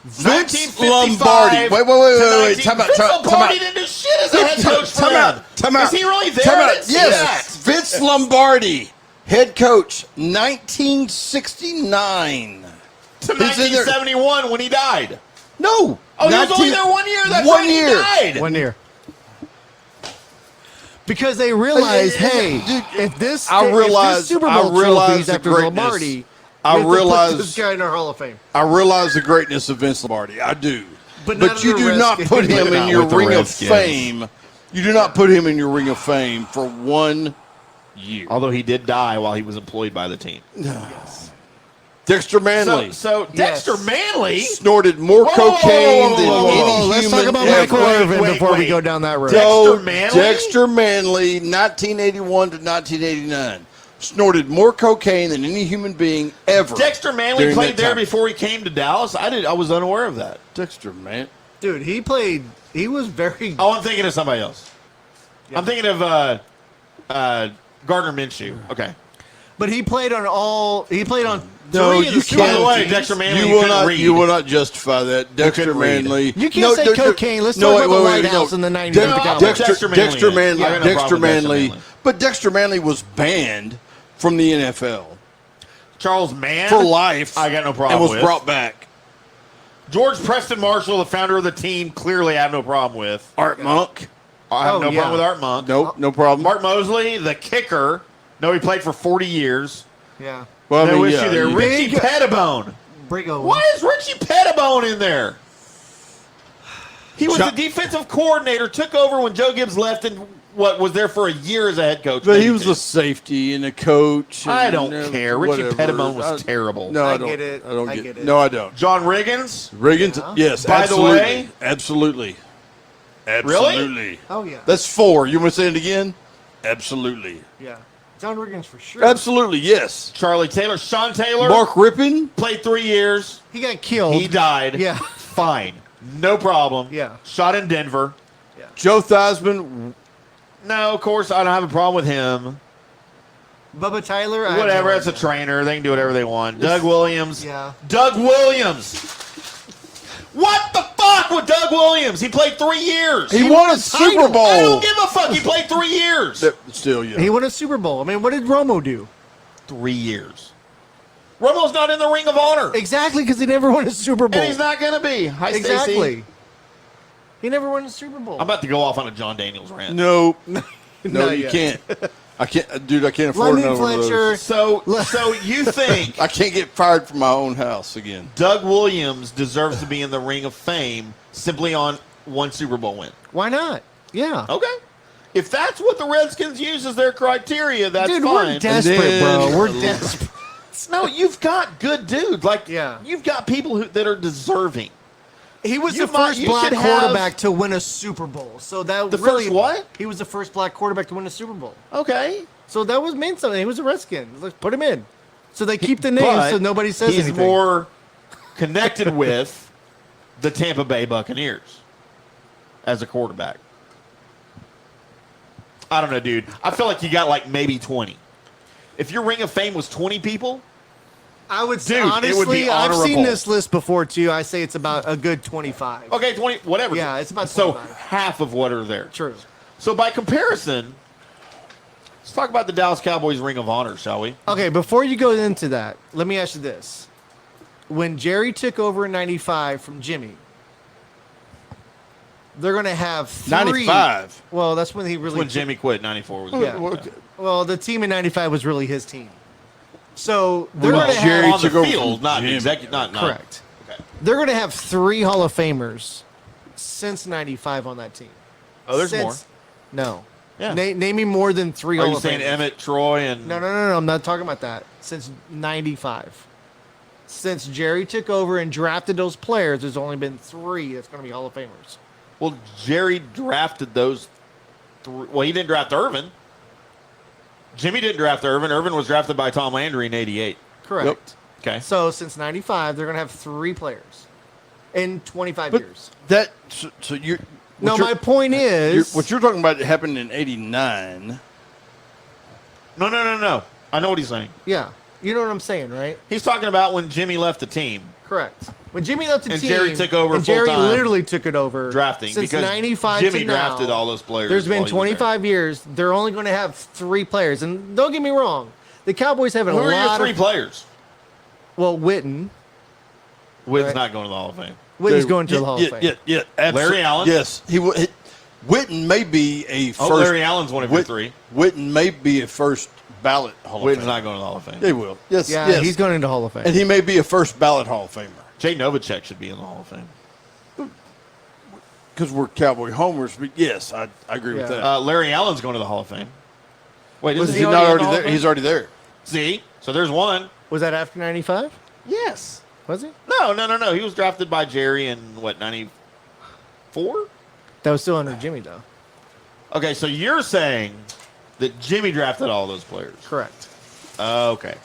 Vince 1955 Lombardi. Wait. to Time out. 19 Vince Time Lombardi out. didn't do shit as a head coach for Time them. out. Time out. Is he really there? Time I out. didn't see Yes. that. Vince Lombardi, head coach, 1969 To 1971 when he died. No. Oh, he was only there 1 year. That's 1 right, he year. died. 1 year. Because they realized, hey, if this Super Bowl trophies after Lombardi, I we have to put realize this guy in our Hall of Fame. I realize the greatness of Vince Lombardi. I do. But not you with do the not Redskins. put him in Not your with the ring of Redskins. fame. You do not put him in your ring of fame for 1 year. Although he did die while he was employed by the team. Dexter Manley So Dexter Manley snorted more cocaine than any Let's human talk about ever. Michael Irvin before we go down that road. Dexter Manley, 1981 to 1989, snorted more cocaine than any human being ever. Dexter Manley during played that there time. before he came to Dallas. I was unaware of that. Dexter, man. Dude, he was very... Oh, I'm thinking of somebody else. I'm thinking of Gardner Minshew. Okay. But he played on three No, of the you Super can't. Bowl By the way, teams. Dexter Manley, You will couldn't not. read. You will not justify that. Dexter couldn't read. Manley. You can't say cocaine. Let's talk about the Lighthouse in the 90s. No, I'll put Dexter Dexter Manley. Manley. I got no Dexter problem with Dexter Manley. Manley. But Dexter Manley was banned from the NFL Charles Mann for life. I got no problem and was with. brought back. George Preston Marshall, the founder of the team, clearly I have no problem with. Art Monk. I have no problem with Art Monk. Nope, no problem. Mark Mosley, the kicker. No, he played for 40 years. Yeah. Well, I No mean, issue yeah, there. you- Richie Pettibone. Brigo. Why is Richie Pettibone in there? He was the defensive coordinator, took over when Joe Gibbs left, and was there for a year as a head coach. But he maybe was two. a safety and a coach. I and, don't care. Richie whatever. Pettibone was terrible. No, I I don't. get it. I don't I get, get it. it. No, I don't. John Riggins. Riggins, yes, By the absolutely. way- Absolutely. Really? Absolutely. Oh, yeah. That's 4. You want to say it again? Absolutely. Yeah. John Riggins for sure. Absolutely, yes. Charlie Taylor. Sean Taylor. Mark Rippon. Played 3 years. He got killed. He died. Yeah. Fine. No problem. Yeah. Shot in Denver. Joe Theismann. No, of course, I don't have a problem with him. Bubba Tyler. I have Whatever, no that's a idea. trainer. They can do whatever they want. Doug Williams. Yeah. Doug Williams. What the fuck with Doug Williams? He played 3 years. He won a Super Bowl. I don't give a fuck. He played 3 years. Still, yeah. He won a Super Bowl. I mean, what did Romo do? 3 years. Romo's not in the Ring of Honor. Exactly, because he never won a Super Bowl. And he's not going to be. Hi, Stacey. Exactly. He never won a Super Bowl. I'm about to go off on a John Daniels rant. No. No, Not you yet. can't. I can't, dude. I can't afford London another one of Fletcher. those. So you think I can't get fired from my own house again. Doug Williams deserves to be in the Ring of Fame simply on 1 Super Bowl win? Why not? Yeah. Okay. If that's what the Redskins use as their criteria, that's Dude, fine. we're desperate, bro. We're desperate. No, you've got good dudes. Like, Yeah. you've got people that are deserving. He was You the first you black should have- quarterback to win a Super Bowl. So that The really, first what? He was the first black quarterback to win a Super Bowl. Okay. So that was meant something. He was a Redskin. Let's put him in. So they keep the name But so nobody says he's anything. more connected with the Tampa Bay Buccaneers as a quarterback. I don't know, dude. I feel like you got like maybe 20. If your Ring of Fame was 20 people, I would say, Dude, it honestly, would be I've seen honorable. this list before, too. I say it's about a good 25. okay, 20, whatever. Yeah, it's about so 25. half of what are there. True. So by comparison, let's talk about the Dallas Cowboys Ring of Honor, shall we? Okay, before you go into that, let me ask you this. When Jerry took over in 95 from Jimmy, they're going to have 3. 95. Well, that's when he really... When Jimmy quit, 94 was Yeah. Well, the team in 95 was really his team. So they're Well, going to Jerry have... on the took over field, from not Jimmy. executive, not Correct. Okay. They're going to have 3 Hall of Famers since 95 on that team. Oh, there's Since- more. No. Yeah. Name me more than 3 Are Hall you of saying Famers. Emmett, Troy, and No, I'm not talking about that. Since 95. since Jerry took over and drafted those players, there's only been 3 that's going to be Hall of Famers. Well, Jerry drafted those 3. Well, he didn't draft Irvin. Jimmy didn't draft Irvin. Irvin was drafted by Tom Landry in '88. Correct. Yep. Okay. So since '95, they're going to have 3 players in 25 years. So you're. No, my point is, what you're talking about happened in '89. No. I know what he's saying. yeah, you know what I'm saying, right? He's talking about when Jimmy left the team. Correct. When Jimmy left the And team, Jerry took over and Jerry full-time literally took it over drafting since because '95 Jimmy to now. drafted all those players. There's been while he was there. 25 years. They're only going to have 3 players, and don't get me wrong, the Cowboys have a Who lot are your 3 of players? well, Witten. Witten's Right. not going to the Hall of Fame. Witten's going to the Hall of Fame. Yeah, absolutely. Larry Allen? Yes, Witten may be a first. Oh, Larry Allen's one of your 3. Witten may be a first ballot Hall of Famer. Witten's not going to the Hall of Fame. He will. Yes, Yeah, yes. he's going into Hall of Fame. And he may be a first ballot Hall of Famer. Jay Novacek should be in the Hall of Fame. Because we're Cowboy homers, but yes, I agree with that. Larry Allen's going to the Hall of Fame. Wait, Was is he he not already in already the Hall of there? Fame? He's already there. See? So there's one. Was that after '95? Yes. Was he? No. He was drafted by Jerry in, what, 94? That was still under Jimmy, though. Okay, so you're saying that Jimmy drafted all those players. Correct. Okay.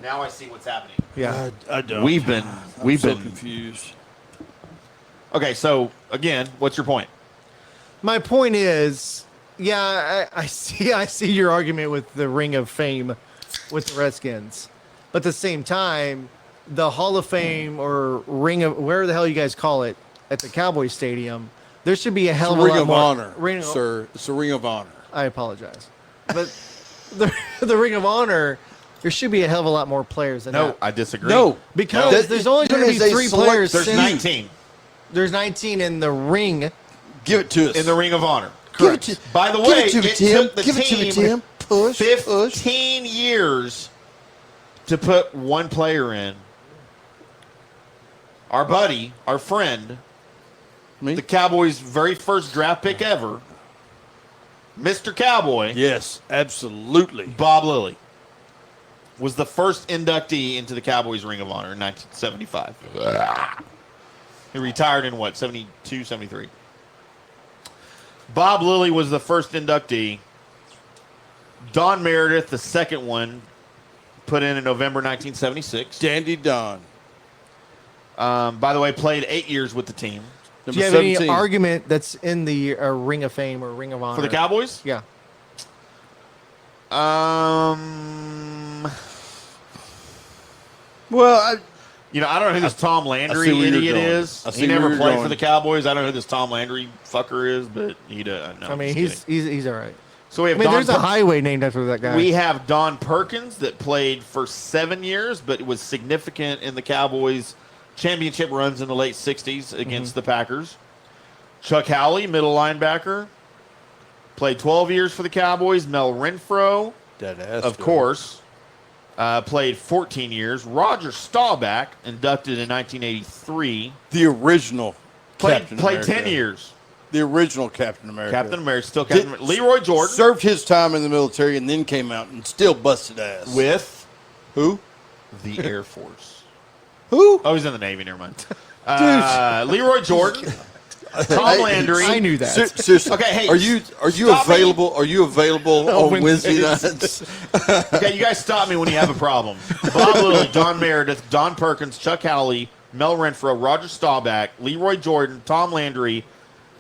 Now I see what's happening. Yeah. I don't. We've been so confused. Okay, so again, what's your point? My point is, yeah, I see your argument with the Ring of Fame with the Redskins, but at the same time, the Hall of Fame or Ring of where the hell you guys call it at the Cowboys Stadium, there should be a hell of a Ring lot of more Honor, sir. It's a Ring of Honor. I apologize, but the Ring of Honor, there should be a hell of a lot more players than No, that. I disagree. No, because there's only going to be 3 players. There's 19 There's 19 in the ring. Give it to us. in the Ring of Honor. Give it to, By the give way, it to me, it Tim. took the Give it to me, team Tim. Push. 15 years to put one player in. Our buddy, our friend, the Cowboys' very first draft pick ever, Mr. Cowboy. Yes, absolutely. Bob Lilly was the first inductee into the Cowboys Ring of Honor in 1975. He retired in what, 72, 73? Bob Lilly was the first inductee. Don Meredith, the second one, put in November 1976. Dandy Don. By the way, played 8 years with the team. Do you have any argument that's in the Ring of Fame or Ring of Honor? For the Cowboys? Yeah. Well, I don't know who this Tom Landry idiot is. He never played for the Cowboys. I don't know who this Tom Landry fucker is, but he does. No, I mean, he's all right. So we have there's a highway named after that guy. We have Don Perkins that played for 7 years, but was significant in the Cowboys' championship runs in the late 60s against the Packers. Chuck Howley, middle linebacker, played 12 years for the Cowboys. Mel Renfro, of course, played 14 years. Roger Staubach, inducted in 1983. The original Captain Played America. 10 years. The original Captain America. Captain America, still Captain America. Leroy Jordan. Served his time in the military and then came out and still busted ass. With who? The Air Force. Who? Oh, he's in the Navy. Never mind. Leroy Jordan. Tom Landry. I knew that. Seriously. Okay, hey, are you stop available? Are you available on Wednesday nights? Okay, you guys stop me when you have a problem. Bob Lilly, Don Meredith, Don Perkins, Chuck Howley, Mel Renfro, Roger Staubach, Leroy Jordan, Tom Landry,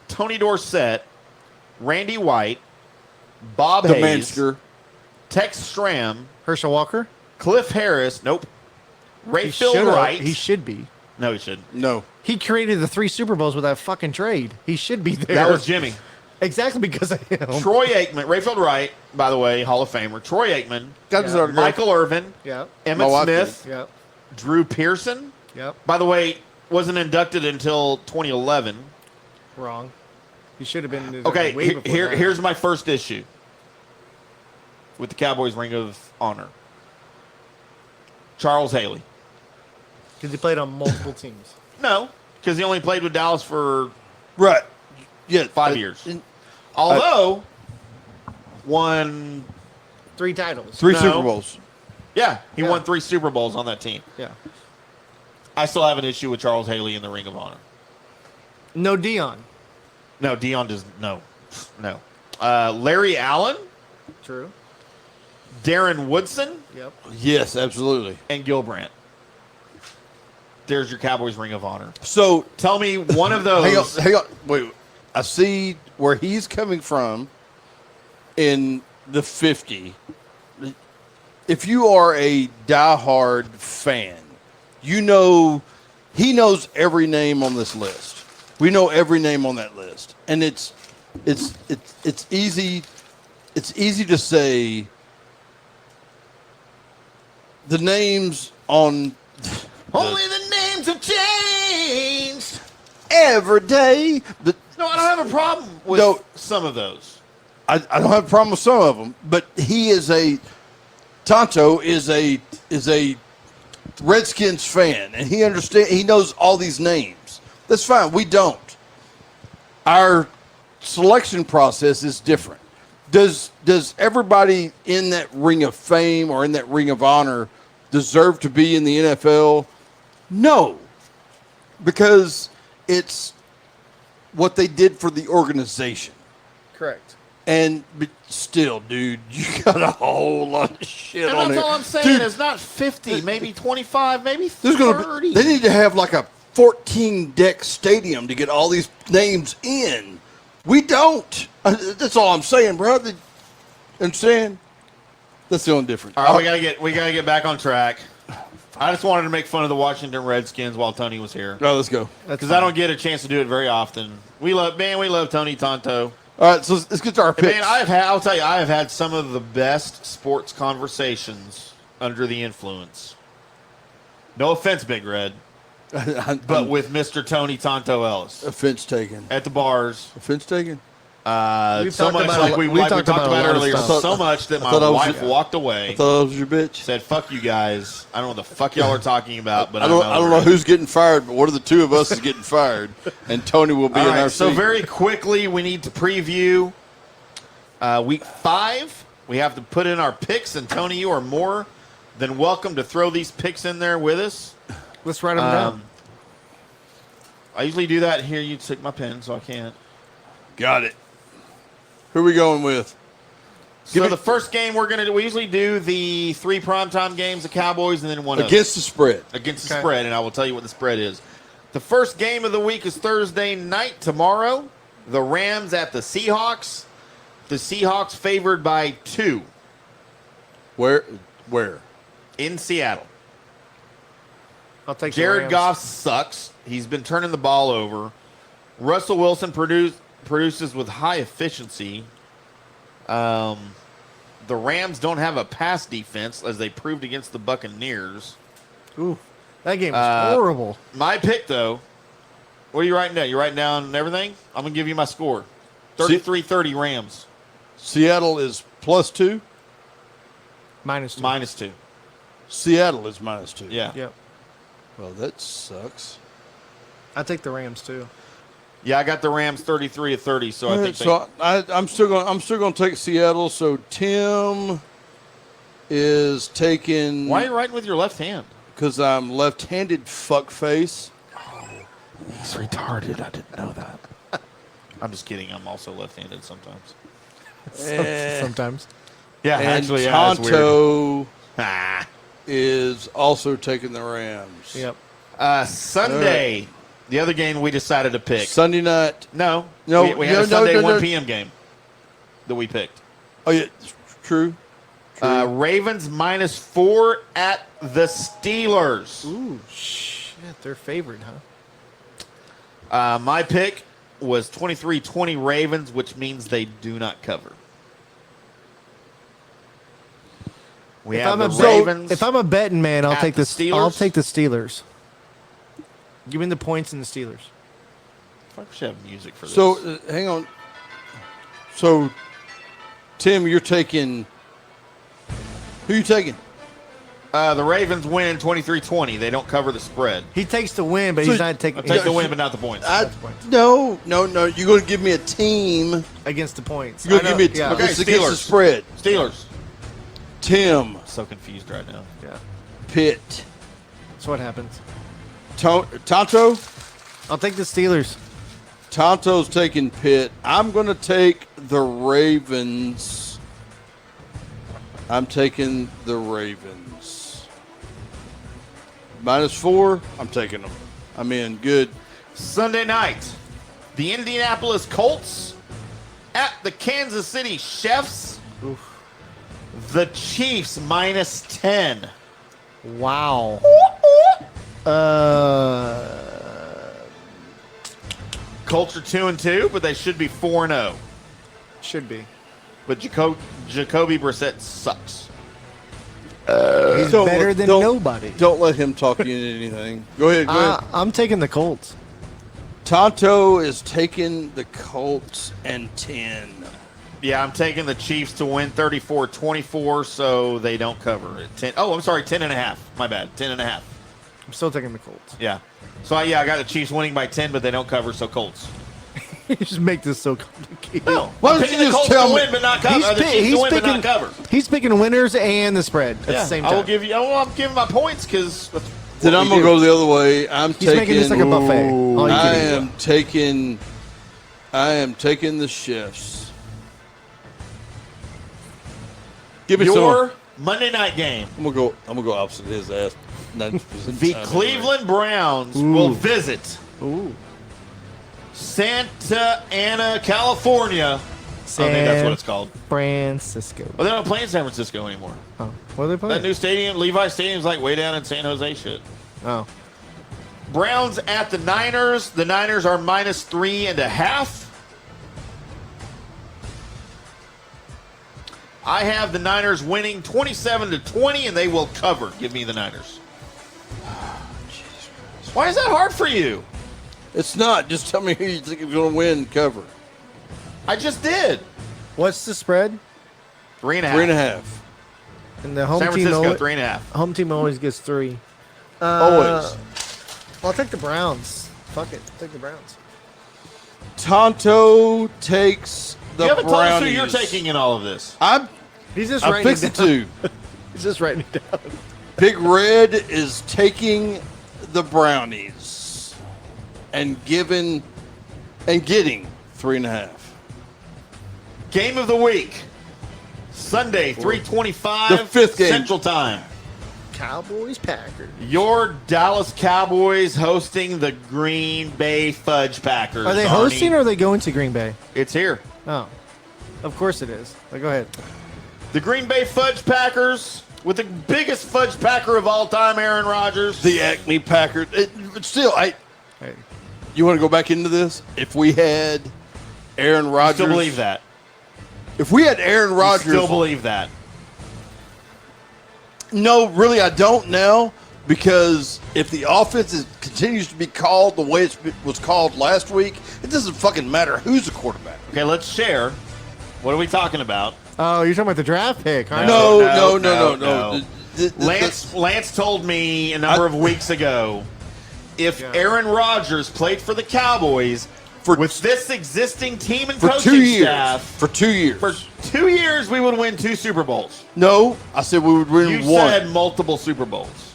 Tony Dorsett, Randy White, Bob The Hayes, Mansker. Tex Schramm, Herschel Walker. Cliff Harris. Nope. Rayfield should've. Wright. He should be. No, he shouldn't. No. He created the 3 Super Bowls with that fucking trade. He should be there. That was Jimmy. Exactly because of him. Troy Aikman, Rayfield Wright, by the way, Hall of Famer. Troy Aikman, Michael Irvin, Yep. Emmett Smith, Yep. Drew Pearson. Yep. By the way, wasn't inducted until 2011. Wrong. He should have been. Okay, way before that. here's my first issue with the Cowboys Ring of Honor. Charles Haley. Because he played on multiple teams. No, because he only played with Dallas for Right. 5 years. Although won 3 titles. 3 No. Super Bowls. Yeah, he won 3 Super Bowls on that team. Yeah. I still have an issue with Charles Haley in the Ring of Honor. No Dion. No, Dion does no. Larry Allen. True. Darren Woodson. Yep. Yes, absolutely. And Gil Brandt. There's your Cowboys Ring of Honor. So tell me one of those. Hang on. Wait. I see where he's coming from in the 50. If you are a diehard fan, you know he knows every name on this list. We know every name on that list. And it's easy to say the names on Only the names have changed every day. No, I don't have a problem with some of those. I don't have a problem with some of them, but Tonto is a Redskins fan, and he knows all these names. That's fine. We don't. Our selection process is different. Does everybody in that Ring of Fame or in that Ring of Honor deserve to be in the NFL? No, because it's what they did for the organization. Correct. But still, dude, you got a whole lot of shit And on that's it. all I'm saying Dude, is not 50, maybe 25, maybe there's 30. gonna be, they need to have like a 14-deck stadium to get all these names in. We don't. That's all I'm saying, bro. Understand? That's the only difference. All right, we gotta get back on track. I just wanted to make fun of the Washington Redskins while Tony was here. No, let's go. Because I don't get a chance to do it very often. We love Tony Tonto. All right, so let's get to our picks. Man, I'll tell you, I have had some of the best sports conversations under the influence. No offense, Big Red, but with Mr. Tony Tonto Ellis. Offense taken. At the bars. Offense taken. So much like we talked about earlier, so much that my wife walked away. I thought I was your bitch. Said, "Fuck you guys. I don't know what the fuck y'all are talking about." But I don't know who's getting fired, but one of the two of us is getting fired, and Tony will be in our So seat. very quickly, we need to preview week 5. We have to put in our picks, and Tony, you are more than welcome to throw these picks in there with us. Let's write them down. I usually do that here. You took my pen, so I can't. Got it. Who are we going with? So the first game we usually do the 3 primetime games, the Cowboys, and then one against the spread. Against the spread, and I will tell you what the spread is. The first game of the week is Thursday night tomorrow. The Rams at the Seahawks. The Seahawks favored by 2. Where? In Seattle. I'll take Jared the Rams. Goff sucks. He's been turning the ball over. Russell Wilson produces with high efficiency. The Rams don't have a pass defense, as they proved against the Buccaneers. Ooh, that game was horrible. My pick, though, what are you writing down? You writing down everything? I'm going to give you my score. 33-30 Rams. Seattle is +2? -2. -2. Seattle is -2. Yeah. Yep. Well, that sucks. I take the Rams too. Yeah, I got the Rams 33-30, so I think I'm still going to take Seattle. So Tim is taking. Why are you writing with your left hand? Because I'm left-handed, fuckface. He's retarded. I didn't know that. I'm just kidding. I'm also left-handed sometimes. Sometimes. Yeah, and actually, Tonto is also taking the Rams. Yep. Sunday, the other game we decided to pick. Sunday night. No. We had a Sunday 1 p.m. game that we picked. Oh, yeah. True. Ravens -4 at the Steelers. Ooh, shit. They're favored, huh? My pick was 23-20 Ravens, which means they do not cover. We have the Ravens. If I'm a betting man, I'll take the Steelers. I'll take the Steelers. Give me the points in the Steelers. I should have music for this. So, hang on. So, Tim, you're taking. Who you taking? The Ravens win 23-20. They don't cover the spread. He takes the win, but he's not taking. I'll take the win, but not the points. No. You're going to give me a team against the points. You're going to give me a team Okay, against the spread. Steelers. Tim. So confused right now. Yeah. Pitt. That's what happens. Tonto? I'll take the Steelers. Tonto's taking Pitt. I'm going to take the Ravens. I'm taking the Ravens. -4. I'm taking them. I'm in. Good. Sunday night, the Indianapolis Colts at the Kansas City Chiefs. Oof. The Chiefs -10. Wow. Colts are 2-2, but they should be 4-0. Should be. But Jacoby Brissett sucks. He's better than nobody. Don't let him talk you into anything. Go ahead. Go ahead. I'm taking the Colts. Tonto is taking the Colts and 10. Yeah, I'm taking the Chiefs to win 34-24, so they don't cover it. 10. Oh, I'm sorry, 10.5. My bad, 10.5. I'm still taking the Colts. Yeah. So I got the Chiefs winning by 10, but they don't cover, so Colts. You just make this so complicated. No, Why I'm don't picking you the just Colts tell to me? win, but not cover. The Chiefs to win, but not cover. He's picking winners and the spread at the same time. I will give you. I'm giving my points because. Then I'm going to go the other way. He's making this like a buffet. All you I can do. am taking the Chiefs. Give me your some. Monday night game. I'm gonna go opposite his ass. The Cleveland Browns will visit Santa Ana, California. I think that's what it's called. Francisco. Well, they're not playing San Francisco anymore. Oh, what are they playing? That new stadium, Levi Stadium's like way down in San Jose shit. Oh. Browns at the Niners. The Niners are -3.5. I have the Niners winning 27-20, and they will cover. Give me the Niners. Why is that hard for you? It's not. Just tell me who you think is going to win and cover. I just did. What's the spread? 3.5. 3.5. And the home San team Francisco, always, 3.5. Home team always gets 3. Always. I'll take the Browns. Fuck it. Take the Browns. Tonto takes the You haven't told us who Brownies. you're taking in all of this. He's just I'm writing it fixing down. to. He's just writing it down. Big Red is taking the Brownies and getting 3.5. Game of the week. Sunday, 3:25. The fifth game. Central Time. Cowboys, Packers. Your Dallas Cowboys hosting the Green Bay Fudge Packers. Are they Arnie. hosting or are they going to Green Bay? It's here. Oh. Of course it is. Go ahead. The Green Bay Fudge Packers with the biggest fudge packer of all time, Aaron Rodgers. The Acme Packers. Still, you want to go back into this? If we had Aaron Rodgers. Still believe that. If we had Aaron Rodgers. Still believe that. No, really, I don't now, because if the offense continues to be called the way it was called last week, it doesn't fucking matter who's the quarterback. Okay, let's share. What are we talking about? Oh, you're talking about the draft pick, aren't No. Lance told me a number of weeks ago, if Aaron Rodgers played for the Cowboys with this existing team and coaching staff for 2 years. For 2 years, we would win 2 Super Bowls. No, I said we would win You one. said multiple Super Bowls.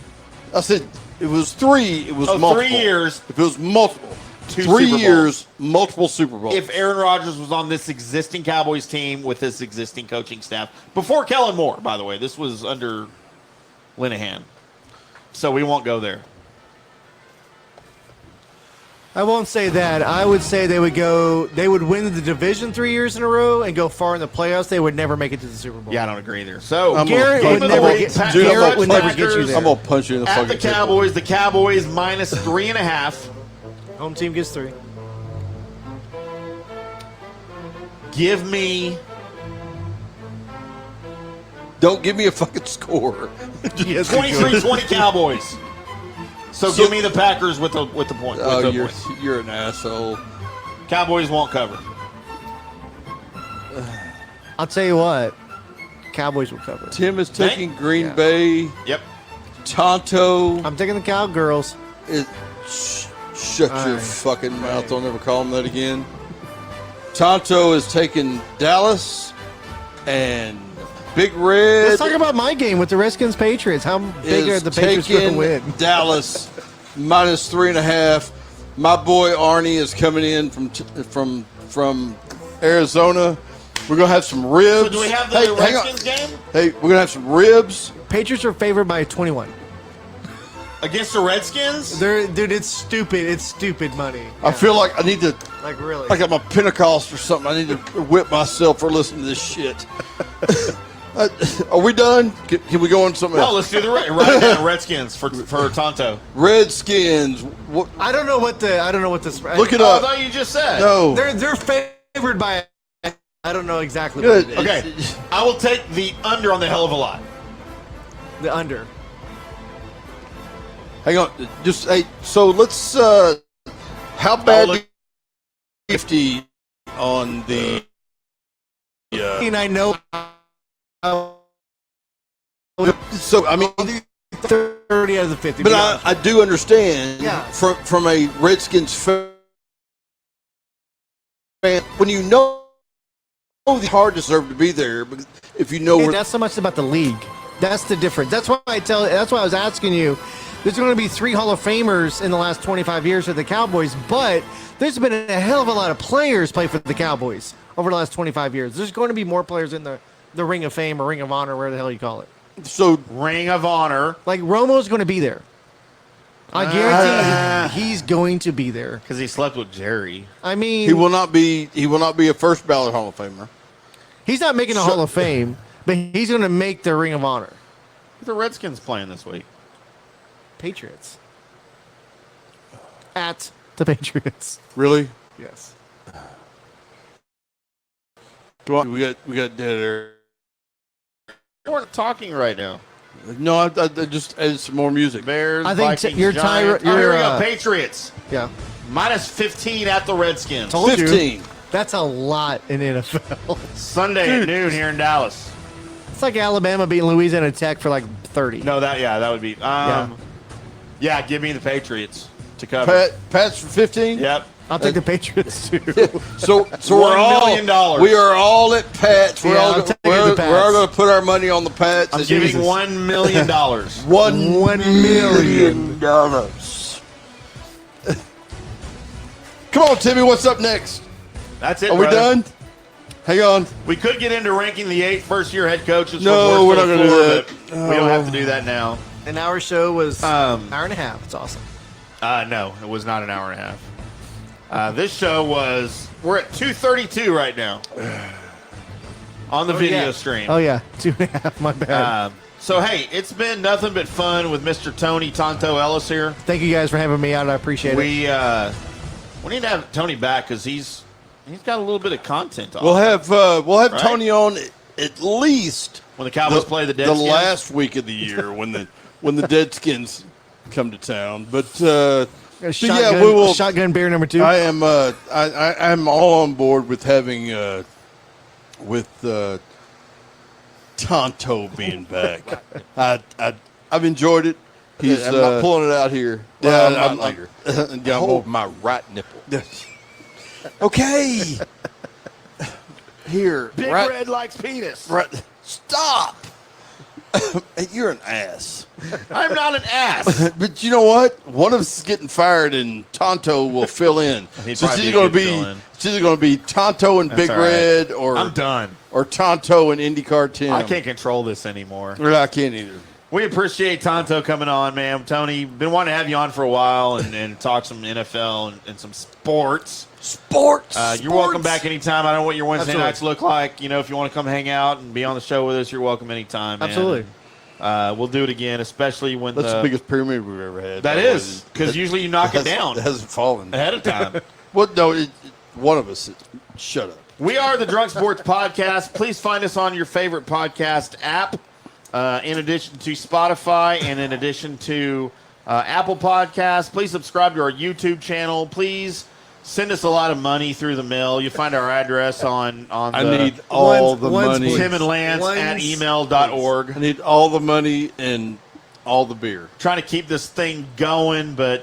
I said it was 3. It was multiple. 3 years. If it was multiple. 2 3 Super Bowls. years, multiple Super Bowls. If Aaron Rodgers was on this existing Cowboys team with this existing coaching staff, before Kellen Moore, by the way, this was under Linehan. So we won't go there. I won't say that. I would say they would win the division 3 years in a row and go far in the playoffs. They would never make it to the Super Bowl. Yeah, I don't agree there. So Garrett would never get you there. I'm going to punch you in the At fucking the Cowboys, the Cowboys -3.5. Home team gets 3. Give me. Don't give me a fucking score. 23-20 Cowboys. So give me the Packers with the point. Oh, with the points. you're an asshole. Cowboys won't cover. I'll tell you what. Cowboys will cover. Tim is taking Green Bay. Yep. Tonto. I'm taking the Cowgirls. Shut your fucking mouth. Don't ever call them that again. Tonto is taking Dallas. And Big Red. Let's talk about my game with the Redskins Patriots. How big are the Patriots going to win? Dallas -3.5. My boy Arnie is coming in from Arizona. We're gonna have some ribs. So do we have the Redskins game? Hey, we're gonna have some ribs. Patriots are favored by 21 against the Redskins. Dude, it's stupid. It's stupid money. I feel like I need to, like really, like I'm a Pentecost or something. I need to whip myself for listening to this shit. Are we done? Can we go on something else? No, let's do the Redskins for Tonto. Redskins. What? I don't know what this. Look it I up. thought you just said. No, they're favored by. I don't know exactly. What it is. Okay, I will take the under on the hell of a lot. The under. Hang on, just hey. So let's. How bad? Do 50 on the. I know. So I mean, 30 out of the 50. But I do understand from a Redskins fan when you know the hard deserve to be there, but if you know that's so much about the league. That's the difference. That's why that's why I was asking you. There's going to be 3 Hall of Famers in the last 25 years for the Cowboys, but there's been a hell of a lot of players play for the Cowboys over the last 25 years. There's going to be more players in the Ring of Fame or Ring of Honor, where the hell you call it. So Ring of Honor. Like Romo's going to be there. I guarantee he's going to be there because he slept with Jerry. I mean, he will not be a first ballot Hall of Famer. He's not making a Hall of Fame, but he's going to make the Ring of Honor. Who's the Redskins playing this week? Patriots. At the Patriots. Really? Yes. Come on, we got dead air. You weren't talking right now. No, I just added some more music. Bears, I think Vikings, you're Giants. tired. Here we go. Patriots. Yeah. -15 at the Redskins. Told 15. You. That's a lot in NFL. Sunday at noon here in Dallas. It's like Alabama beating Louisiana Tech for like 30. No, that would be. Yeah, give me the Patriots to cover. Pat's for 15. Yep. I'll take the Patriots too. So we're $1 million. We are all at Pats. We're all the Pats. going to put our money on the Pats. I'm giving $1 million. $1 million. Come on, Timmy. What's up next? That's it. Are we done? Hang on. We could get into ranking the 8 first-year head coaches. No, we're not going to do that. We don't have to do that now. And our show was an hour and a half. It's awesome. No, it was not an hour and a half. This show we're at 2:32 right now on the video stream. Oh, yeah. 2.5. My bad. So, hey, it's been nothing but fun with Mr. Tony Tonto Ellis here. Thank you guys for having me out. I appreciate it. We need to have Tony back because he's got a little bit of content on. We'll have right? Tony on at least when the Cowboys play the Deadskins. The last week of the year when the Deadskins come to town. But shotgun, we will. Shotgun beer number 2. I am I'm all on board with having Tonto being back. I've enjoyed it. I'm not pulling it out here. Well, I'm later. Hold my right nipple. Okay. Here. Big Red likes penis. Right. Stop. You're an ass. I'm not an ass. But you know what? One of us is getting fired, and Tonto will fill in. So it's either going to be Tonto and Big Red, or I'm done. Or Tonto and IndyCar Tim. I can't control this anymore. I can't either. We appreciate Tonto coming on, man. Tony, been wanting to have you on for a while and talk some NFL and some sports. You're welcome back anytime. I don't know what your Wednesday nights look like. You know, if you want to come hang out and be on the show with us, you're welcome anytime, man. Absolutely. We'll do it again, especially when that's the biggest pyramid we've ever had. That is, because usually you knock it down. It hasn't fallen ahead of time. Well, no, one of us. Shut up. We are the Drunk Sports Podcast. Please find us on your favorite podcast app. In addition to Spotify and in addition to Apple Podcasts, please subscribe to our YouTube channel. Please send us a lot of money through the mail. You find our address on I need all the money. Tim and Lance at email.org. I need all the money and all the beer. Trying to keep this thing going, but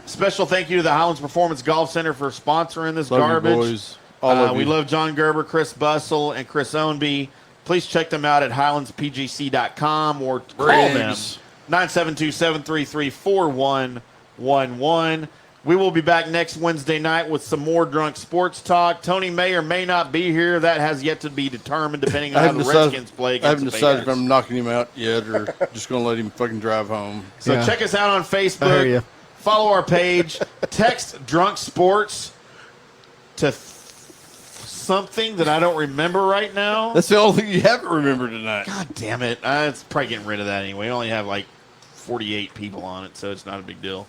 special thank you to the Highlands Performance Golf Center for sponsoring this Love garbage. you boys. All of We you. love John Gerber, Chris Bussell, and Chris Ownby. please check them out at highlandspgc.com or call them 972-733-4111. We will be back next Wednesday night with some more Drunk Sports Talk. Tony may or may not be here. That has yet to be determined depending on how the Redskins play against I haven't the decided Bears. if I'm knocking him out yet or just going to let him fucking drive home. So check us out on Facebook. Follow our page. Text Drunk Sports to something that I don't remember right now. That's the only thing you haven't remembered tonight. God damn it. It's probably getting rid of that anyway. We only have like 48 people on it, so it's not a big deal.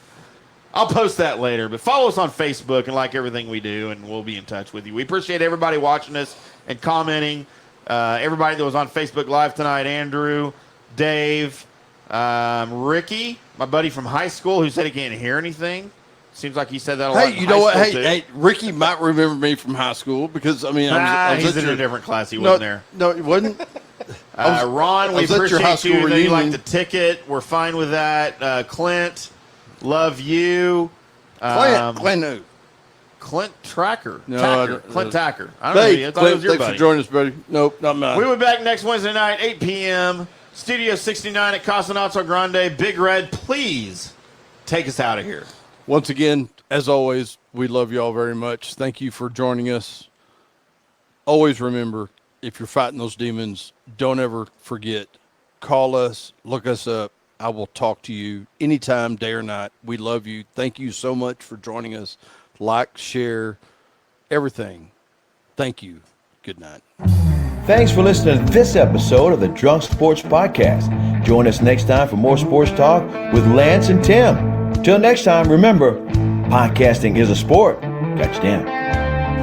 I'll post that later, but follow us on Facebook and like everything we do, and we'll be in touch with you. We appreciate everybody watching us and commenting. Everybody that was on Facebook Live tonight, Andrew, Dave, Ricky, my buddy from high school who said he can't hear anything. Seems like he said that a lot. Hey, you know what? Hey, Ricky might remember me from high school because, I mean, I was he's in a different class. He wasn't there. No, he wasn't. Ron, we appreciate you. You like the ticket. We're fine with that. Clint, love you. Clint Tracker. No, Clint Tacker. I don't know. I thought it was your thanks buddy. for joining us, buddy. Nope, not mine. We'll be back next Wednesday night, 8 p.m. Studio 69 at Casa Nacho Grande. Big Red, please take us out of here. Once again, as always, we love you all very much. Thank you for joining us. Always remember, if you're fighting those demons, don't ever forget. Call us, look us up. I will talk to you anytime, day or night. We love you. Thank you so much for joining us. Like, share, everything. Thank you. Good night. Thanks for listening to this episode of the Drunk Sports Podcast. Join us next time for more sports talk with Lance and Tim. Till next time, remember, podcasting is a sport. Got you down.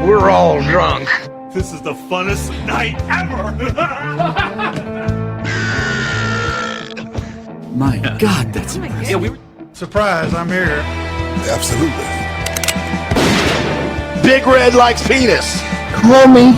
We're all drunk. This is the funnest night ever. My God, that's amazing. Surprise, I'm here. Absolutely. Big Red likes penis. Call me